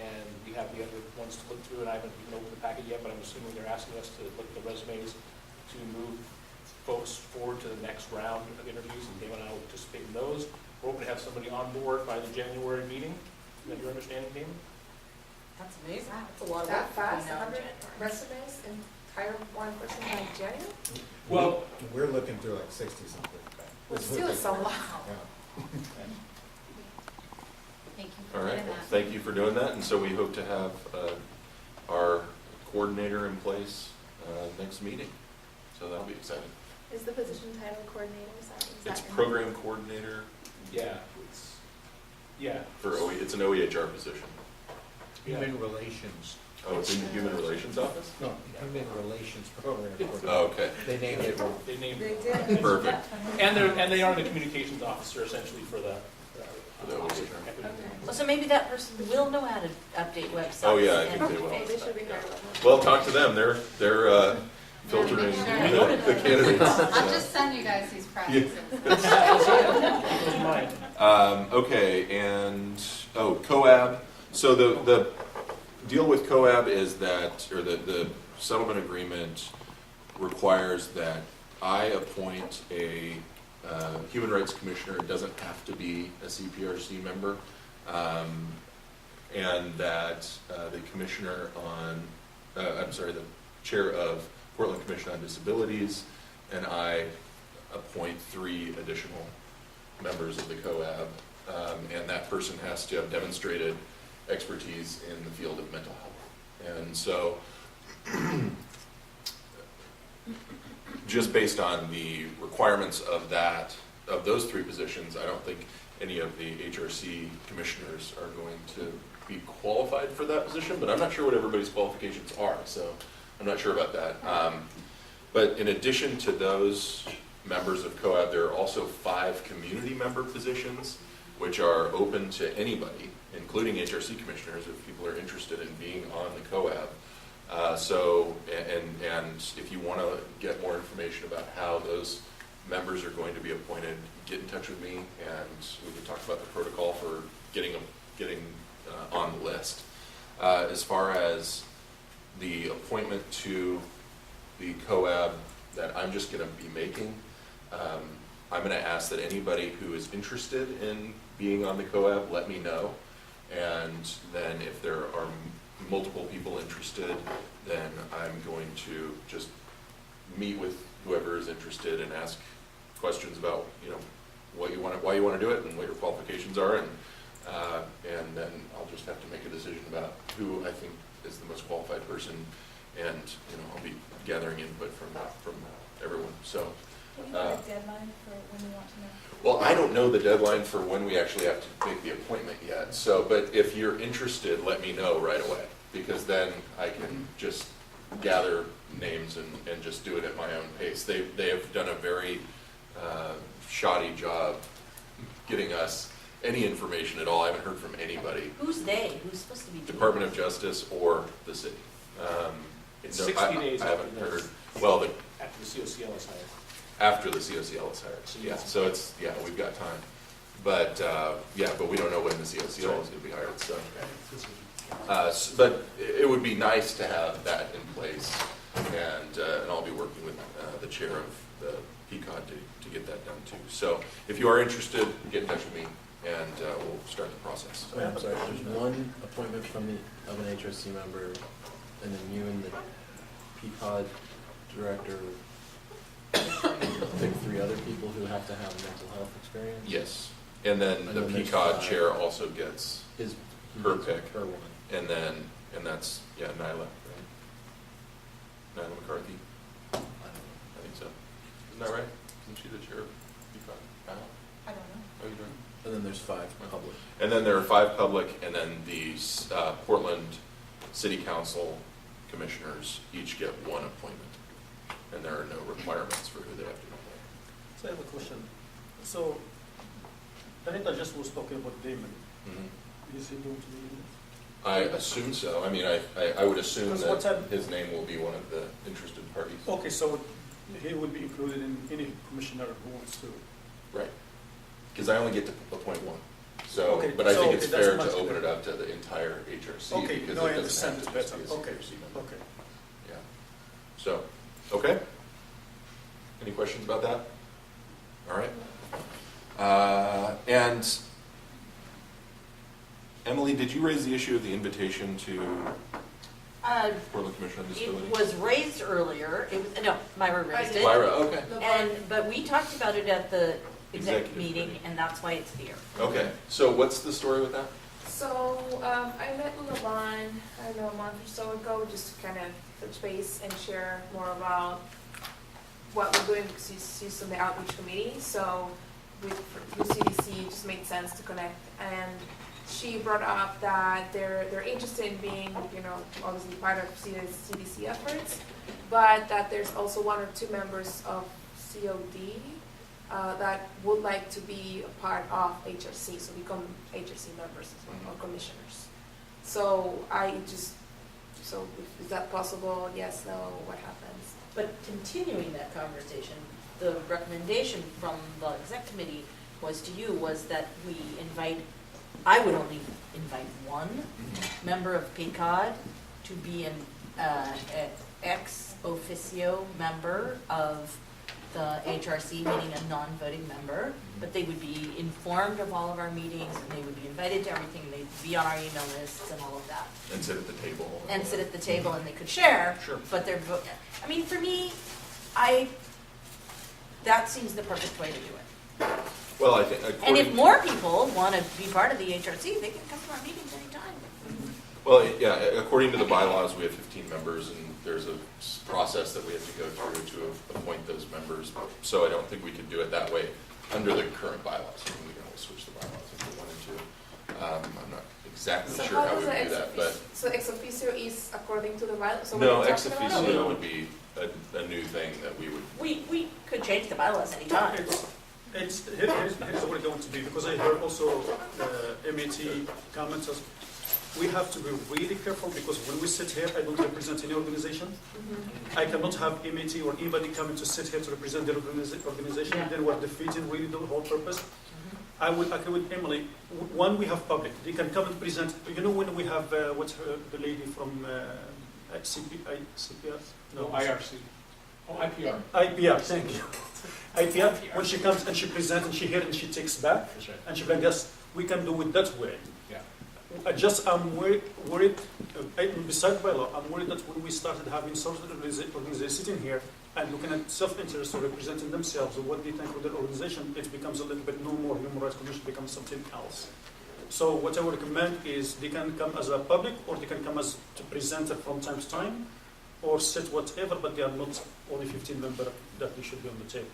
and we have the other ones to look through, and I haven't even opened the packet yet, but I'm assuming they're asking us to look at the resumes to move folks forward to the next round of interviews, and Damon and I will participate in those. We're hoping to have somebody on board by the January meeting. Is that your understanding, Damon? That's amazing. That's a lot of That work fast, between now and 100 January. resumes and hire one person by January? Well, We're looking through like 60 something. Well, still, it's a lot. Yeah. Thank you All for right, doing well, that. thank you for doing that, and so we hope to have our coordinator in place next meeting, so that'll be exciting. Is the position title coordinator? Is that It's in- program coordinator yeah, for it's an OEHR position. Human relations. Oh, it's in the Human Relations Office? No, human relations program. Oh, okay. They named it. They named They it. did. Perfect. And they are the communications officer essentially for the The OEHR. Well, so maybe that person will know how to update websites. Oh, yeah, I and- think they will. Maybe they should be hired. Well, talk to them, they're filtering make sure. the candidates. I'll just send you guys these prizes. Okay, and, COAB. So the deal with COAB is that, or the settlement agreement requires that I appoint a human rights commissioner. It doesn't have to be a CPRC member. And that the commissioner on, the chair of Portland Commission on Disabilities, and I appoint 3 additional members of the COAB. And that person has to have demonstrated expertise in the field of mental health. And so, just based on the requirements of those 3 positions, I don't think any of the HRC commissioners are going to be qualified for that position, but I'm not sure what everybody's qualifications are, so I'm not sure about that. But in addition to those members of COAB, there are also 5 community member positions, which are open to anybody, including HRC commissioners, if people are interested in being on the COAB. And if you want to get more information about how those members are going to be appointed, get in touch with me, and we can talk about the protocol for getting on the list. As far as the appointment to the COAB that I'm just going to be making, I'm going to ask that anybody who is interested in being on the COAB, let me know. And then if there are multiple people interested, then I'm going to just meet with whoever is interested and ask questions about, what you want, why you want to do it, and what your qualifications are, and then I'll just have to make a decision about who I think is the most qualified person, and I'll be gathering input from everyone. So. Do you have a deadline for when you want to know? Well, I don't know the deadline for when we actually have to make the appointment yet. So, but if you're interested, let me know right away, because then I can just gather names and just do it at my own pace. They have done a very shoddy job getting us any information at all. I haven't heard from anybody. Who's they? Who's supposed to be doing Department of this? Justice or the city. It's No, 60 days I after haven't the- heard. Well, After the COCL is hired. after the COCL is hired. Yeah, so we've got time. But, but we don't know when the COCL is going to be hired, so. But it would be nice to have that in place, and I'll be working with the chair of the PCOD to get that done too. So if you are interested, get in touch with me, and we'll start the process. I'm sorry, there's one appointment of an HRC member, and then you and the PCOD director pick 3 other people who have to have mental health experience? Yes, and then the there's PCOD 5. chair also gets her pick, Her one. and that's, Nyla, right? Nyla McCarthy, I don't know. I think so. Isn't that right? Isn't she the chair of PCOD? I don't know. Oh, you don't? And then there's 5 public. And then there are 5 public, and then the Portland City Council commissioners each get 1 appointment. And there are no requirements for who they have to appoint. So I have a question. So, Anita just was talking about Damon. Mm-hmm. Is he going to be in I assume so. I mean, I would assume Because what that time- his name will be one of the interested parties. Okay, so he would be included in any commissioner who wants to. Right. Because I only get to appoint one. So, Okay, but I think so, it's okay, that's fair much to open better. it up to the entire HRC. Okay, because no, it I doesn't understand have it's to just better. be a Okay, CRC member. okay. Yeah. So, okay. Any questions about that? All right. And Emily, did you raise the issue of the invitation to Portland Commission on Disabilities? It was raised earlier, it was, no, Myra raised it. Myra, okay. But we talked about it at the exec Executive meeting, committee. and that's why it's here. Okay. So what's the story with that? So I met with Levon, I don't know, a month or so ago, just to kind of touch base and share more about what we're doing, because she's on the outreach committee. So with CDC, it just made sense to connect. And she brought up that they're interested in being, obviously part of CDC efforts, but that there's also 1 or 2 members of COD that would like to be a part of HRC, so become HRC members as well, or commissioners. So is that possible? Yes, no, what happens? But continuing that conversation, the recommendation from the exec committee was that we I would only invite one member of PCOD to be an ex officio member of the HRC, meaning a non-voting member, but they would be informed of all of our meetings, and they would be invited to everything, they'd be on our email lists and all of that. And sit at the table. And sit at the table, and they could share. Sure. But I mean, for me, that seems the perfect way to do it. Well, I think. And if more people want to be part of the HRC, they can come to our meetings anytime. Well, yeah, according to the bylaws, we have 15 members, and there's a process that we have to go through to appoint those members. So I don't think we could do it that way under the current bylaws. I mean, we can always switch the bylaws if we wanted to. I'm not exactly So sure how does we would the do that, but So ex officio is according to the bylaws? So no, what you're ex talking about? officio would be a new thing that we would. We could change the bylaws anytime. Here's what it's going to be, because I heard also MAT comments. We have to be really careful, because when we sit here, I don't represent any organization. I cannot have MAT or anybody coming to sit here to represent their organization, and then we're defeating really the whole purpose. I would agree with Emily. One, we have public. They can come and present. When we have, the lady from CPR? No, IRC. Oh, IPR. IPR, thank you. IPR, when she comes and she presents and she hears and she takes back, That's right. and she's like, yes, we can do it that way. Yeah. I'm worried, besides by law, I'm worried that when we started having social organizations sitting here and looking at self-interest or representing themselves or what they think of their organization, it becomes a little bit no more. Human Rights Commission becomes something else. So what I would recommend is they can come as a public, or they can come as to present it from time to time, or sit whatever, but they are not only 15 members that they should be on the table.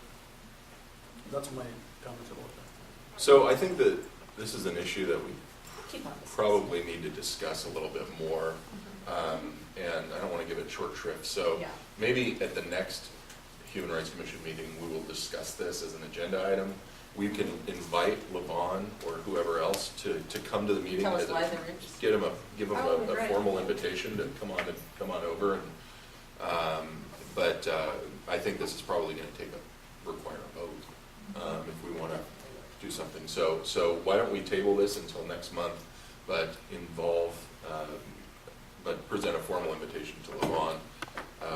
That's my comment about that. So I think that this is an issue that we Keep on this. probably need to discuss a little bit more, and I don't want to give it short shrift. So Yeah. maybe at the next Human Rights Commission meeting, we will discuss this as an agenda item. We can invite Levon or whoever else to come to the meeting. Tell us why they're interested. Give them Oh, a great. formal invitation to come on over. And but I think this is probably going to require a vote if we want to do something. So why don't we table this until next month, but but present a formal invitation to Levon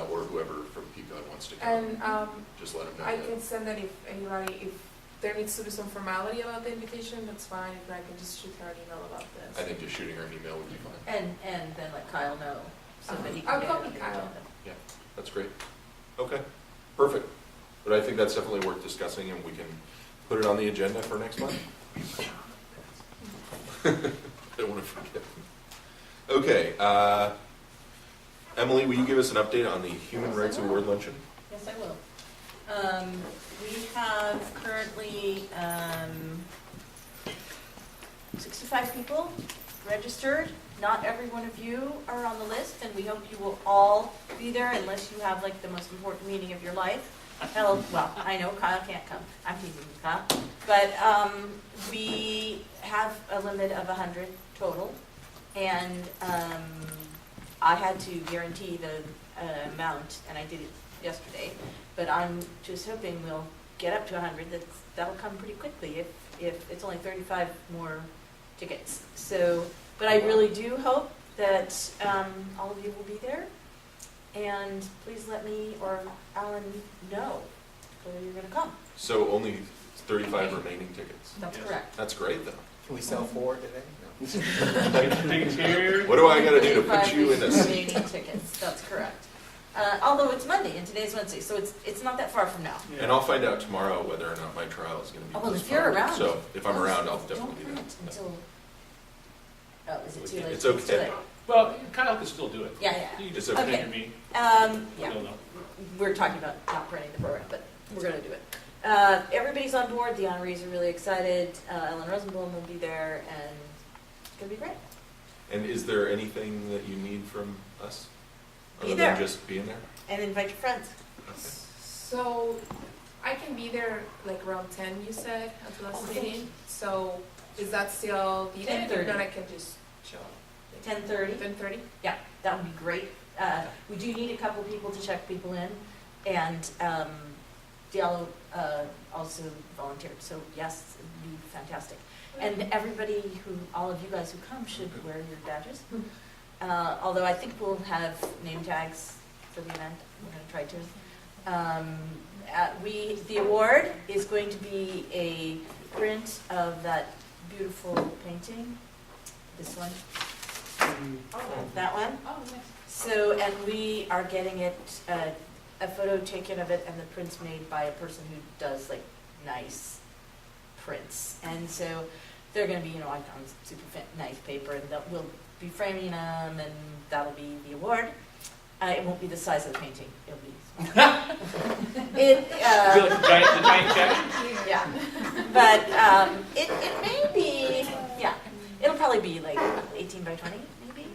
or whoever from PCOD wants to come. And just let them know. I that. can send that if there needs to be some formality about the invitation, that's fine. If not, I can just shoot her an email about this. I think just shooting her an email would be fine. And then let Kyle know, so that he can I'll get it copy on the Kyle. agenda. Yeah, that's great. Okay, perfect. But I think that's definitely worth discussing, and we can put it on the agenda for next month. Don't want to forget. Okay, Emily, will you give us an update on the Human Rights Award Luncheon? Yes, I will. We have currently 65 people registered. Not every one of you are on the list, and we hope you will all be there unless you have like the most important meeting of your life. Well, I know Kyle can't come. I'm teasing you, Kyle. But we have a limit of 100 total. And I had to guarantee the amount, and I did it yesterday, but I'm just hoping we'll get up to 100. That'll come pretty quickly if it's only 35 more tickets. So, but I really do hope that all of you will be there. And please let me or Alan know whether you're going to come. So only 35 remaining tickets. That's Yes. correct. That's great, though. Can we sell 4 today? No. What do I got to do to put 35 you in a seat? remaining tickets. That's correct. Although it's Monday and today's Wednesday, so it's not that far from now. And I'll find out tomorrow whether or not my trial is going to be Oh, well, if postponed. you're around. So if I'm Oh, around, I'll don't definitely be there. print until. Oh, is it too late? It's okay. too late. Well, Kyle can still do it. Yeah. You just It's put it in okay. your meeting. Yeah. You'll know. We're talking about not printing the program, but we're going to do it. Everybody's on board. The honorees are really excited. Ellen Rosenblum will be there, and it's going to be great. And is there anything that you need from us? Be Other there. than just being there? And invite your friends. So I can be there like around 10, you said, at the last Oh, thank meeting. So is that still needed? 10:30. Or then I can just show up? 10:30. 10:30? Yeah, that would be great. We do need a couple people to check people in, and Diallo also volunteered, so yes, it'd be fantastic. And everybody all of you guys who come should wear your badges. Although I think we'll have name tags for the event. We're going to try to. The award is going to be a print of that beautiful painting. This one. That one. Oh, nice. So, and we are getting it, a photo taken of it, and the print's made by a person who does like nice prints. And so they're going to be, on super nice paper, and we'll be framing them, and that'll be the award. It won't be the size of the painting. It'll be small. Is it like the giant check? Yeah, but it may be, yeah, it'll probably be like 18 by 20, maybe.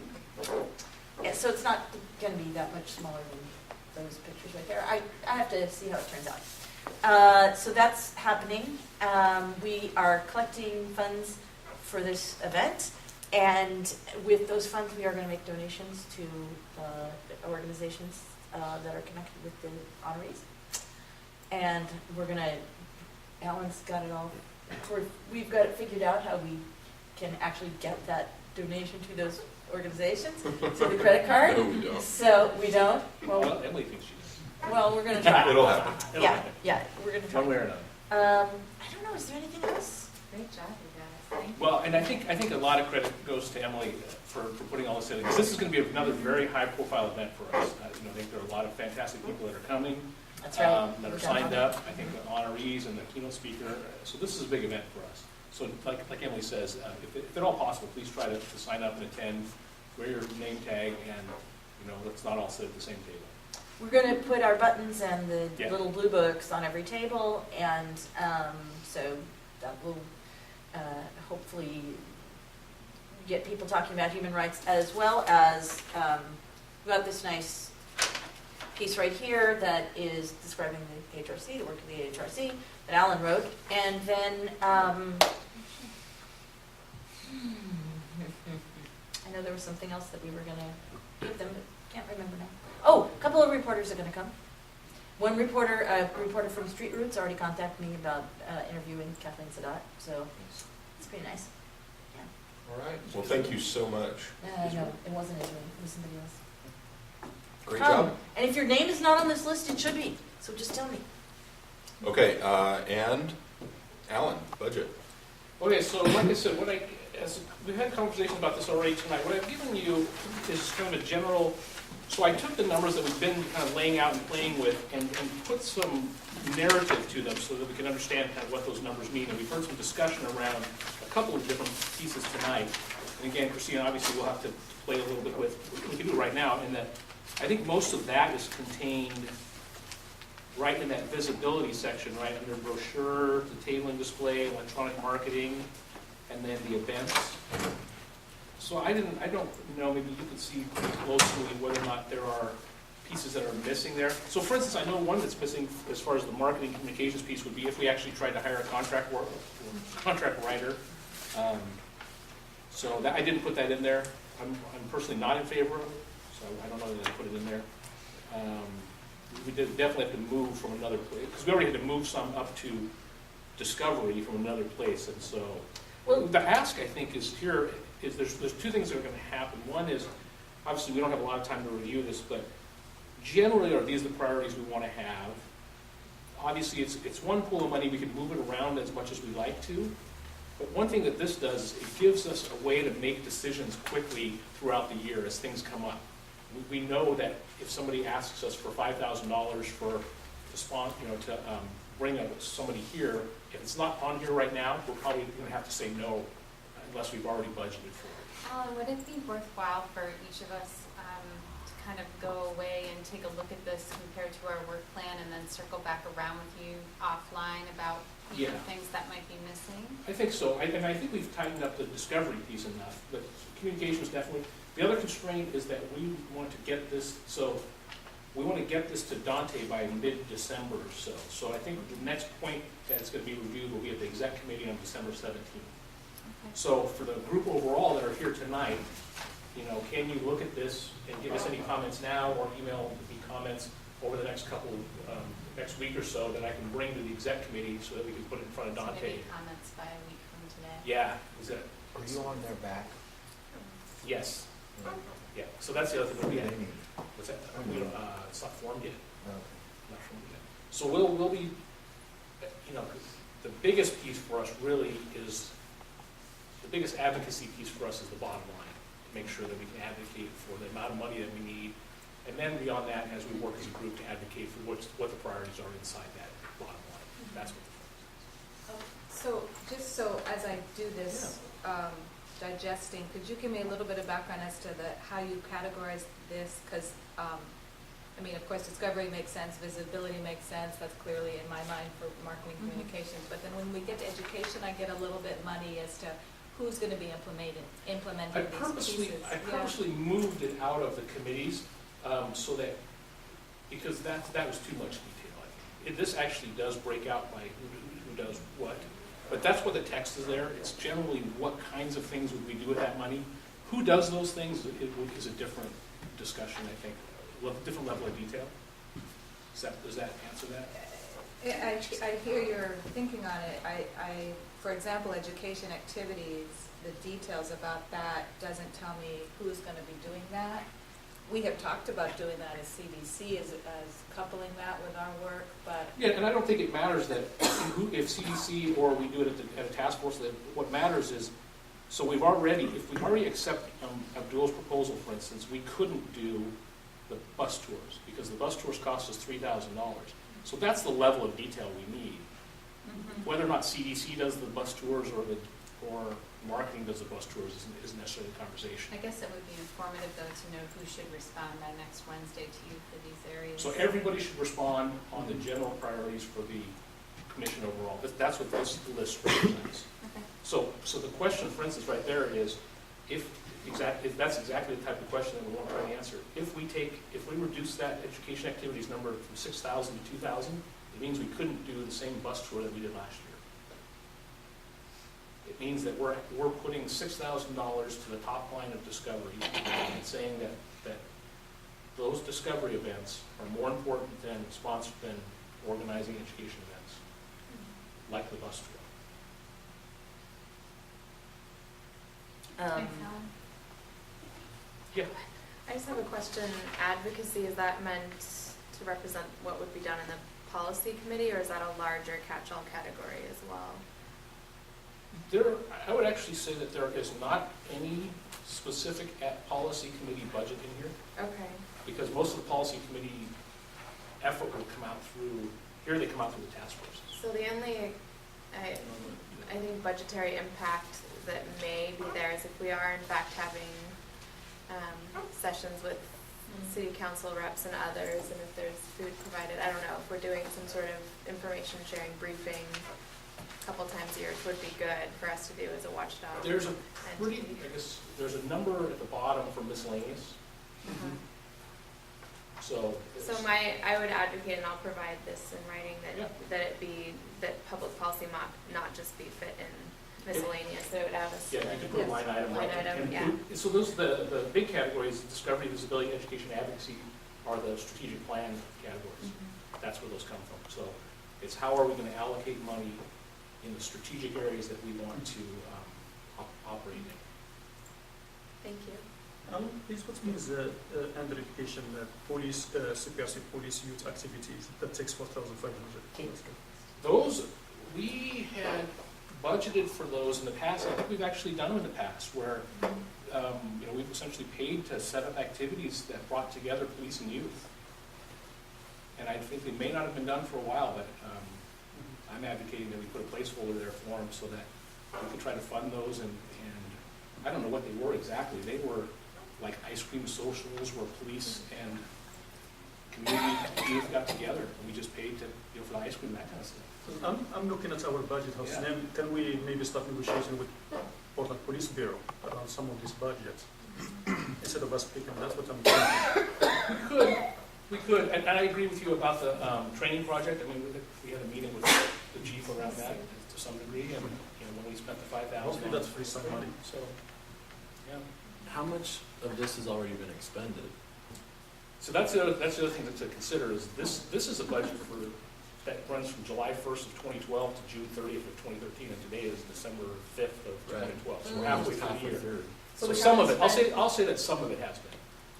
Yeah, so it's not going to be that much smaller than those pictures right there. I have to see how it turns out. So that's happening. We are collecting funds for this event, and with those funds, we are going to make donations to organizations that are connected with the honorees. And we're going to, Alan's got it all, we've got it figured out how we can actually get that donation to those organizations, to the credit card. No, we don't. So we don't? Well, Emily thinks she does. Well, we're going to try. It'll happen. Yeah, we're going to try. One way or another. I don't know, is there anything else? Great job, you guys. Thank you. Well, and I think a lot of credit goes to Emily for putting all this in. This is going to be another very high-profile event for us. I think there are a lot of fantastic people that are coming. That's right. That are signed up. I think the honorees and the keynote speaker. So this is a big event for us. So like Emily says, if at all possible, please try to sign up and attend, wear your name tag, and let's not all sit at the same table. We're going to put our buttons and the Yeah. little blue books on every table, and so that will hopefully get people talking about human rights, as well as we got this nice piece right here that is describing the HRC, the work of the HRC that Alan wrote, and then I know there was something else that we were going to give them, but can't remember now. Oh, a couple of reporters are going to come. One reporter, a reporter from Street Roots, already contacted me about interviewing Kathleen Sadat, so it's pretty nice. Yeah. All right. Well, thank you so much. No, it wasn't Israel. It was somebody else. Great Come. job. And if your name is not on this list, it should be. So just tell me. Okay, and Alan, budget. Okay, so like I said, we've had conversations about this already tonight. What I've given you is kind of a general. So I took the numbers that we've been kind of laying out and playing with and put some narrative to them so that we can understand kind of what those numbers mean. And we've heard some discussion around a couple of different pieces tonight. And again, Christina, obviously we'll have to play a little bit with, we can do it right now, in that I think most of that is contained right in that visibility section, right under brochure, the tabling display, electronic marketing, and then the events. So I don't know, maybe you could see pretty closely whether or not there are pieces that are missing there. So for instance, I know one that's missing as far as the marketing communications piece would be if we actually tried to hire a contract writer. So that, I didn't put that in there. I'm personally not in favor of it, so I don't know that I put it in there. We definitely have to move from another place, because we already had to move some up to Discovery from another place, and so, the ask, I think, is there's two things that are gonna happen. One is, obviously, we don't have a lot of time to review this, but generally, are these the priorities we wanna have? Obviously, it's one pool of money, we can move it around as much as we like to, but one thing that this does is it gives us a way to make decisions quickly throughout the year as things come up. We know that if somebody asks us for $5,000 to bring somebody here, if it's not on here right now, we're probably going to have to say no unless we've already budgeted for it. Alan, would it be worthwhile for each of us to kind of go away and take a look at this compared to our work plan and then circle back around with you offline about things that might be missing? I think so. And I think we've tightened up the discovery piece enough, but communication is definitely. The other constraint is that we want to get this, to Dante by mid-December or so. So I think the next point that's going to be reviewed will be at the exec committee on December 17th. Okay. So for the group overall that are here tonight, can you look at this and give us any comments now or email me comments over the next next week or so that I can bring to the exec committee so that we can put it in front of Dante. So maybe comments by a week from today. Yeah. Is that? Are you on their back? Yes. Yeah, so that's the other thing we had. What's that? It's not formed yet. Not formed yet. So we'll be, the biggest piece for us really is, the biggest advocacy piece for us is the bottom line. To make sure that we can advocate for the amount of money that we need. And then beyond that, as we work as a group to advocate for what the priorities are inside that bottom line. That's what the focus is. So, just so as I do this, digesting, could you give me a little bit of background as to how you categorize this? Because, of course, discovery makes sense, visibility makes sense, that's clearly in my mind for marketing communications. But then when we get to education, I get a little bit muddy as to who's going to be implementing these pieces. I purposely moved it out of the committees so that, because that was too much detail. This actually does break out by who does what. But that's what the text is there. It's generally what kinds of things would we do with that money. Who does those things is a different discussion, I think. A different level of detail. Does that answer that? I hear your thinking on it. For example, education activities, the details about that doesn't tell me who's going to be doing that. We have talked about doing that as CDC, as coupling that with our work, but... Yeah, and I don't think it matters that if CDC or we do it at a task force, that what matters is, so if we already accept Abdul's proposal, for instance, we couldn't do the bus tours, because the bus tours cost us $3,000. So that's the level of detail we need. Whether or not CDC does the bus tours or marketing does the bus tours isn't necessarily the conversation. I guess it would be informative, though, to know who should respond by next Wednesday to you for these areas. So everybody should respond on the general priorities for the commission overall. That's what this list represents. Okay. So the question, for instance, right there is, if that's exactly the type of question that we want to try to answer. If we reduce that education activities number from 6,000 to 2,000, it means we couldn't do the same bus tour that we did last year. It means that we're putting $6,000 to the top line of discovery and saying that those discovery events are more important than organizing education events, like the bus tour. Thanks, Alan. Yeah. I just have a question. Advocacy, is that meant to represent what would be done in the policy committee, or is that a larger catch-all category as well? I would actually say that there is not any specific policy committee budget in here. Okay. Because most of the policy committee effort would come out through, here they come out through the task forces. So the only, I think, budgetary impact that may be there is if we are in fact having sessions with city council reps and others, and if there's food provided, I don't know, if we're doing some sort of information sharing briefing a couple times a year, it would be good for us to do as a watchdog. There's there's a number at the bottom for miscellaneous. So I would advocate, and I'll provide this in writing, that it be, that public policy not just be fit in miscellaneous, that it would have us. Yeah, you could put a line item. Line right? item, And yeah. So those, the big categories, discovery, visibility, education, advocacy, are the strategic plan categories. That's where those come from. So it's how are we going to allocate money in the strategic areas that we want to operate in. Thank you. Please, what means under education, police, CPRC police youth activities, that takes 4,500? Those, we had budgeted for those in the past. I think we've actually done them in the past where, you know, we've essentially paid to set up activities that brought together police and youth. And I think they may not have been done for a while, but I'm advocating that we put a placeholder there for them so that we could try to fund those. And I don't know what they were exactly. They were like ice cream socials where police and community youth got together, and we just paid to, you know, for the ice cream, that kind of stuff. I'm looking at our budget house, Yeah. then can we maybe start negotiation with Portland Police Bureau around some of these budgets? Instead of us picking, that's what I'm thinking. We could, and I agree with you about the training project. I mean, we had a meeting with the chief around that to some degree, and, you know, when we spent the $5,000. Hopefully that's free some money. So, yeah. How much of this has already been expended? So that's the other thing to consider is this is a budget that runs from July 1st of 2012 to June 30th of 2013, and today is December 5th of 2012. So we're halfway through the year. So some of it, I'll say that some of it has been.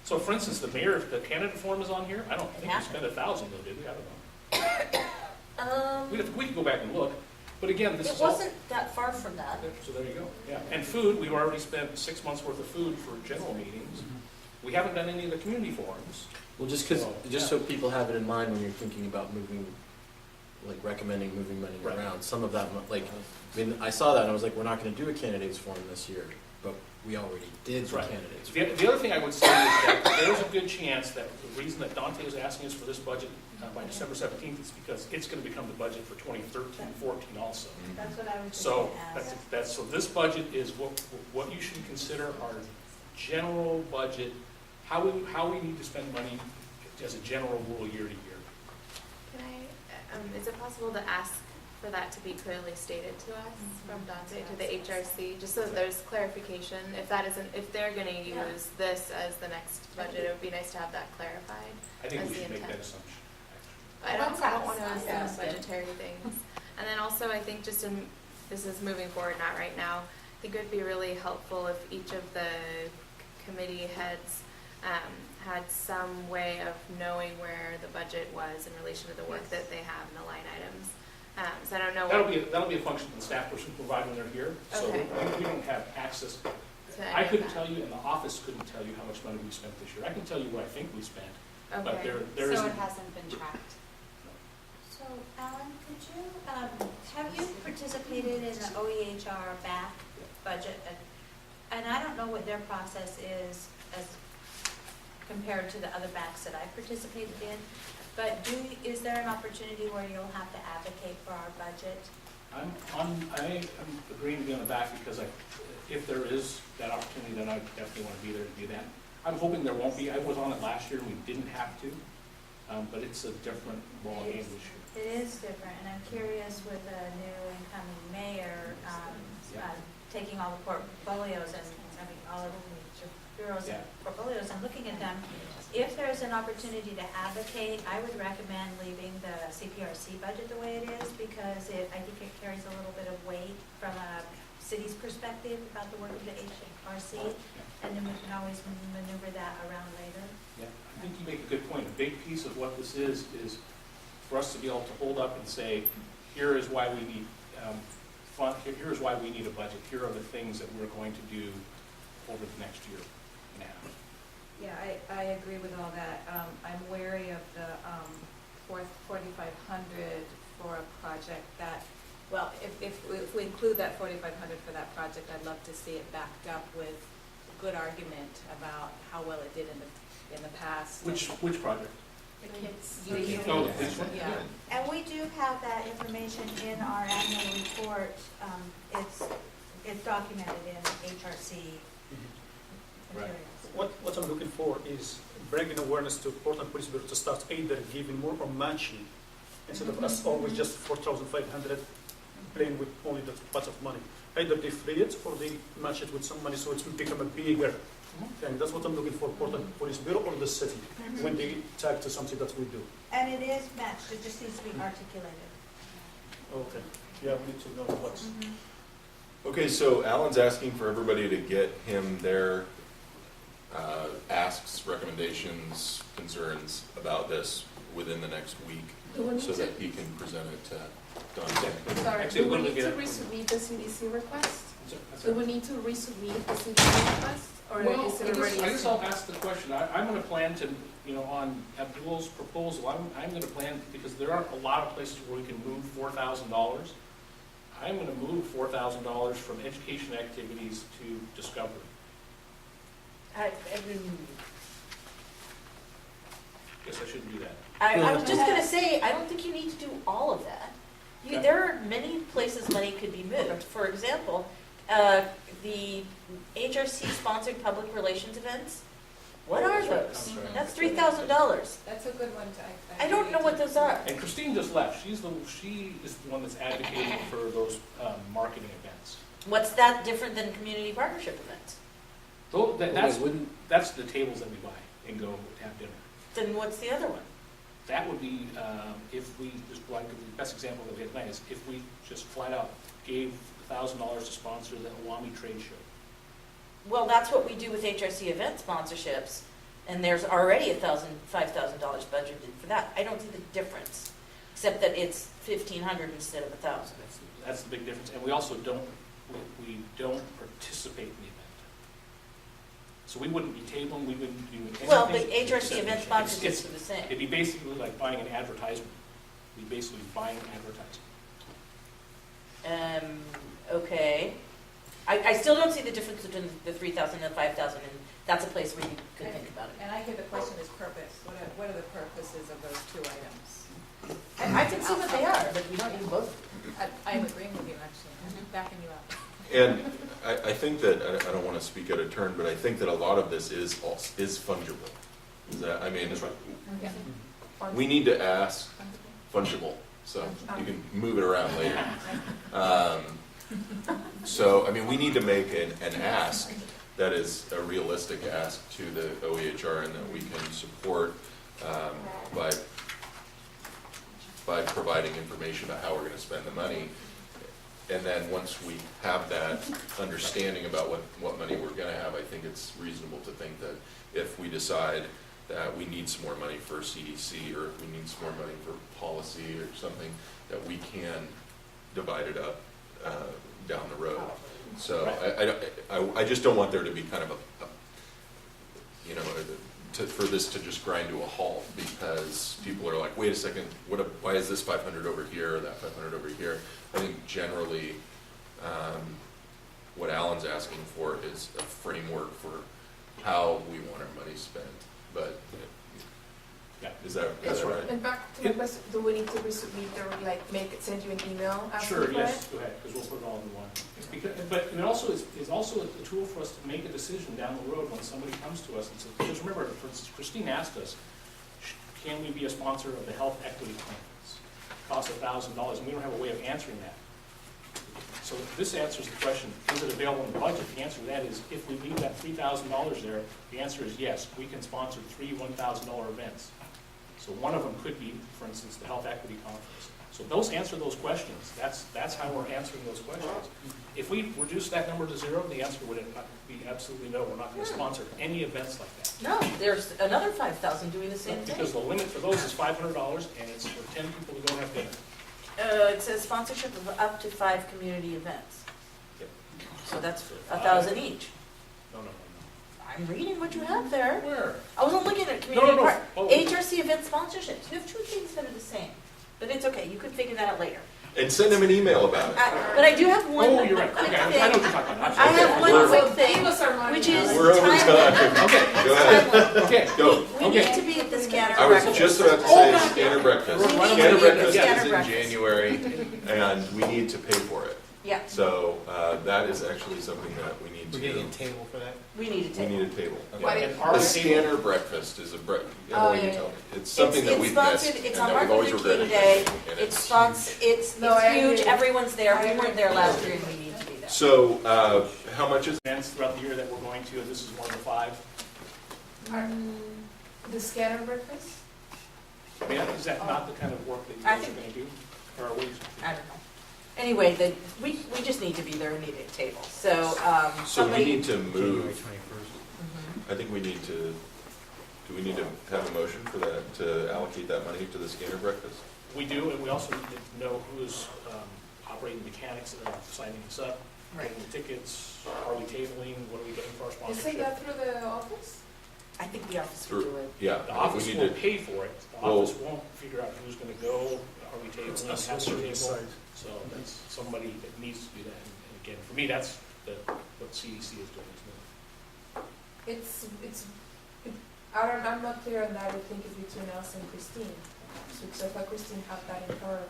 So for instance, the candidate form is on here. I think we spent 1,000 though, did we? I don't know. We could go back and look. But again, this is all. It wasn't that far from that. So there you go. Yeah. And food, we've already spent 6 months worth of food for general meetings. We haven't done any of the community forums. Well, just so people have it in mind when you're thinking about moving, like recommending moving money Right. around, some of that, like, I mean, I saw that and I was like, we're not going to do a candidates forum this year, but we already did the Right. candidates. The other thing I would say is that there's a good chance that the reason that Dante is asking us for this budget by December 17th is because it's going to become the budget for 2013-14 also. That's what I was So thinking to ask. so this budget is what you should consider our general budget, how we need to spend money as a general rule year to year. Can I, is it possible to ask for that to be clearly stated to us from Dante to the HRC, just so that there's clarification? If that isn't, if they're going to use this as the next budget, it would be nice to have that clarified. I think as we the should make intent. that assumption. I don't want to Yeah. assume budgetary things. And then also, I think just in, this is moving forward, not right now, I think it would be really helpful if each of the committee heads had some way of knowing where the budget was in relation to the work that they have in the line items. So I don't know. That'll be a function the staff person provide when they're here. So Okay. we don't have access. To I any couldn't of tell you, and the office couldn't tell you how much money we spent this year. I can tell you what I think we spent, that. but Okay. there isn't. So it hasn't been tracked. So, Alan, could you, have you participated in the OEHR back budget? And I don't know what their process is as compared to the other backs that I participated in, but is there an opportunity where you'll have to advocate for our budget? I am agreeing to be on the back because if there is that opportunity, then I definitely want to be there to do that. I'm hoping there won't be. I was on it last year and we didn't have to, but it's a different ballgame this year. It is different, and I'm curious with a new incoming mayor, taking all the portfolios and, all of the bureaus and portfolios and looking at them, if there's an opportunity to advocate, I would recommend leaving the CPRC budget the way it is, because I think it carries a little bit of weight from a city's perspective about the work of the HRC, and then we can always maneuver that around later. Yeah, I think you make a good point. A big piece of what this is for us to be able to hold up and say, here is why we need fund. Here is why we need a budget. Here are the things that we're going to do over the next year and a half. Yeah, I agree with all that. I'm wary of the 4,500 for a project that, well, if we include that 4,500 for that project, I'd love to see it backed up with good argument about how well it did in the past. Which project? The kids. Oh, the police one? Yeah. And we do have that information in our annual report. It's documented in HRC materials. What I'm looking for is bringing awareness to Portland Police Bureau to start either giving more or matching, instead of us always just 4,500 playing with only the pot of money. either they free it or they match it with some money so it's become a bigger thing. That's what I'm looking for, Portland Police Bureau or the city, when they tag to something that we do. And it is matched, it just needs to be articulated. Okay, yeah, we need to know what's. Okay, so Alan's asking for everybody to get him their asks, recommendations, concerns about this within the next week, so that he can present it to Don. Sorry, Actually, do we when we need to get it- resubmit the CDC request? That's Do we need to resubmit the CDC request, or Well, is it already? I guess I'll ask the question. I'm gonna plan to, on Abdul's proposal, I'm gonna plan, because there aren't a lot of places where we can move $4,000. I'm gonna move $4,000 from education activities to discovery. Guess I shouldn't do that. I was just gonna say, I don't think you need to do all of that. Okay. There are many places money could be moved. For example, the HRC-sponsored public relations events, what are those? That's $3,000. That's a good one to. I don't know what those are. And Christine just left. She is the one that's advocating for those marketing events. What's that different than community partnership events? That's the tables that we buy and go have dinner. Then what's the other one? That would be if we, just like the best example that we had tonight is if we just flat out gave $1,000 to sponsor the OAME trade show. Well, that's what we do with HRC event sponsorships, and there's already $5,000 budgeted for that. I don't see the difference, except that it's $1,500 instead of $1,000. That's the big difference, and we also don't participate in the event. So we wouldn't be tabling, we wouldn't do anything. Well, but HRC except event sponsorships are the same. It'd be basically like buying an advertisement. We'd basically buying advertising. Okay. I still don't see the difference between the 3,000 and 5,000, and that's a place where you could think about it. And I hear the question is purpose. What are the purposes of those two items? I can see what they are, but we don't need both. I'm agreeing with you, actually. I'm backing you up. And I think that, I don't want to speak out of turn, but I think that a lot of this is fungible. I mean, That's right. Yeah. we need to ask fungible, so you can move it around later. So, I mean, we need to make an ask that is a realistic ask to the OEHR and that we can support by providing information about how we're going to spend the money. And then once we have that understanding about what money we're going to have, I think it's reasonable to think that if we decide that we need some more money for CDC or if we need some more money for policy or something, that we can divide it up down the road. So I just don't want there to be kind of for this to just grind to a halt because people are like, wait a second, why is this 500 over here or that 500 over here? I think generally what Alan's asking for is a framework for how we want our money spent. But yeah, is that right? And back to my question, do we need to resubmit or send you an email after Sure, the yes, go ahead, because we'll put it all in one. But it also is also a tool for us to make a decision down the road when somebody comes to us and says, because remember, for instance, Christine asked us, can we be a sponsor of the Health Equity Conference? Costs $1,000, and we don't have a way of answering that. So this answers the question, is it available in the budget? The answer to that is, if we leave that $3,000 there, the answer is yes, we can sponsor 3 $1,000 events. So one of them could be, for instance, the Health Equity Conference. So those answer those questions. That's how we're answering those questions. If we reduce that number to 0, the answer would be absolutely no. We're not going to sponsor any events like that. No, there's another 5,000 doing the same thing. Because the limit for those is $500, and it's for 10 people to go have dinner. It says sponsorship of up to 5 community events. Yep. So that's 1,000 each. No. I'm reading what you have there. Where? I wasn't looking at community No. part. Oh. HRC event sponsorships. You have 2 things that are the same. But it's okay. You could figure that out later. And send him an email about it. But I do have one Oh, you're right. quick Okay, I thing. know what you're talking about. I have one quick thing, Give us our money. which is We're over time. Okay. Go ahead. Okay. Go. We need to be at the scanner I was breakfast. just about to say scanner breakfast. We need to Scanner be at the breakfast scanner is in breakfast. January, and we need to pay for it. Yeah, So that is actually something that we need We're to. getting a table for that? we need to We take. need a table. Yeah, Yeah. and our The table- scanner breakfast is a Oh, you yeah, tell me. It's something that It's we've missed sponsored, and it's on that we've Martin always Luther King regretted. Day. And It's No, I huge. agree. Everyone's there. I We agree. weren't there last year and we need to be there. So, how much is, Events throughout the year that we're going to, and this is one of the 5. The scanner breakfast? I mean, is that not the kind of work that you I guys are think- gonna do? Or are we? I don't know. Anyway, we just need to be there and need a table. So, so we somebody. need to January move, 21st. I think we need to, do we need to have a motion for that, to allocate that money to the scanner breakfast? We do, and we also need to know who's operating mechanics that are signing us up, Right. getting the tickets, are we tabling, what are we getting for our Isn't sponsorship? that through the office? I think the office will do it. Yeah. The we office need will to- pay for it, the Well- office won't figure out who's gonna go, are we tabling, It's have us to who table. decide. So that's somebody that needs to do that, and again, for me, that's what CDC is doing, isn't I'm not clear on that. I would think it's between us and Christine. So if Christine have that in her.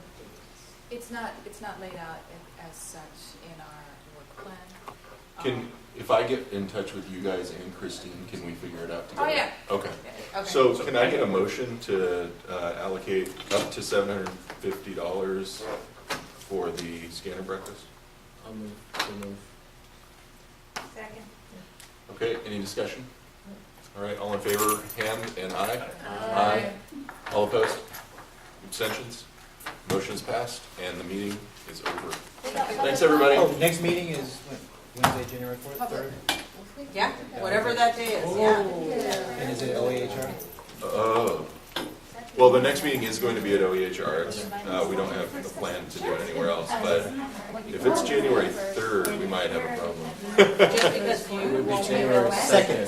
It's not laid out as such in our work plan. Can, if I get in touch with you guys and Christine, can we figure it out together? Oh, yeah. Okay. Okay. So can I get a motion to allocate up to $750 for the scanner breakfast? I'll move. So move. Second. Okay, any discussion? All right, all in favor, hand and aye? Aye. All opposed? Abstentions? Motion is passed, and the meeting is over. Thanks, everybody. Oh, next meeting is Wednesday, January 4th, Public. 3rd? Yeah, whatever that day is, yeah. And is it OAHR? Oh. Well, the next meeting is going to be at OEHR. We don't have a plan to do it anywhere else, but if it's January 3rd, we might have a problem. Just because you Would be won't be January able to. Second.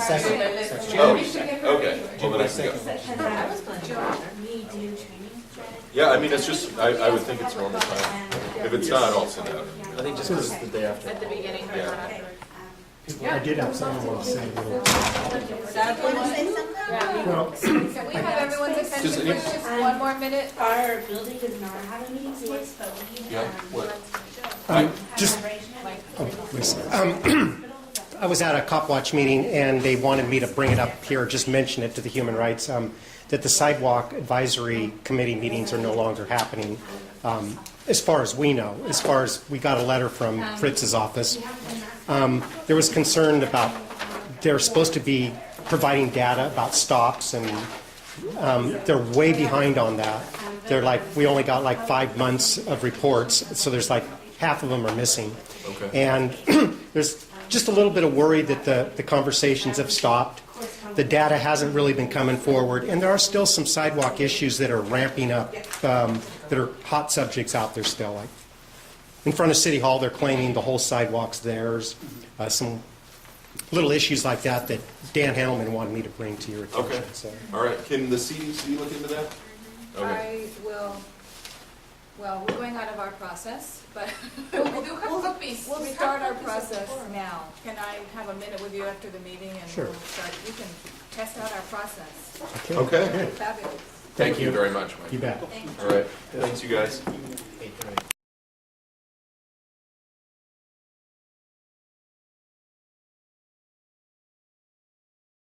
Oh, okay, well, then I can go. I was going to me do training strategy. Yeah, I mean, it's just, I would think it's normal time. If it's not, I'll send it out. I think just because it's the day after. At the beginning, but Yeah. not afterwards. I did have something to say. Sadly, Want to say something? Well, Can we have everyone's Does attention any- for just one more minute? Our building does not have a meeting space, but we, Yeah, what? just, I was at a Cop Watch meeting, and they wanted me to bring it up here, just mention it to the Human Rights, that the Sidewalk Advisory Committee meetings are no longer happening, as far as we know. As far as, we got a letter from Fritz's office. There was concern about, they're supposed to be providing data about stops, and they're way behind on that. They're like, we only got like 5 months of reports, so there's like half of them are missing. Okay. And there's just a little bit of worry that the conversations have stopped. The data hasn't really been coming forward, and there are still some sidewalk issues that are ramping up, that are hot subjects out there still. Like in front of City Hall, they're claiming the whole sidewalk's theirs. Some little issues like that that Dan Handelman wanted me to bring to your attention. Okay. So. All right, can the CDC look into that? Okay. I will, well, we're going out of our process, but We do have copies. we'll We start have our copies of the process form. now. Can I have a minute with you after the meeting and Sure. we'll start, you can test out our process. Okay. Fabulous. Thank you very much, Mike. You bet. All right, thanks, you guys.